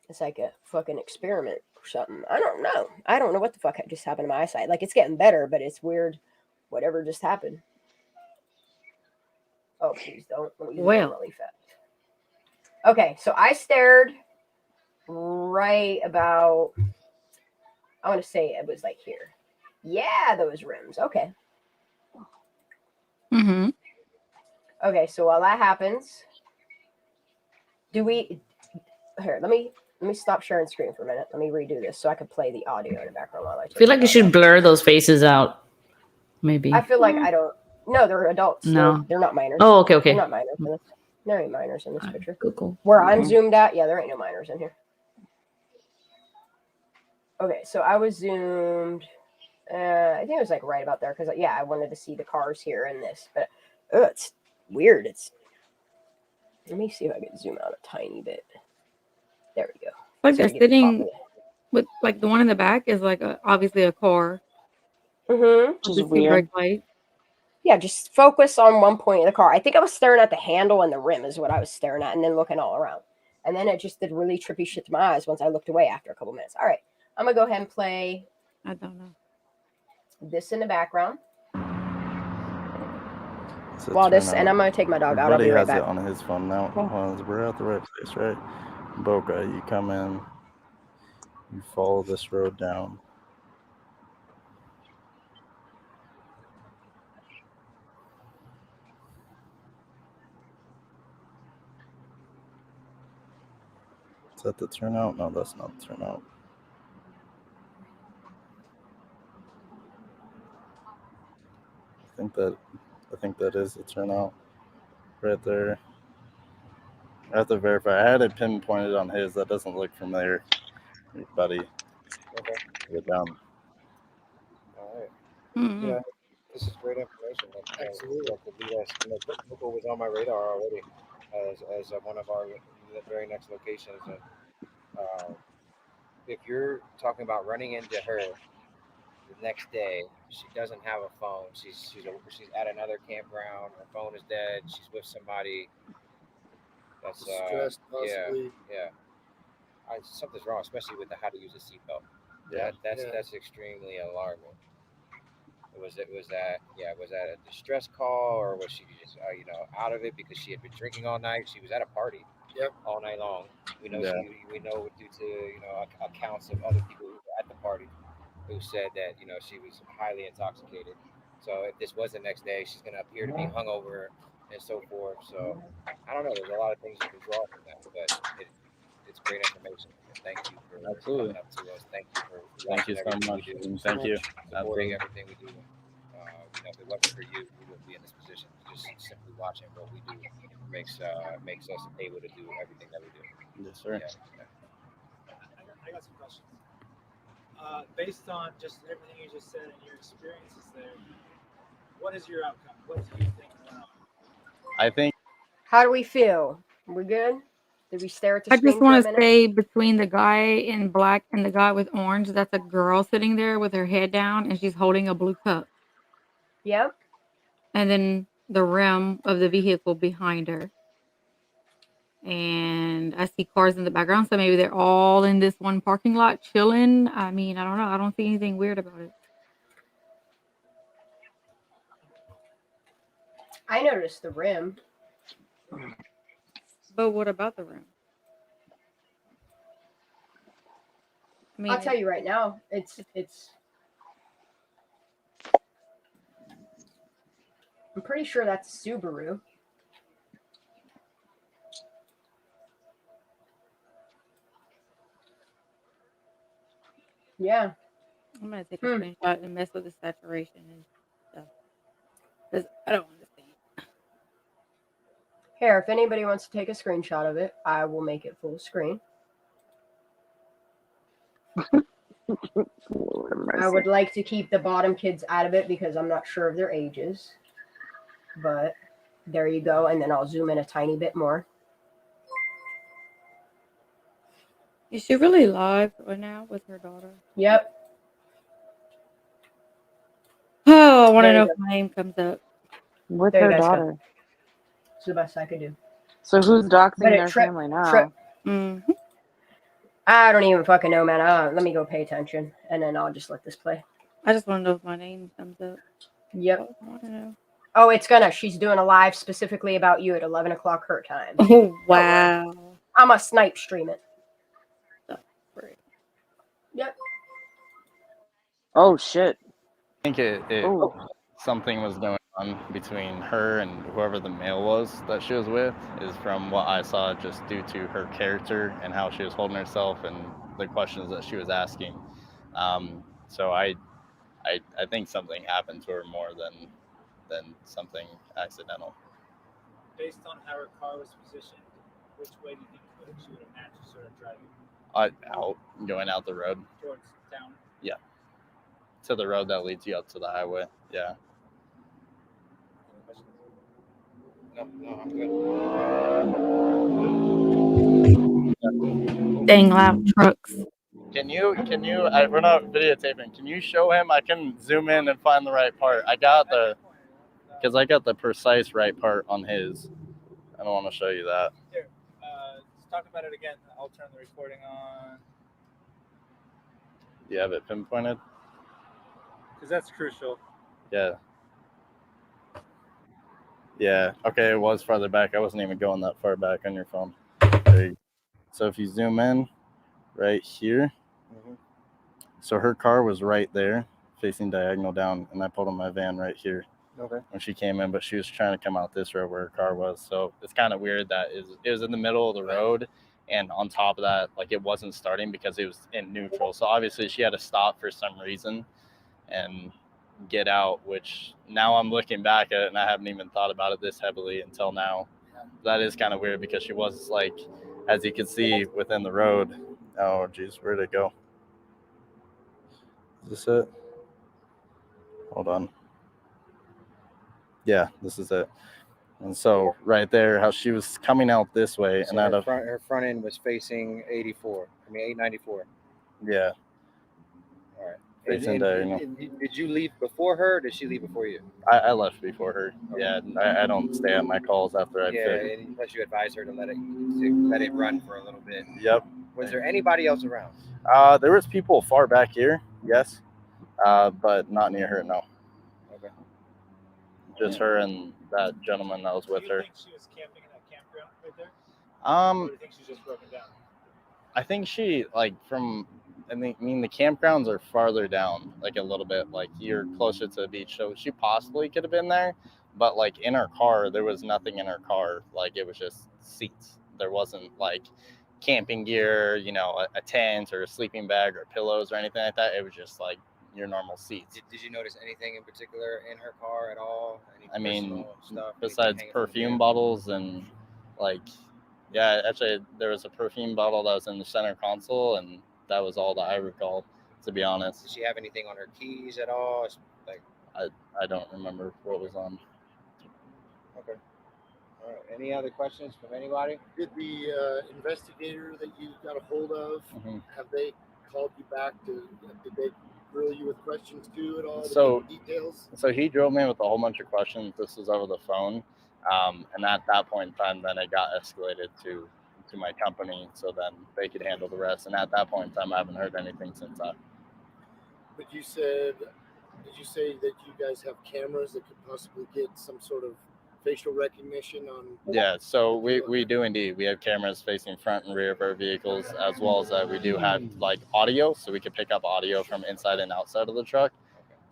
It's like a fucking experiment or something. I don't know. I don't know what the fuck just happened to my eyesight. Like, it's getting better, but it's weird. Whatever just happened. Oh, please don't. Let me really fast. Okay, so I stared right about. I want to say it was like here. Yeah, those rims. Okay. Mm-hmm. Okay, so while that happens, let me stop sharing screen for a minute. Let me redo this so I can play the audio in the background while I feel like you should blur those faces out. Maybe. I feel like I don't. No, they're adults. No, they're not minors. Oh, okay. They're not minors. There ain't minors in this picture. Cool. Where I'm zoomed at, yeah, there ain't no minors in here. Okay, so I was zoomed. I think it was like right about there because I wanted to see the cars here in this, but it's weird. Let me see if I can zoom out a tiny bit. There we go. Like they're sitting With like the one in the back is like obviously a car. Mm-hmm. With the two brake lights. Yeah, just focus on one point in the car. I think I was staring at the handle and the rim is what I was staring at, and then looking all around. And then it just did really trippy shit to my eyes once I looked away after a couple minutes. All right, I'm gonna go ahead and play. I don't know. This in the background. While this, and I'm gonna take my dog out. I'll be right back. Buddy has it on his phone now. Well, we're at the right place, right? Boca, you come in, you follow this road down. Is that the turnout? No, that's not the turnout. I think that is the turnout right there. I have to verify. I had it pinpointed on his. That doesn't look familiar, buddy. Okay. Get down. All right. Mm-hmm. Yeah, this is great information. That could lead us. Boca was on my radar already as one of our very next locations. And if you're talking about running into her the next day, she doesn't have a phone. She's at another campground. Her phone is dead. She's with somebody. That's stressed, possibly. Yeah. Something's wrong, especially with the how to use a seatbelt. Yeah. That's extremely alarming. Was that a distress call, or was she just out of it because she had been drinking all night? She was at a party all night long. We know we know due to accounts of other people who were at the party who said that she was highly intoxicated. So if this was the next day, she's going to appear to be hungover and so forth. So I don't know. There's a lot of things you can draw from that, but it's great information. Thank you for coming up to us. Thank you for Thank you so much. Thank you. Supporting everything we do. If it wasn't for you, we wouldn't be in this position. Just simply watching what we do makes us able to do everything that we do. Yes, sir. I got some questions. Based on just everything you just said and your experiences there, what is your outcome? What do you think? I think. How do we feel? We're good? Did we stare at the I screen just for a want to minute? say between the guy in black and the guy with orange, that's a girl sitting there with her head down and she's holding a blue cup. Yep. And then the rim of the vehicle behind her. And I see cars in the background, so maybe they're all in this one parking lot chilling. I mean, I don't know. I don't see anything weird about it. I noticed the rim. But what about the rim? I mean, I'll tell you right now, it's. I'm pretty sure that's Subaru. Yeah. I'm gonna take a screenshot and mess with the saturation and stuff because I don't understand. Here, if anybody wants to take a screenshot of it, I will make it full screen. I would like to keep the bottom kids out of it because I'm not sure of their ages. But there you go. And then I'll zoom in a tiny bit more. Is she really live right now with her daughter? Yep. Oh, I want to know if my name comes up. With her daughter. Go. It's the best I could do. So who's doxing their family now? Mm-hmm. I don't even fucking know, man. Let me go pay attention, and then I'll just let this play. I just want to know if my name comes up. Yep. I want to know. Oh, it's gonna. She's doing a live specifically about you at 11 o'clock her time. Oh, wow. I'm a snipe stream it. Yep. Oh, shit. I think something was going on between her and whoever the male was that she was with, is from what I saw, just due to her character and how she was holding herself and the questions that she was asking. So I think something happened to her more than something accidental. Based on how her car was positioned, which way do you think she would have naturally started driving? Going out the road. Towards town? Yeah. To the road that leads you up to the highway. Yeah. No, I'm good. Dang loud trucks. we're not videotaping. Can you show him? I can zoom in and find the right part. Because I got the precise right part on his. I don't want to show you that. Here, let's talk about it again. I'll turn the recording on. You have it pinpointed? Because that's crucial. Yeah. Yeah. Okay, it was farther back. I wasn't even going that far back on your phone. There you go. So if you zoom in right here, so her car was right there, facing diagonal down, and I pulled in my van right here. Okay. When she came in, but she was trying to come out this road where her car was. So it's kind of weird that it was in the middle of the road, and on top of that, like it wasn't starting because it was in neutral. So obviously she had to stop for some reason and get out, which now I'm looking back at it and I haven't even thought about it this heavily until now. That is kind of weird because she was like, as you can see within the road. Oh geez, where'd it go? Is this it? Hold on. Yeah, this is it. And so right there, how she was coming out this way, So and her front end was facing 894. Yeah. All right. Facing diagonal. Did you leave before her? Or did she leave before you? I left before her. Okay. Yeah, I don't stay at my calls after I fit. And plus you advised her to let it run for a little bit. Yep. Was there anybody else around? There was people far back here, yes, but not near her. No. Okay. Just her and that gentleman that was with her. Do you think she was camping in that campground right there? Or do you think she's just broken down? I think she the campgrounds are farther down, like a little bit, like you're closer to the beach. So she possibly could have been there, but like in her car, there was nothing in her car. Like it was just seats. There wasn't like camping gear, a tent or a sleeping bag or pillows or anything like that. It was just like your normal seats. Did you notice anything in particular in her car at all? Stuff, besides perfume bottles and actually there was a perfume bottle that was in the center console, and that was all that I recall, to be honest. Did she have anything on her keys at all? Like I don't remember what was on. Okay. All right. Any other questions from anybody? Did the investigator that you got a hold of, have they called you back did they grill you with questions too at all? So details? So he drove me with a whole bunch of questions. This was over the phone. And at that point in time, then it got escalated to my company, so then they could handle the rest. And at that point in time, I haven't heard anything since that. But did you say that you guys have cameras that could possibly get some sort of facial recognition on? Yeah, so we do indeed. We have cameras facing front and rear of our vehicles, as well as we do have like audio, so we could pick up audio from inside and outside of the truck.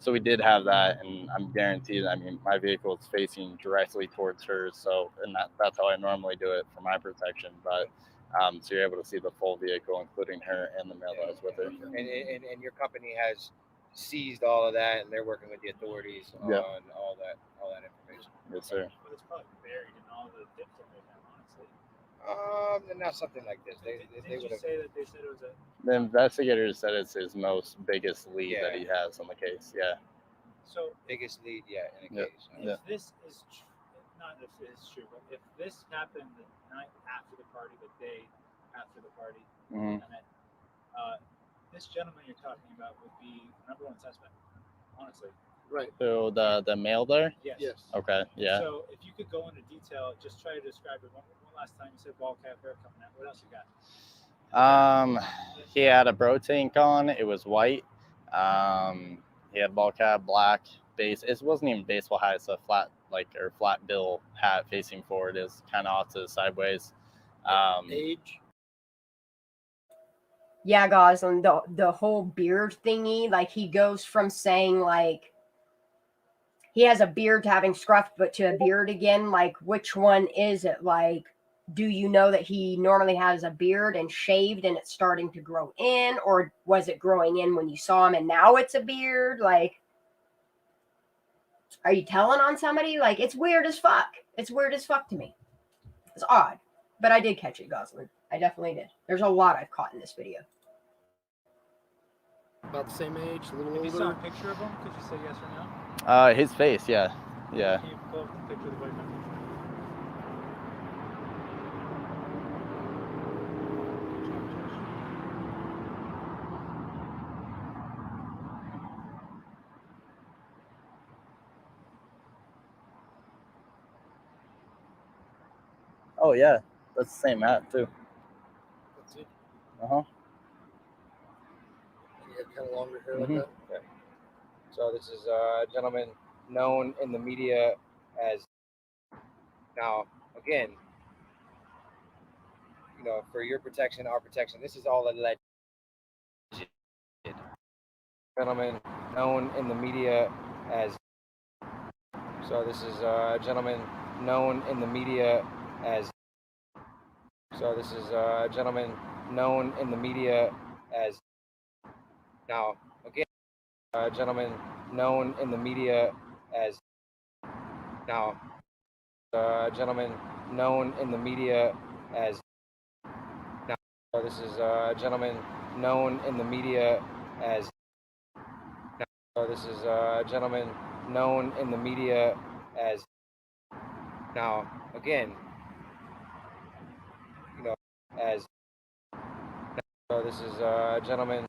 So we did have that, and I'm guaranteed, my vehicle is facing directly towards hers, and that's how I normally do it for my protection. But so you're able to see the full vehicle, including her and the male that was with her. And your company has seized all of that, and they're working with the authorities on all that information. Yes, sir. But it's probably buried in all the tips that they have, honestly. Not something like this. They you say that they said it was The investigators said it's his biggest lead that he has on the case. Yeah. So biggest lead, in a case. If this is not if it's true, but if this happened the night after the party, the day after the party, and then this gentleman you're talking about would be number one suspect, honestly. Right. So the male there? Yes. Okay. Yeah. So if you could go into detail, just try to describe it. One last time, you said ball cap hair coming out. What else you got? He had a bro tank on. It was white. He had ball cap, black base. It wasn't even baseball hat. It's a flat bill hat facing forward. Is kind of off to the sideways. Age. Yeah, Goslin, the whole beard thingy, like he goes from saying like he has a beard to having scruff, but to a beard again, like which one is it? Like, do you know that he normally has a beard and shaved and it's starting to grow in, or was it growing in when you saw him and now it's a beard? Like, are you telling on somebody? Like, it's weird as fuck. It's weird as fuck to me. It's odd, but I did catch it, Goslin. I definitely did. There's a lot I've caught in this video. About the same age, a little older. If you saw a picture of him, could you say yes or no? His face, yeah. Can you pull up the picture of the boyfriend? Oh yeah, that's the same hat too. That's it. Uh-huh. And you have kind of longer hair like that. Okay. So this is a gentleman known in the media as, now again, for your protection, our protection, this is all alleged. Gentleman known in the media as, so this is a gentleman known in the media as, so this is a gentleman known in the media as, now again, a gentleman known in the media as, now a gentleman known in the media as, now this is a gentleman known in the media as, now this is a gentleman known in the media as, now again, as, so this is a gentleman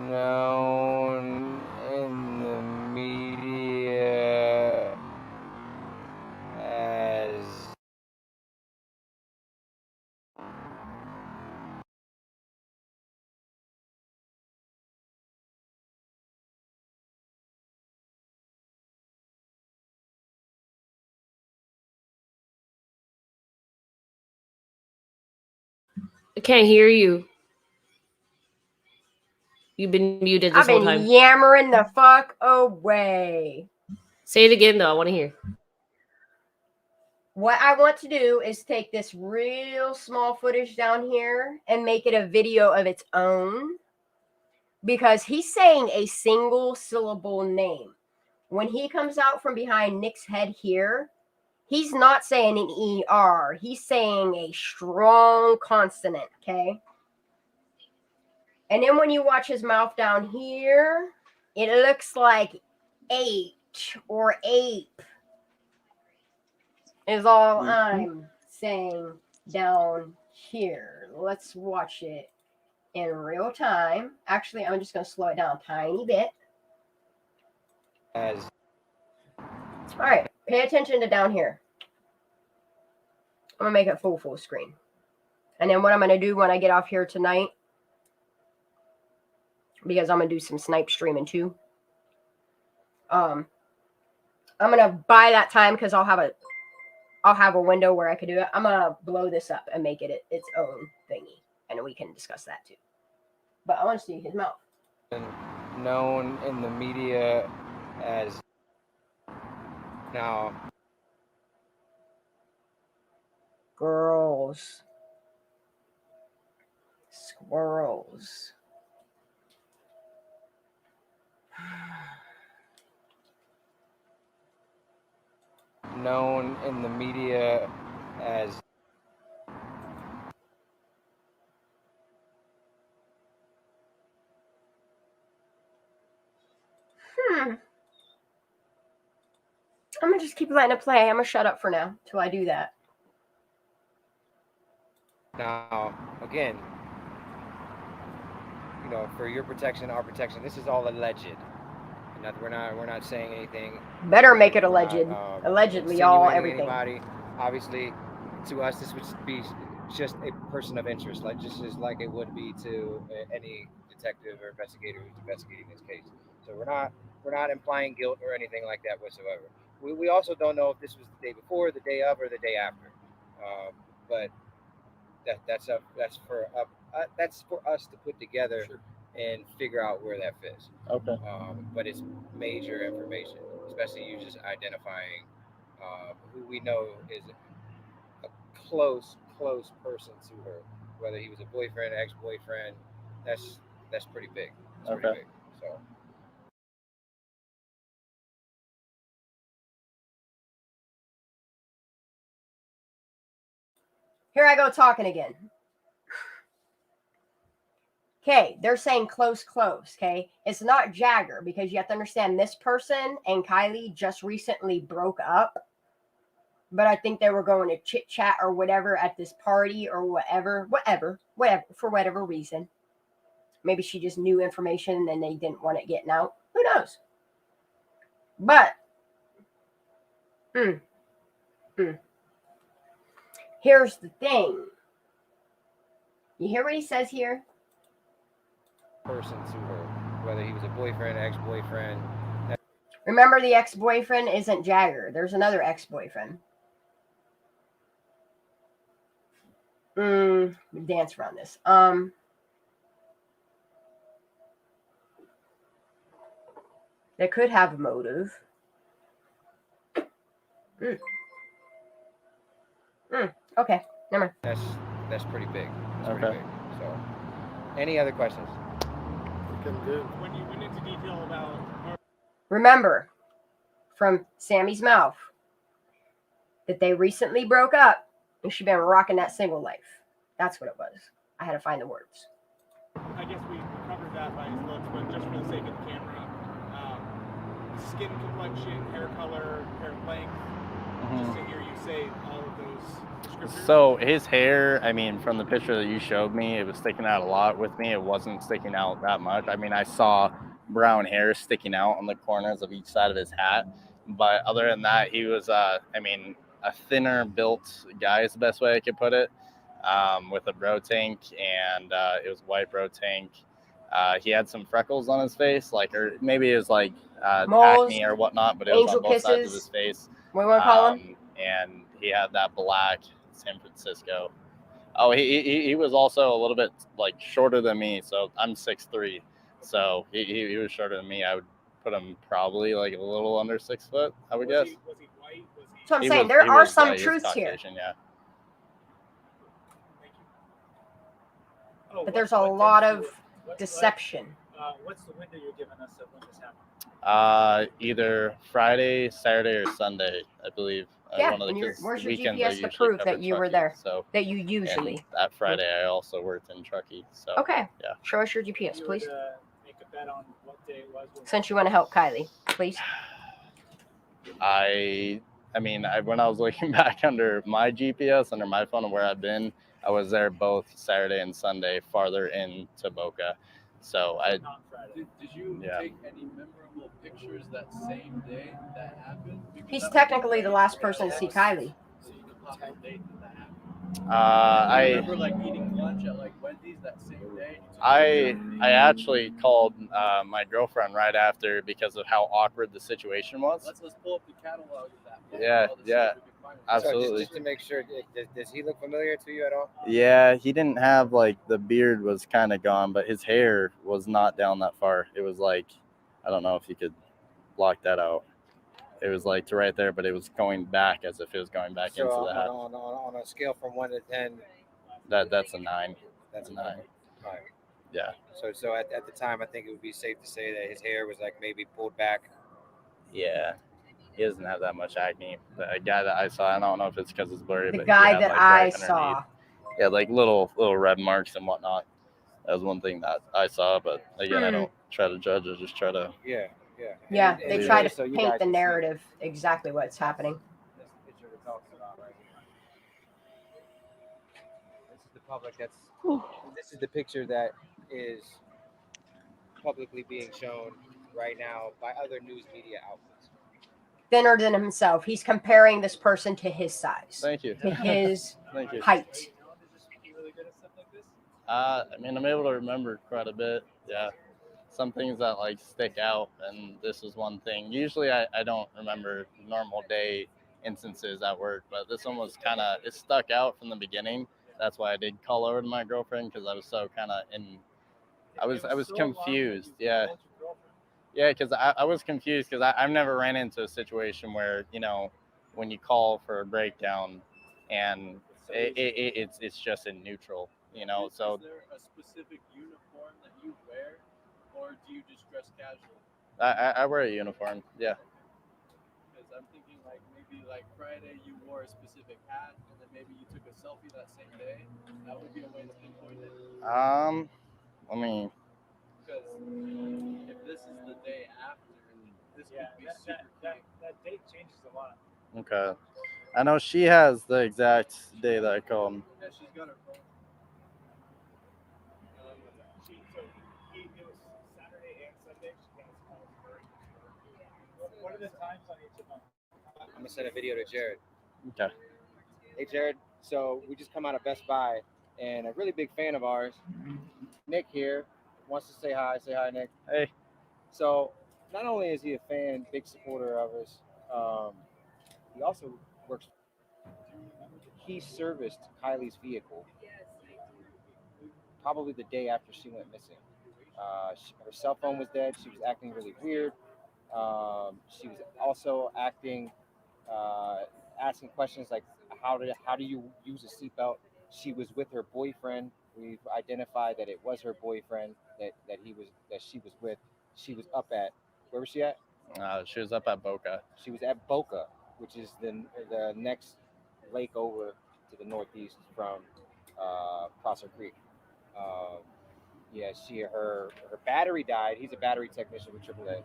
known in the media as, I can't hear you. You've been muted this whole time. I've been yammering the fuck away. Say it again, though. I want to hear. What I want to do is take this real small footage down here and make it a video of its own, because he's saying a single syllable name. When he comes out from behind Nick's head here, he's not saying an ER. He's saying a strong consonant, okay? And then when you watch his mouth down here, it looks like H or ape is all I'm saying down here. Let's watch it in real time. Actually, I'm just going to slow it down a tiny bit. as, all right, pay attention to down here. I'm going to make it full screen. And then what I'm going to do when I get off here tonight, because I'm going to do some snipe streaming too. I'm going to buy that time because I'll have a window where I could do it. I'm going to blow this up and make it its own thingy. And we can discuss that too. But I want to see his mouth. known in the media as, now Girls. Squirrels. known in the media as, I'm going to just keep letting it play. I'm going to shut up for now till I do that. now again, for your protection, our protection, this is all alleged. We're not saying anything. Better make it alleged. Allegedly, all everything. Anybody. Obviously, to us, this would be just a person of interest, just as like it would be to any detective or investigator who's investigating this case. So we're not implying guilt or anything like that whatsoever. We also don't know if this was the day before, the day of, or the day after. But that's for us to put together. Sure. And figure out where that fits. Okay. But it's major information, especially you just identifying who we know is a close person to her, whether he was a boyfriend, ex-boyfriend. That's pretty big. That's pretty big. So. Here I go talking again. Okay, they're saying close, okay? It's not Jagger, because you have to understand this person and Kylie just recently broke up. But I think they were going to chit-chat or whatever at this party or whatever, for whatever reason. Maybe she just knew information and then they didn't want it getting out. Who knows? But here's the thing. You hear what he says here? Person to her, whether he was a boyfriend, ex-boyfriend. Remember, the ex-boyfriend isn't Jagger. There's another ex-boyfriend. Dance around this. They could have a motive. Okay, never mind. That's pretty big. That's pretty big. So, any other questions? When you went into detail about. Remember, from Sammy's mouth, that they recently broke up and she'd been rocking that single life. That's what it was. I had to find the words. I guess we covered that by his looks, but just for the sake of the camera, skin complexion, hair color, hair length, just to hear you say all of those descriptors. So his hair, I mean, from the picture that you showed me, it was sticking out a lot with me. It wasn't sticking out that much. I mean, I saw brown hair sticking out on the corners of each side of his hat. But other than that, he was, a thinner built guy is the best way I could put it, with a bro tank, and it was white bro tank. He had some freckles on his face, or maybe it was acne or whatnot, but it was on both sides of his face. What do you want to call him? And he had that black San Francisco. Oh, he was also a little bit shorter than me, so I'm 6'3", so he was shorter than me. I would put him probably a little under 6 foot, I would guess. Was he white? So I'm saying there are some truths here. Yeah. But there's a lot of deception. What's the window you're giving us of when this happened? Either Friday, Saturday, or Sunday, I believe. Yeah, where's your GPS to prove that you were there? So that you usually. And that Friday, I also worked in Truckee. So okay. Yeah. Show us your GPS, please. You would, make a bet on what day it was. Since you want to help Kylie, please. When I was looking back under my GPS, under my phone, and where I've been, I was there both Saturday and Sunday, farther into Boca. So Did you take any memorable pictures that same day that happened? He's technically the last person to see Kylie. So you can pop the date that happened. I remember eating lunch at Wendy's that same day. I actually called my girlfriend right after because of how awkward the situation was. Let's pull up the catalog of that. Yeah, absolutely. So just to make sure, does he look familiar to you at all? Yeah, he didn't have the beard was kind of gone, but his hair was not down that far. It was I don't know if you could block that out. It was to right there, but it was going back as if it was going back into the hat. On a scale from 1 to 10, that's a 9. That's a 9. Right. Yeah. So at the time, I think it would be safe to say that his hair was maybe pulled back. Yeah. He doesn't have that much acne. The guy that I saw, I don't know if it's because it's blurry, The but guy he had, that I saw. Yeah, little red marks and whatnot. That was one thing that I saw, but again, I don't try to judge. I just try to. Yeah. Yeah, they try to paint the narrative exactly what's happening. This picture we're talking about right here. This is the public. This is the picture that is publicly being shown right now by other news media outlets. Thinner than himself. He's comparing this person to his size. Thank you. To his Thank you. height. I'm able to remember quite a bit. Yeah. Some things that stick out, and this is one thing. Usually I don't remember normal day instances at work, but this one was it stuck out from the beginning. That's why I did call over to my girlfriend, because I was so I was confused. Yeah. Yeah, because I was confused because I've never ran into a situation where, when you call for a breakdown and it's just in neutral, so. Is there a specific uniform that you wear, or do you just dress casual? I wear a uniform, yeah. Because I'm thinking maybe Friday you wore a specific hat, and then maybe you took a selfie that same day. That would be a way to pinpoint it. Let me. Because if this is the day after, this could be super quick. That date changes a lot. Okay. I know she has the exact day that I called. Yeah, she's got her phone. gonna send a video to Jared. Okay. Hey Jared, so we just come out of Best Buy, and a really big fan of ours, Nick here, wants to say hi. Say hi, Nick. Hey. So not only is he a fan, big supporter of us, he also works. He serviced Kylie's vehicle probably the day after she went missing. Her cell phone was dead. She was acting really weird. She was also acting, asking questions like, how do you use a seatbelt? She was with her boyfriend. We've identified that it was her boyfriend that she was with. She was up at, where was she at? She was up at Boca. She was at Boca, which is the next lake over to the northeast from Prosser Creek. Yeah, her battery died. He's a battery technician with AAA.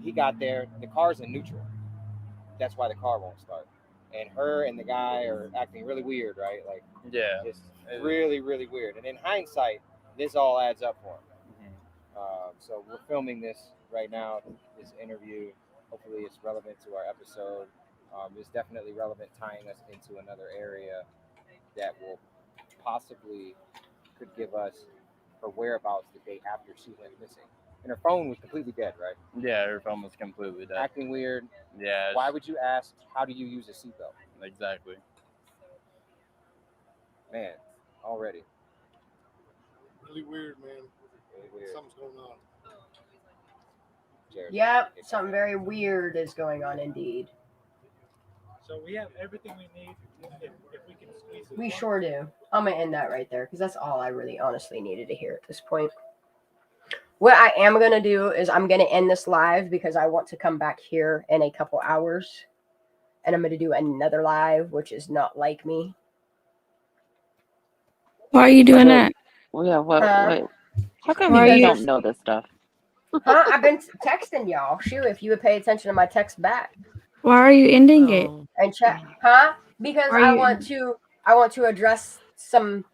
He got there. The car's in neutral. That's why the car won't start. And her and the guy are acting really weird, right? Like, Yeah. just really, really weird. And in hindsight, this all adds up for him. So we're filming this right now, this interview. Hopefully it's relevant to our episode. It's definitely relevant, tying us into another area that will possibly could give us her whereabouts the day after she went missing. And her phone was completely dead, right? Yeah, her phone was completely dead. Acting weird. Yeah. Why would you ask, how do you use a seatbelt? Exactly. Man, already. Really weird, man. Really weird. Something's going on. Jared, Yep, something very weird is going on indeed. So we have everything we need if we can squeeze it. We sure do. I'm going to end that right there because that's all I really honestly needed to hear at this point. What I am going to do is I'm going to end this live because I want to come back here in a couple hours. And I'm going to do another live, which is not like me. Why are you doing that? Well, yeah, what? How come Why you you- don't know this stuff? I've been texting y'all. Shoot, if you would pay attention to my text back. Why are you ending it? And chat, because Are I you- want to address some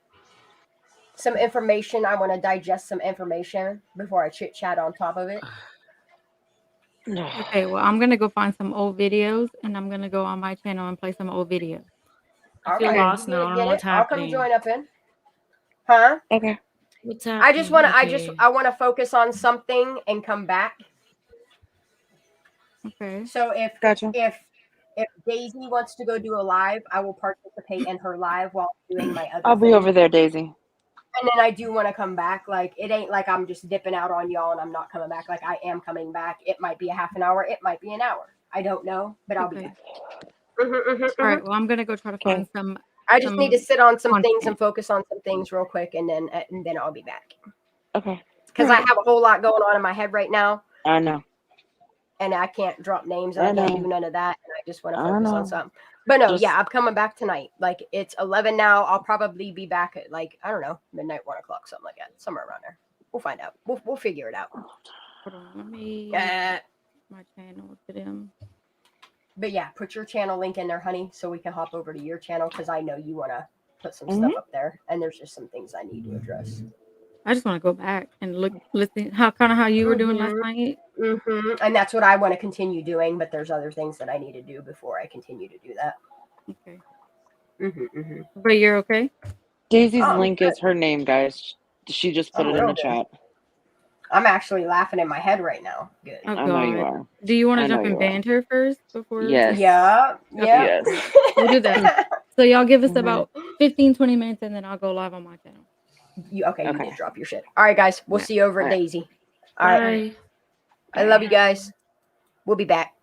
information. I want to digest some information before I chit chat on top of it. Okay, well, I'm gonna go find some old videos, and I'm gonna go on my channel and play some old videos. I feel lost now. I don't know what's I'll come happening. join up in. Huh? Okay. What's happening? I just want to. Okay. I want to focus on something and come back. Okay. So if Gotcha. if Daisy wants to go do a live, I will participate in her live while doing my other. I'll be over there, Daisy. And then I do want to come back. Like, it ain't like I'm just dipping out on y'all and I'm not coming back. Like, I am coming back. It might be a half an hour. It might be an hour. I don't know, but I'll be back. All right. Well, I'm gonna go try to find some. I just need to sit on some things content. and focus on some things real quick, and then I'll be back. Okay. Because I have a whole lot going on in my head right now, I know. and I can't drop names, and I can't do none of that, and I just want to I focus on know. something. But no, Just- yeah, I'm coming back tonight. Like, it's 11 now. I'll probably be back at, like, I don't know, midnight, 1 o'clock, something like that, somewhere around there. We'll find out. We'll figure it out. Hold on, let me. My channel to them. But yeah, put your channel link in there, honey, so we can hop over to your channel, because I know you want to put some stuff up there, and there's just some things I need to address. I just want to go back and listen how you were doing last night. And that's what I want to continue doing, but there's other things that I need to do before I continue to do that. Okay. But you're okay? Daisy's link is her name, guys. She just put it in the chat. I'm actually laughing in my head right now. Good. Oh, I know you are. Do you want I to know jump you in are. banter first before? Yes. Yeah. Okay. Yeah. Yes. We'll do that. So y'all give us about 15-20 minutes, and then I'll go live on my channel. You did drop your shit. All right, guys. We'll see you over at Daisy. All right. Bye. I love you guys. We'll be back.